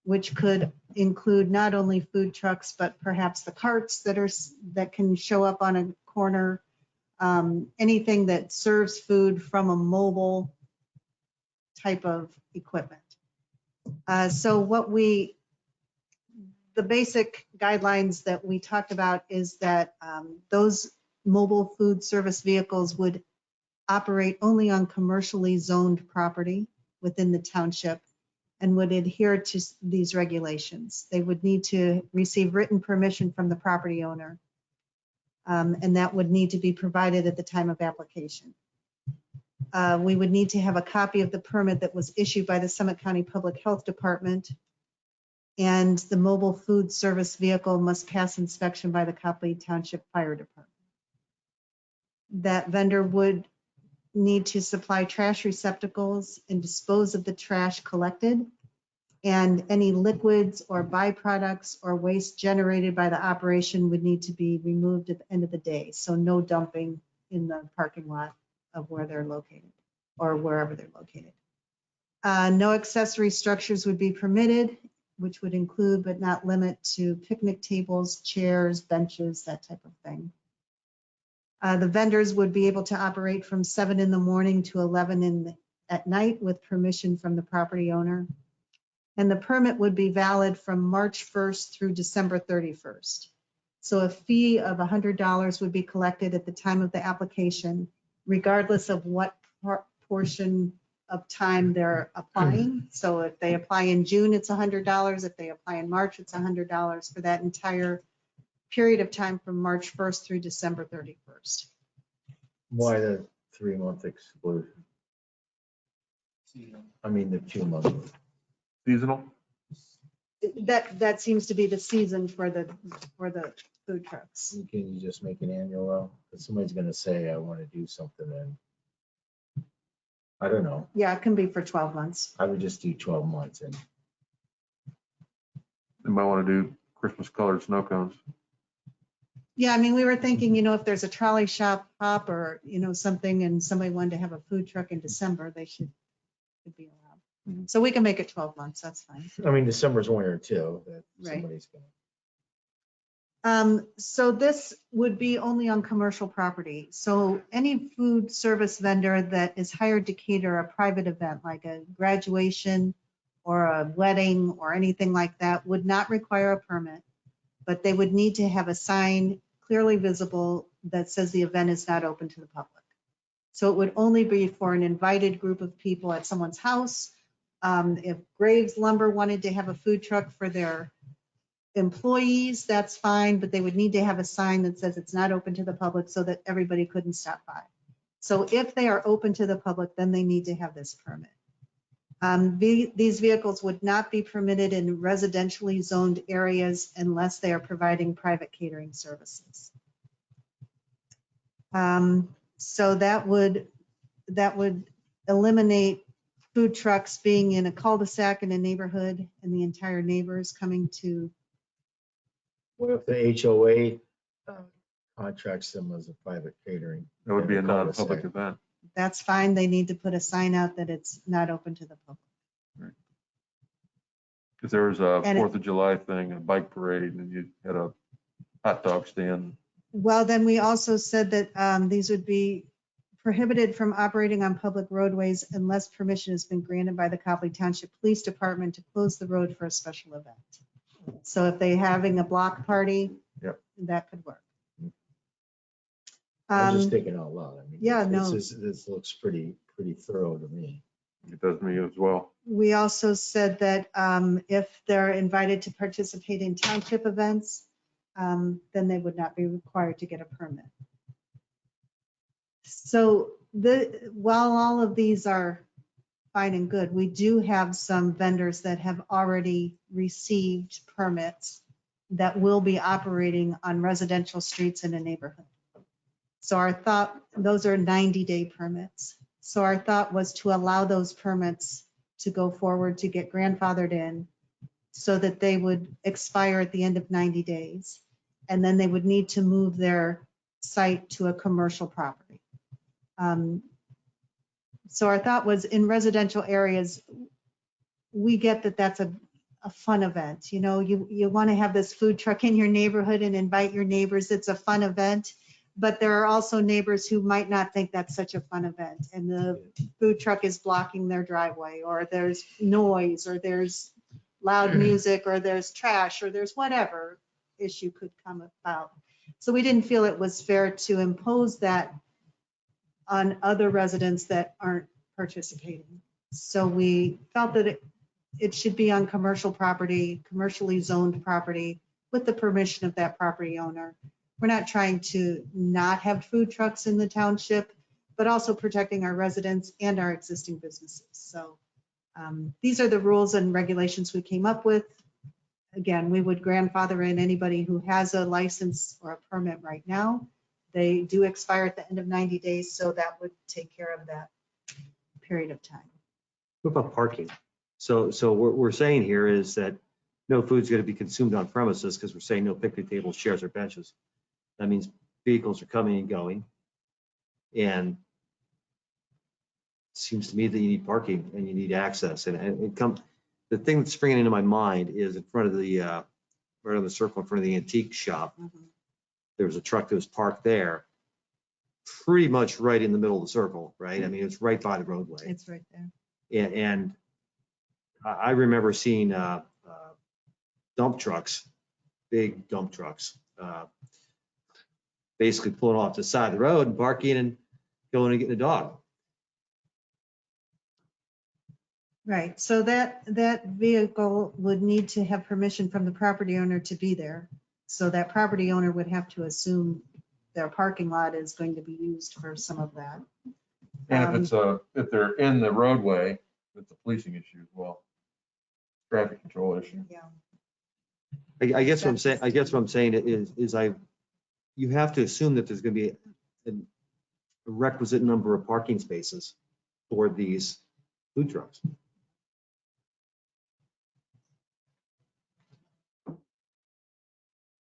which could include not only food trucks, but perhaps the carts that can show up on a corner, anything that serves food from a mobile type of equipment. So the basic guidelines that we talked about is that those mobile food service vehicles would operate only on commercially zoned property within the township and would adhere to these regulations. They would need to receive written permission from the property owner, and that would need to be provided at the time of application. We would need to have a copy of the permit that was issued by the Summit County Public Health Department, and the mobile food service vehicle must pass inspection by the Copley Township Fire Department. That vendor would need to supply trash receptacles and dispose of the trash collected, and any liquids or byproducts or waste generated by the operation would need to be removed at the end of the day. So no dumping in the parking lot of where they're located or wherever they're located. No accessory structures would be permitted, which would include but not limit to picnic tables, chairs, benches, that type of thing. The vendors would be able to operate from 7 in the morning to 11 at night with permission from the property owner. And the permit would be valid from March 1st through December 31st. So a fee of $100 would be collected at the time of the application, regardless of what portion of time they're applying. So if they apply in June, it's $100. If they apply in March, it's $100 for that entire period of time from March 1st through December 31st. Why the 3-month exclusion? I mean, the 2-month. Seasonal? That seems to be the season for the food trucks. Can you just make an annual? Because somebody's going to say, I want to do something, and I don't know. Yeah, it can be for 12 months. I would just do 12 months. And They might want to do Christmas colored snow cones. Yeah, I mean, we were thinking, if there's a trolley shop hop or, something, and somebody wanted to have a food truck in December, they could be allowed. So we can make it 12 months, that's fine. I mean, December's winter too. That Right. somebody's going to. So this would be only on commercial property. So any food service vendor that is hired to cater a private event, like a graduation or a wedding or anything like that, would not require a permit, but they would need to have a sign clearly visible that says the event is not open to the public. So it would only be for an invited group of people at someone's house. If Graves Lumber wanted to have a food truck for their employees, that's fine, but they would need to have a sign that says it's not open to the public so that everybody couldn't stop by. So if they are open to the public, then they need to have this permit. These vehicles would not be permitted in residentially zoned areas unless they are providing private catering services. So that would eliminate food trucks being in a cul-de-sac in a neighborhood and the entire neighbors coming to. What if the HOA contracts them as a private catering? That would be a cul-de-sac? non-public event. That's fine. They need to put a sign out that it's not open to the public. If there was a And 4th of July thing, a bike parade, and you had a hot dog stand. Well, then we also said that these would be prohibited from operating on public roadways unless permission has been granted by the Copley Township Police Department to close the road for a special event. So if they're having a block party, Yep. that could work. I'm just thinking out loud. I mean, Yeah, this looks pretty thorough to me. It does me as well. We also said that if they're invited to participate in township events, then they would not be required to get a permit. So while all of these are fine and good, we do have some vendors that have already received permits that will be operating on residential streets in a neighborhood. So our thought, those are 90-day permits. So our thought was to allow those permits to go forward to get grandfathered in so that they would expire at the end of 90 days. And then they would need to move their site to a commercial property. So our thought was in residential areas, we get that that's a fun event. You know, you want to have this food truck in your neighborhood and invite your neighbors. It's a fun event. But there are also neighbors who might not think that's such a fun event. And the food truck is blocking their driveway, or there's noise, or there's loud music, or there's trash, or there's whatever issue could come about. So we didn't feel it was fair to impose that on other residents that aren't participating. So we felt that it should be on commercial property, commercially zoned property, with the permission of that property owner. We're not trying to not have food trucks in the township, but also protecting our residents and our existing businesses. So these are the rules and regulations we came up with. Again, we would grandfather in anybody who has a license or a permit right now. They do expire at the end of 90 days, so that would take care of that period of time. What about parking? So what we're saying here is that no food's going to be consumed on premises because we're saying no picnic tables, chairs, or benches. That means vehicles are coming and going. And it seems to me that you need parking and you need access. And the thing that's springing into my mind is in front of the, right on the circle in front of the antique shop. There was a truck that was parked there, pretty much right in the middle of the circle, right? I mean, it's right by the roadway. It's right there. And I remember seeing dump trucks, big dump trucks, basically pulling off the side of the road and parking and going and getting a dog. Right, so that vehicle would need to have permission from the property owner to be there. So that property owner would have to assume their parking lot is going to be used for some of that. And if they're in the roadway, it's a policing issue as well. Traffic control issue. Yeah. I guess what I'm saying is you have to assume that there's going to be a requisite number of parking spaces for these food trucks.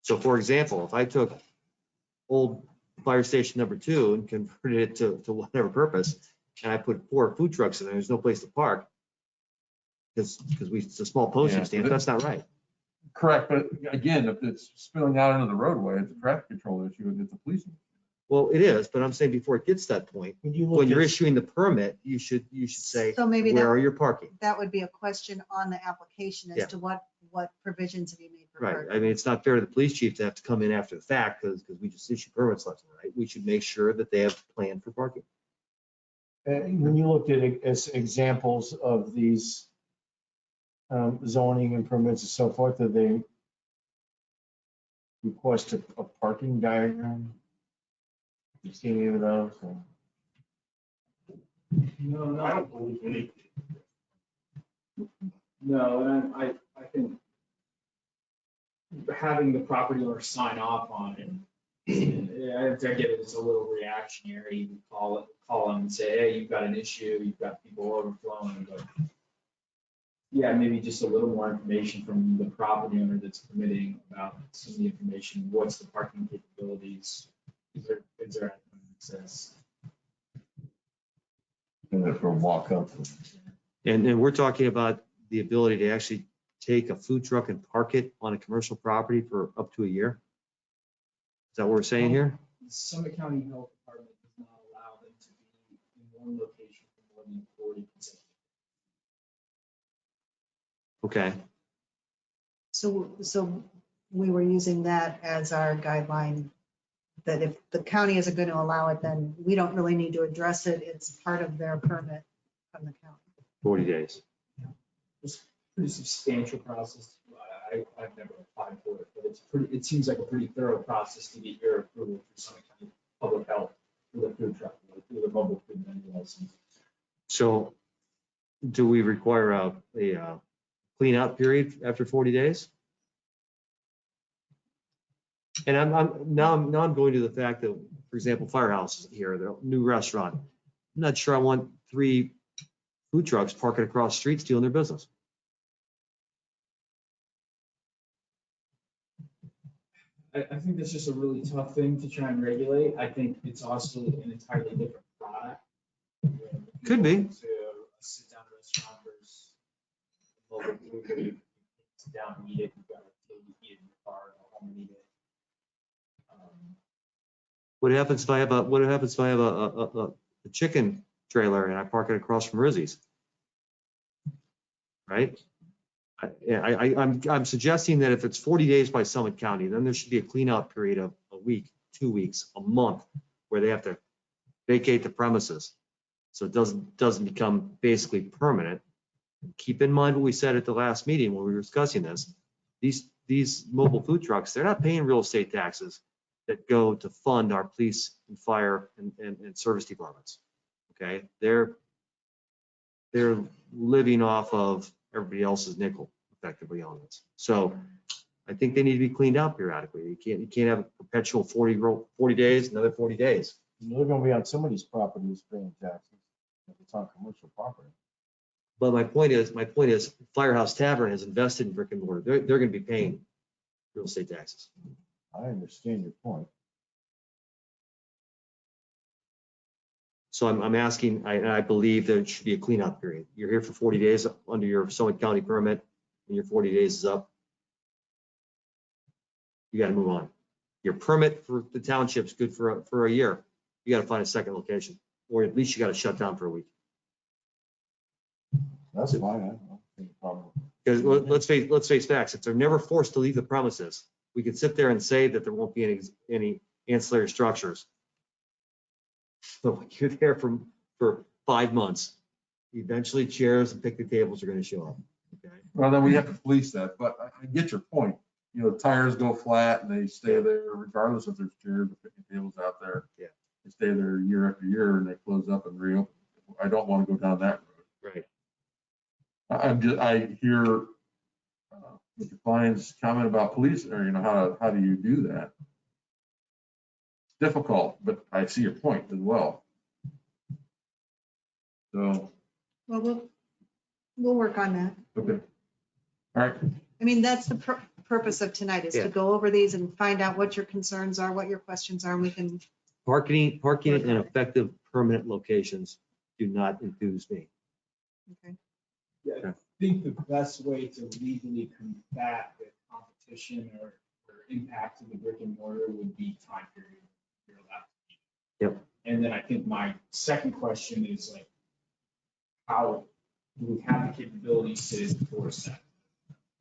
So for example, if I took old fire station number 2 and converted it to whatever purpose, and I put 4 food trucks in there, there's no place to park because it's a small postage stand, that's not right. Correct, but again, if it's spilling out into the roadway, it's a traffic control issue, and it's a policing. Well, it is, but I'm saying before it gets to that point, when you're issuing the permit, you should say, So maybe where are your parking? that would be a question on the application Yeah. as to what provisions have you made for Right. parking. I mean, it's not fair to the police chief to have to come in after the fact because we just issue permits left and right. We should make sure that they have a plan for parking. When you looked at it as examples of these zoning and permits and so forth, did they request a parking diagram? You see any of those? No, I don't believe any. No, and I think having the property owner sign off on it, I get it, it's a little reactionary. You call them and say, hey, you've got an issue, you've got people overflowing, but yeah, maybe just a little more information from the property owner that's permitting about some of the information. What's the parking capabilities? Is there access? And if we'll walk up. And we're talking about the ability to actually take a food truck and park it on a commercial property for up to a year? Is that what we're saying here? The Summit County Health Department does not allow them to be in one location for more than 40 consecutive. Okay. So we were using that as our guideline, that if the county isn't going to allow it, then we don't really need to address it. It's part of their permit from the county. 40 days. It's a pretty substantial process. I've never applied for it, but it seems like a pretty thorough process to get your approval through Summit County Public Health for the food truck, for the mobile food vendor license. So do we require a clean out period after 40 days? And I'm going to the fact that, for example, Firehouse is here, the new restaurant. I'm not sure I want 3 food trucks parking across the street stealing their business. I think that's just a really tough thing to try and regulate. I think it's also an entirely different product. Could be. To a sit-down restaurant versus a mobile food where you can sit down and eat it, you've got to eat it in your car, go home and eat it. What happens if I have a chicken trailer and I park it across from Rizzi's? Right? I'm suggesting that if it's 40 days by Summit County, then there should be a cleanout period of a week, 2 weeks, a month, where they have to vacate the premises. So it doesn't become basically permanent. Keep in mind what we said at the last meeting when we were discussing this. These mobile food trucks, they're not paying real estate taxes that go to fund our police and fire and service departments. Okay, they're living off of everybody else's nickel effectively on this. So I think they need to be cleaned out periodically. You can't have a perpetual 40 days, another 40 days. They're gonna be on somebody's properties paying taxes, if it's on commercial property. But my point is Firehouse Tavern has invested in brick and mortar. They're gonna be paying real estate taxes. I understand your point. So I'm asking, I believe there should be a cleanup period. You're here for 40 days under your Summit County permit, and your 40 days is up. You gotta move on. Your permit for the township's good for a year. You gotta find a second location, or at least you gotta shut down for a week. That's fine. I don't think a problem. Because let's face facts, if they're never forced to leave the premises, we can sit there and say that there won't be any ancillary structures. But when you're there for 5 months, eventually chairs and picnic tables are gonna show up. Okay? Well, then we have to police that, but I get your point. You know, tires go flat and they stay there regardless if there's chairs or picnic tables out there. Yeah. They stay there year after year and they close up and reopen. I don't want to go down that road. Right. I hear Mr. Klein's comment about police, or, you know, how do you do that? Difficult, but I see your point as well. So, Well, we'll work on that. okay. All right. I mean, that's the purpose of tonight, is Yeah. to go over these and find out what your concerns are, what your questions are, and we can, Parking in effective permanent locations do not enthuse me. okay. Yeah, I think the best way to legally combat the competition or impact to the brick and mortar would be time period. You're allowed to keep. Yep. And then I think my second question is like, how do we have the capabilities to enforce that?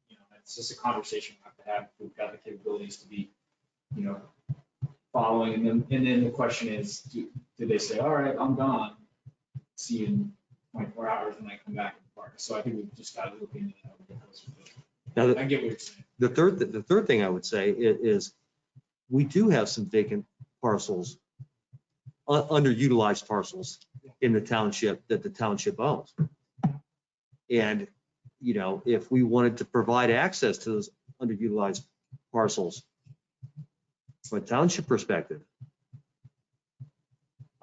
You know, it's just a conversation we have to have. We've got the capabilities to be, you know, following, and then the question is, do they say, all right, I'm gone, see you in 24 hours, and I come back in the park? So I think we've just got to look into that. Now, I get what you're saying. the third thing I would say is we do have some vacant parcels, underutilized parcels in the township that the township owns. And, you know, if we wanted to provide access to those underutilized parcels from a township perspective,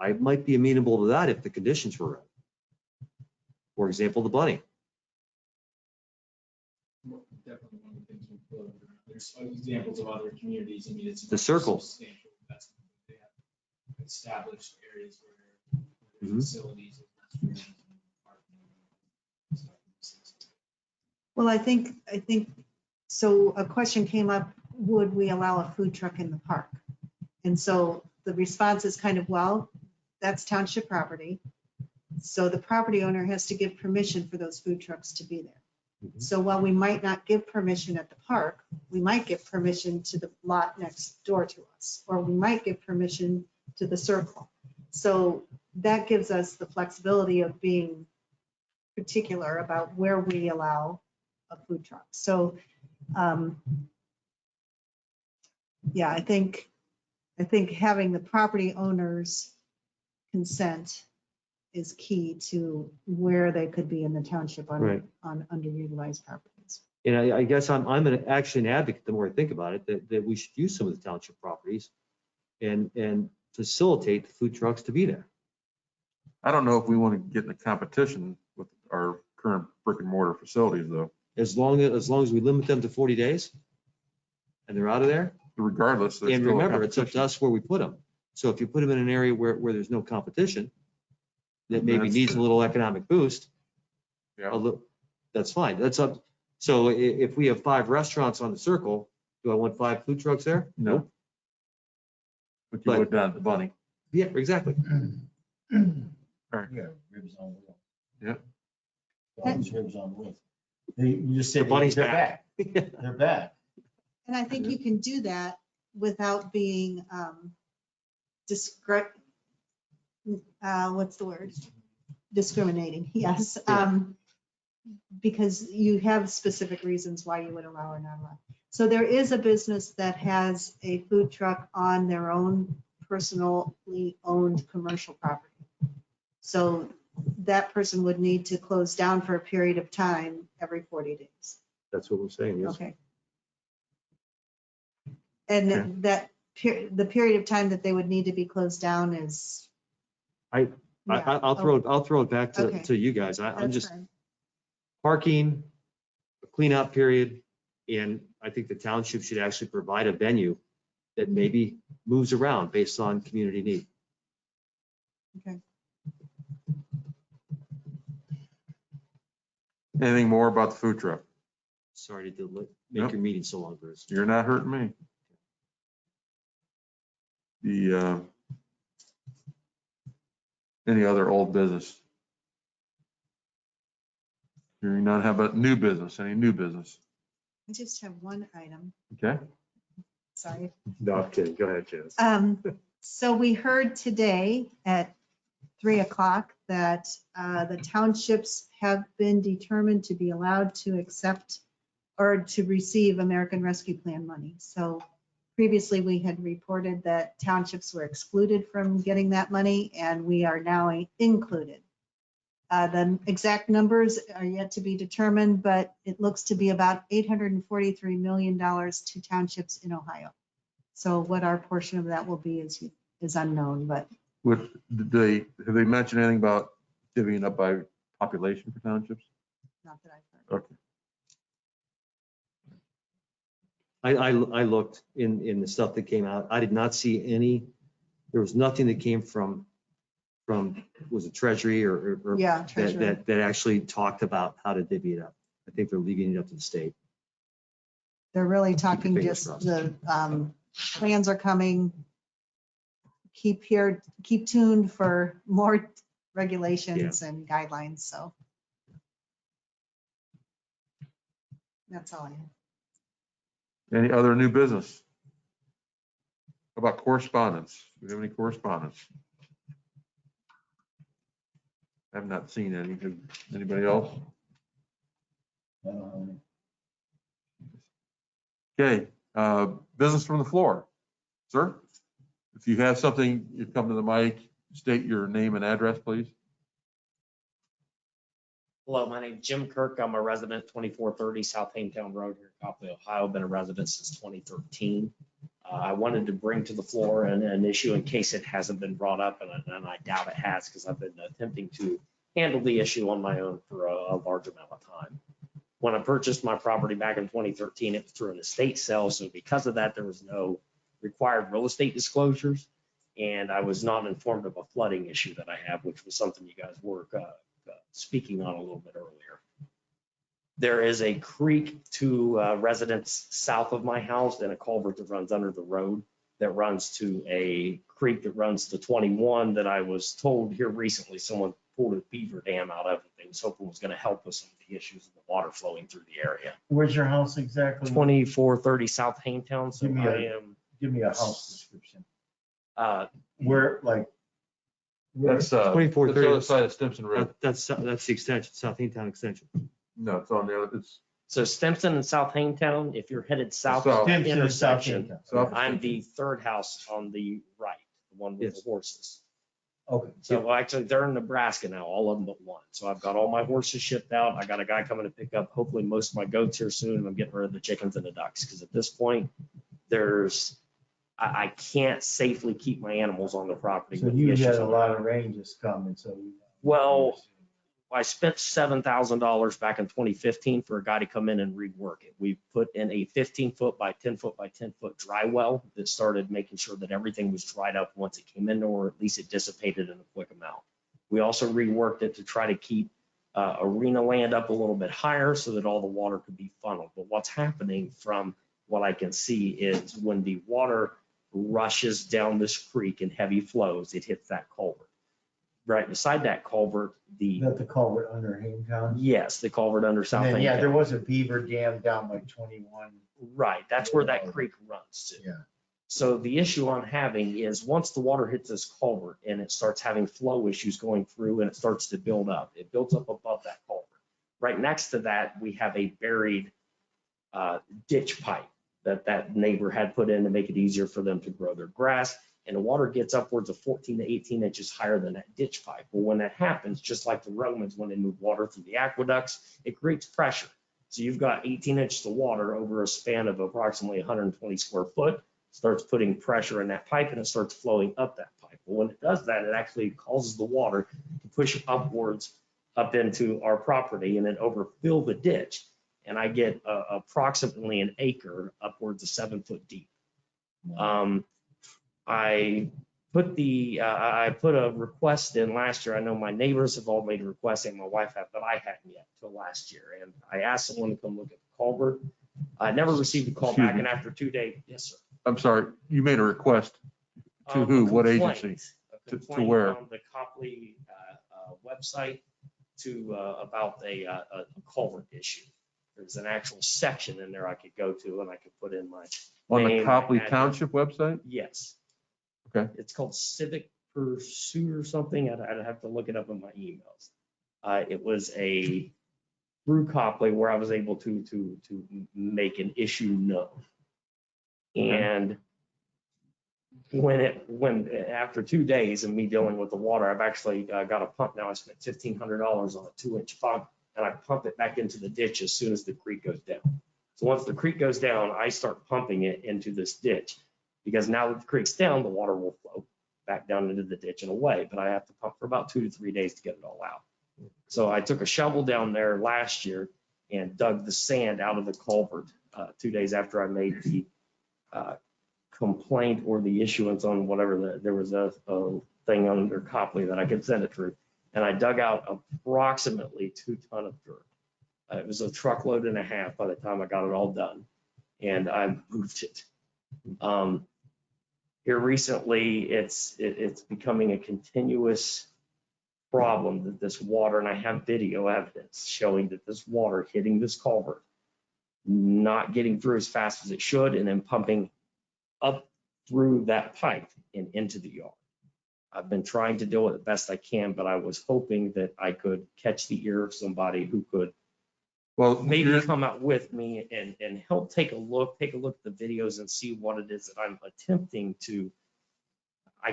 I might be amenable to that if the conditions were right. For example, the bunny. Definitely one of the things we've built. There's examples of other communities. I mean, it's The circle. substantial investment. They have established areas where there's facilities. And Well, I think, so a question came up, would we allow a food truck in the park? And so the response is kind of, well, that's township property. So the property owner has to give permission for those food trucks to be there. So while we might not give permission at the park, we might give permission to the lot next door to us, or we might give permission to the circle. So that gives us the flexibility of being particular about where we allow a food truck. So, yeah, I think having the property owner's consent is key to where they could be in the township Right. on underutilized properties. And I guess I'm actually an advocate, the more I think about it, that we should use some of the township properties and facilitate the food trucks to be there. I don't know if we want to get in a competition with our current brick and mortar facilities, though. As long as we limit them to 40 days and they're out of there. Regardless, there's And still a remember, it's up to competition. us where we put them. So if you put them in an area where there's no competition, that maybe needs a little economic boost, Yeah. that's fine. That's up. So if we have 5 restaurants on the circle, do I want 5 food trucks there? No. But you would down at the Bunny. Yeah, exactly. Yeah, ribs on wheels. Yep. Always ribs on wheels. You just The said Bunny's they're back. back. They're back. And I think you can do that without being what's the word? Discriminating, yes. Yeah. Because you have specific reasons why you would allow or not allow. So there is a business that has a food truck on their own personally owned commercial property. So that person would need to close down for a period of time every 40 days. That's what we're saying, yes. Okay. And the period of time that they would need to be closed down is. I'll throw it back Okay. to you guys. I'm That's just fine. parking, a cleanup period, and I think the township should actually provide a venue that maybe moves around based on community need. Okay. Anything more about the food truck? Sorry to make Nope. your meeting so long, Bruce. You're not hurting me. Any other old business? Hearing none, how about new business? Any new business? I just have one item. Okay. Sorry. No, I'm kidding. Go ahead, Janice. So we heard today at 3:00 that the townships have been determined to be allowed to accept or to receive American Rescue Plan money. So previously we had reported that townships were excluded from getting that money, and we are now included. The exact numbers are yet to be determined, but it looks to be about $843 million to townships in Ohio. So what our portion of that will be is unknown, but Have they mentioned anything about divvying up by population for townships? not that I've heard. Okay. I looked in the stuff that came out. I did not see any, there was nothing that came from, was it Treasury or Yeah, Treasury. that actually talked about how to divvy it up. I think they're leaving it up to the state. They're really talking fingers just crossed. the plans are coming. Keep tuned for more regulations and guidelines. So that's all I have. Any other new business? How about correspondence? Do we have any correspondence? I have not seen any. Anybody else? Okay, business from the floor. Sir, if you have something, you come to the mic, state your name and address, please. Hello, my name is Jim Kirk. I'm a resident, 2430 South Haintown Road here in Copley, Ohio. Been a resident since 2013. I wanted to bring to the floor an issue in case it hasn't been brought up, and I doubt it has because I've been attempting to handle the issue on my own for a large amount of time. When I purchased my property back in 2013, it was through an estate sale. So because of that, there was no required real estate disclosures. And I was not informed of a flooding issue that I have, which was something you guys were speaking on a little bit earlier. There is a creek to residents south of my house and a culvert that runs under the road that runs to a creek that runs to 21 that I was told here recently someone pulled a beaver dam out of it. They was hoping was going to help with some of the issues of the water flowing through the area. Where's your house exactly? 2430 South Haintown. So Give me a house description. uh, Where, like, That's 2430. that's the other side of Stimson Road. That's the extension, South Haintown extension. No, it's on the other, it's so Stimson and South Haintown, if you're headed south South. of the Stimson and South intersection, Haintown. South. I'm the third house on the right, the one with Yes. the horses. Okay. So well, actually, they're in Nebraska now, all of them but one. So I've got all my horses shipped out. I got a guy coming to pick up hopefully most of my goats here soon. And I'm getting rid of the chickens and the ducks because at this point, I can't safely keep my animals on the property. So with the you issues had a on lot it. of ranges coming, so. Well, I spent $7,000 back in 2015 for a guy to come in and rework it. We put in a 15-foot by 10-foot by 10-foot dry well that started making sure that everything was dried up once it came in, or at least it dissipated in a quick amount. We also reworked it to try to keep arena land up a little bit higher so that all the water could be funneled. But what's happening from what I can see is when the water rushes down this creek in heavy flows, it hits that culvert. Right beside that culvert, Is that the culvert under Hametown? yes, the culvert under South And then, yeah, there Hametown. was a beaver dam down by 21. Right, that's where that creek runs to. Yeah. So the issue I'm having is once the water hits this culvert and it starts having flow issues going through and it starts to build up, it builds up above that culvert. Right next to that, we have a buried ditch pipe that neighbor had put in to make it easier for them to grow their grass. And the water gets upwards of 14 to 18 inches higher than that ditch pipe. Well, when that happens, just like the Romans, when they move water through the aqueducts, it creates pressure. So you've got 18 inches of water over a span of approximately 120 square foot, starts putting pressure in that pipe and it starts flowing up that pipe. Well, when it does that, it actually causes the water to push upwards up into our property and then overfill the ditch. And I get approximately an acre upwards of 7 foot deep. I put a request in last year. I know my neighbors have all made requests and my wife had, but I hadn't yet till last year. And I asked someone to come look at the culvert. I never received a call Excuse back, me. and after 2 days, yes, sir. I'm sorry, you made a request to who? What agency? A To complaint where? on the Copley website to about a culvert issue. There's an actual section in there I could go to and I could put in my On the name, Copley address. Township website? Yes. Okay. It's called Civic Pursuit or something. I'd have to look it up in my emails. It was through Copley where I was able to make an issue known. And when after 2 days of me dealing with the water, I've actually got a pump now. I spent $1,500 on a 2-inch pump, and I pump it back into the ditch as soon as the creek goes down. So once the creek goes down, I start pumping it into this ditch because now that the creek's down, the water will flow back down into the ditch and away. But I have to pump for about 2 to 3 days to get it all out. So I took a shovel down there last year and dug the sand out of the culvert 2 days after I made the complaint or the issuance on whatever, there was a thing under Copley that I could send it through. And I dug out approximately 2 tons of dirt. It was a truckload and a half by the time I got it all done. And I moved it. Here recently, it's becoming a continuous problem that this water, and I have video evidence showing that this water hitting this culvert, not getting through as fast as it should, and then pumping up through that pipe and into the yard. I've been trying to deal with it best I can, but I was hoping that I could catch the ear of somebody who could maybe come out with me and help take a look at the videos and see what it is that I'm attempting to.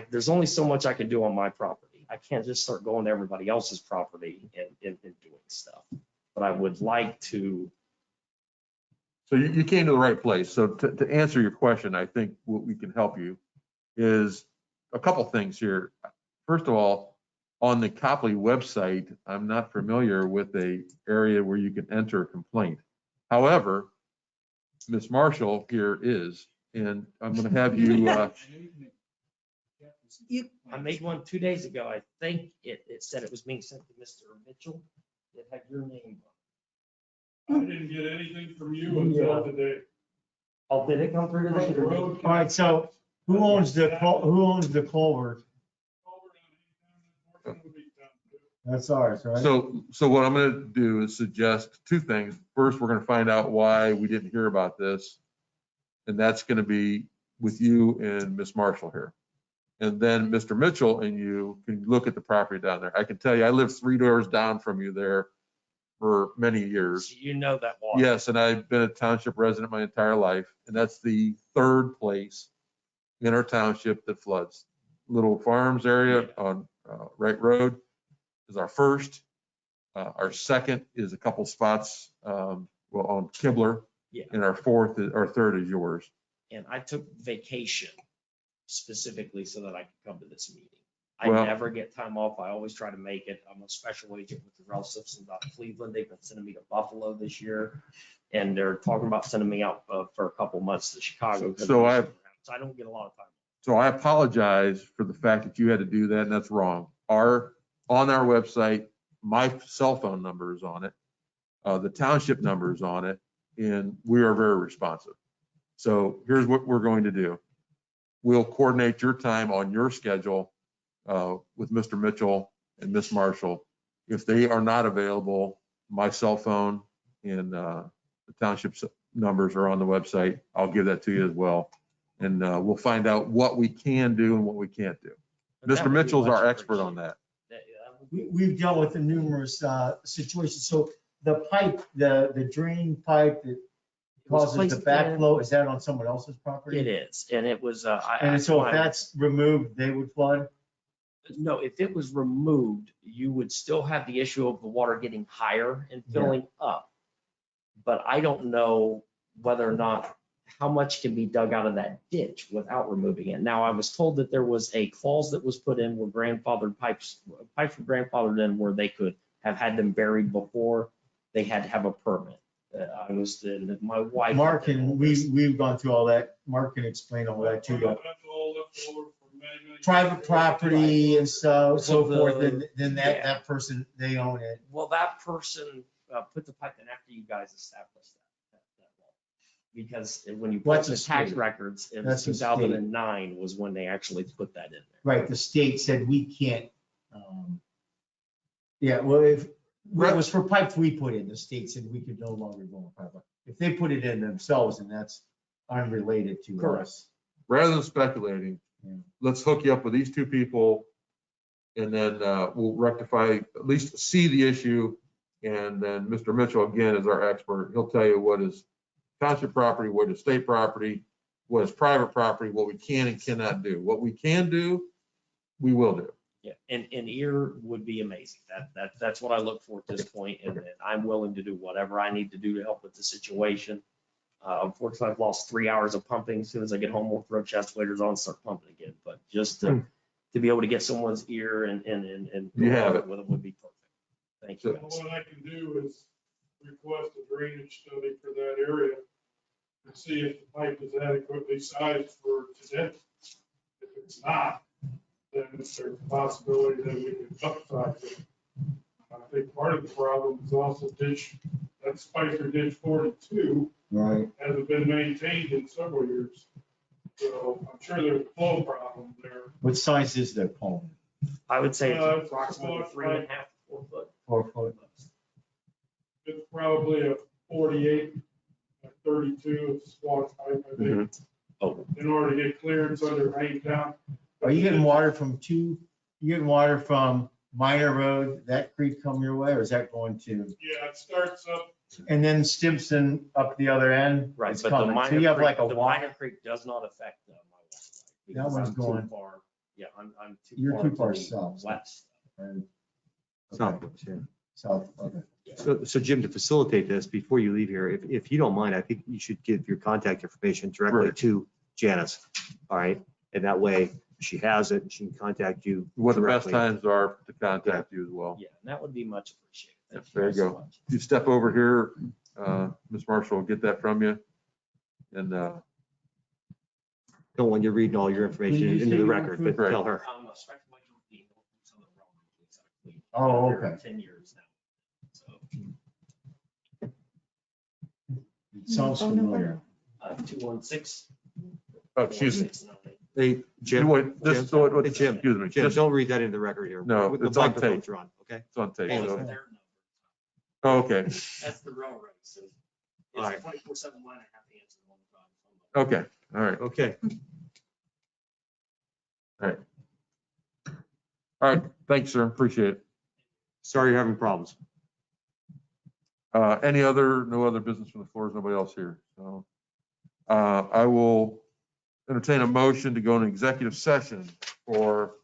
There's only so much I can do on my property. I can't just start going to everybody else's property and doing stuff. But I would like to. So you came to the right place. So to answer your question, I think what we can help you is a couple things here. First of all, on the Copley website, I'm not familiar with a area where you can enter a complaint. However, Ms. Marshall here is, and I'm going to have you. I made one 2 days ago. I think it said it was being sent to Mr. Mitchell. It had your name on I didn't get anything from you until today. it. Oh, did it come through today? All right, so who owns the culvert? That's ours, right? So what I'm going to do is suggest 2 things. First, we're going to find out why we didn't hear about this. And that's going to be with you and Ms. Marshall here. And then Mr. Mitchell and you can look at the property down there. I can tell you, I lived 3 doors down from you there for many years. So you know that water. Yes, and I've been a township resident my entire life, and that's the 3rd place in our township that floods. Little Farms area on Wright Road is our first. Our second is a couple spots on Kibler, Yeah. and our 3rd is yours. And I took vacation specifically so that I could come to this meeting. Well- I never get time off. I always try to make it. I'm a special agent with the Ralph Simpsons out of Cleveland. They've been sending me to Buffalo this year. And they're talking about sending me out for a couple months to Chicago. So I don't get a lot of time. So I apologize for the fact that you had to do that, and that's wrong. Our on our website. My cell phone number is on it. The township number is on it, and we are very responsive. So here's what we're going to do. We'll coordinate your time on your schedule with Mr. Mitchell and Miss Marshall. If they are not available, my cell phone and the township's numbers are on the website. I'll give that to you as well. And we'll find out what we can do and what we can't do. But that Mr. would be Mitchell's much our expert on appreciated. that. We've dealt with the numerous situations. So the pipe, the drain pipe that causes the placed in- backflow, is that on someone else's property? It is, and it was, And so if that's removed, they would flood? no, if it was removed, you would still have the issue of the water getting higher and filling up. But I don't know whether or not, how much can be dug out of that ditch without removing it. Now, I was told that there was a clause that was put in where grandfathered pipes were grandfathered in where they could have had them buried before they had to have a permit. My wife. Mark, and we've gone through all that. Mark can explain all that to you. That's all left over from many Private property and so So forth, the- then that person, they own it. Well, that person put the pipe in after you guys established that law. Because when you put What's the the tax state? records, it was That's the state. 2009 was when they actually put that in there. Right, the state said we can't, yeah, well, if, it was for pipes we put in, the state said we could no longer go on pipe. If they put it in themselves, and that's unrelated to Correct. us. Rather than speculating, Yeah. let's hook you up with these two people, and then we'll rectify, at least see the issue. And then Mr. Mitchell, again, is our expert. He'll tell you what is township property, what is state property, what is private property, what we can and cannot do. What we can do, we will do. Yeah, and ear would be amazing. That's what I look for at this point, and I'm willing to do whatever I need to do to help with the situation. Unfortunately, I've lost 3 hours of pumping. As soon as I get home, we'll throw chest waders on and start pumping again. But just to be able to get someone's ear and You have it. with it would be perfect. Thank you. Well, what I can do is request a drainage study for that area and see if the pipe is adequately sized for today. If it's not, then there's a possibility that we can upsize it. I think part of the problem is also ditch, that Spicer ditch 42 Right. hasn't been maintained in several years. So I'm sure there's a flow problem there. What size is the pole? I would say it's It's approximately about 3.5 to 4 foot. 4 foot. It's probably a 48, a 32, it's squat pipe, I think, Oh, in order to get clearance under Hangtown. Are you getting water from you getting water from Minor Road, that creek come your way, or is that going to? Yeah, it starts up, And then Stimson up the other end? right, It's but the coming. So minor you have creek, like a the water, minor creek does not affect my water. That one's going- Yeah, I'm too far. You're too far to the south. West. and- Southwest, yeah. South, okay. So Jim, to facilitate this, before you leave here, if you don't mind, I think you should give your contact information directly Right. to Janice. All right, and that way she has it and she can contact you. What the best directly. times are to contact you as well. Yeah, and that would be much appreciated. Thank There you guys so go. much. You step over here, Ms. Marshall will get that from you. And Don't want you reading all your information Can you into say the your record, but Right. tell her. Respect my company, Southern Railroad, exactly. Oh, I've been here okay. 10 years now. So, It sounds familiar. 216. oh, excuse me. 469. Hey, Jim, Wait, this, so what- Hey, Jim. excuse me, Jim, just, don't read that into the record here. No, The it's on microphones tape. are on, okay? it's on tape. Well, So, it's their number. oh, okay, That's the railroad. So All right. it's a 24/7 line. I have to answer all the time. okay, all right, Okay. all right. Thanks, sir. Appreciate it. Sorry you're having problems. No other business from the floor? Is nobody else here? So I will entertain a motion to go into executive session for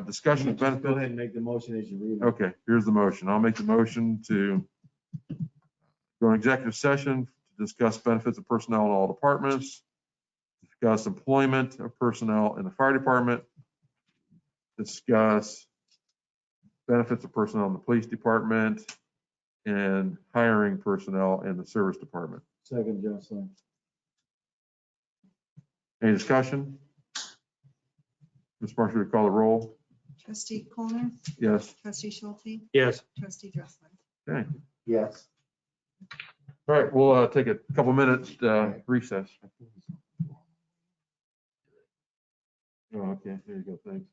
discussion of Go benefits. ahead and make the motion as you read it. Okay, here's the motion. I'll make the motion to go in executive session to discuss benefits of personnel in all departments, discuss employment of personnel in the fire department, discuss benefits of personnel in the police department, and hiring personnel in the service department. Second, Jocelyn. Any discussion? Ms. Marshall, would you call the roll? Trustee Colner, Yes. trustee Schulte, Yes. trustee Dressler. Okay. Yes. All right, we'll take a couple minutes recess. Oh, okay, there you go, thanks.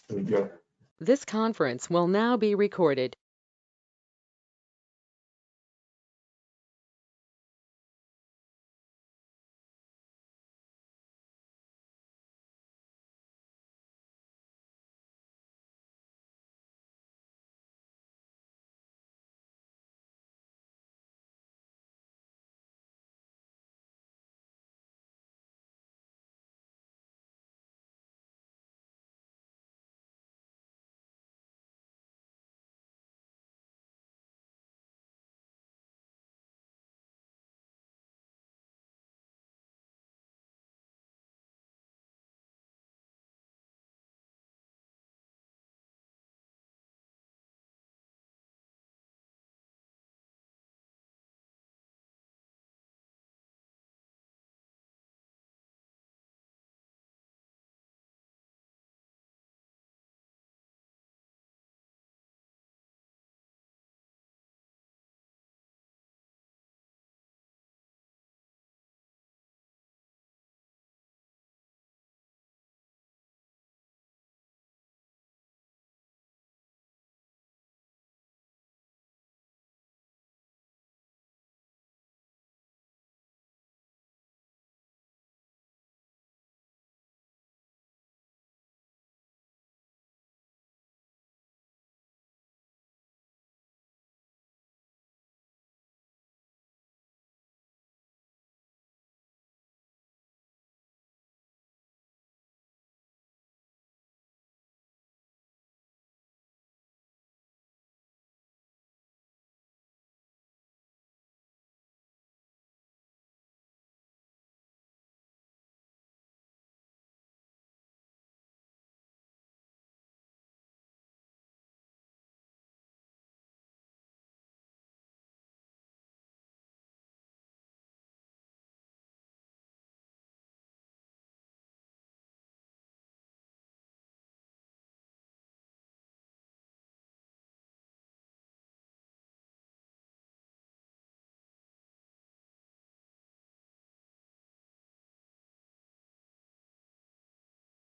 There you go. This conference will now be recorded.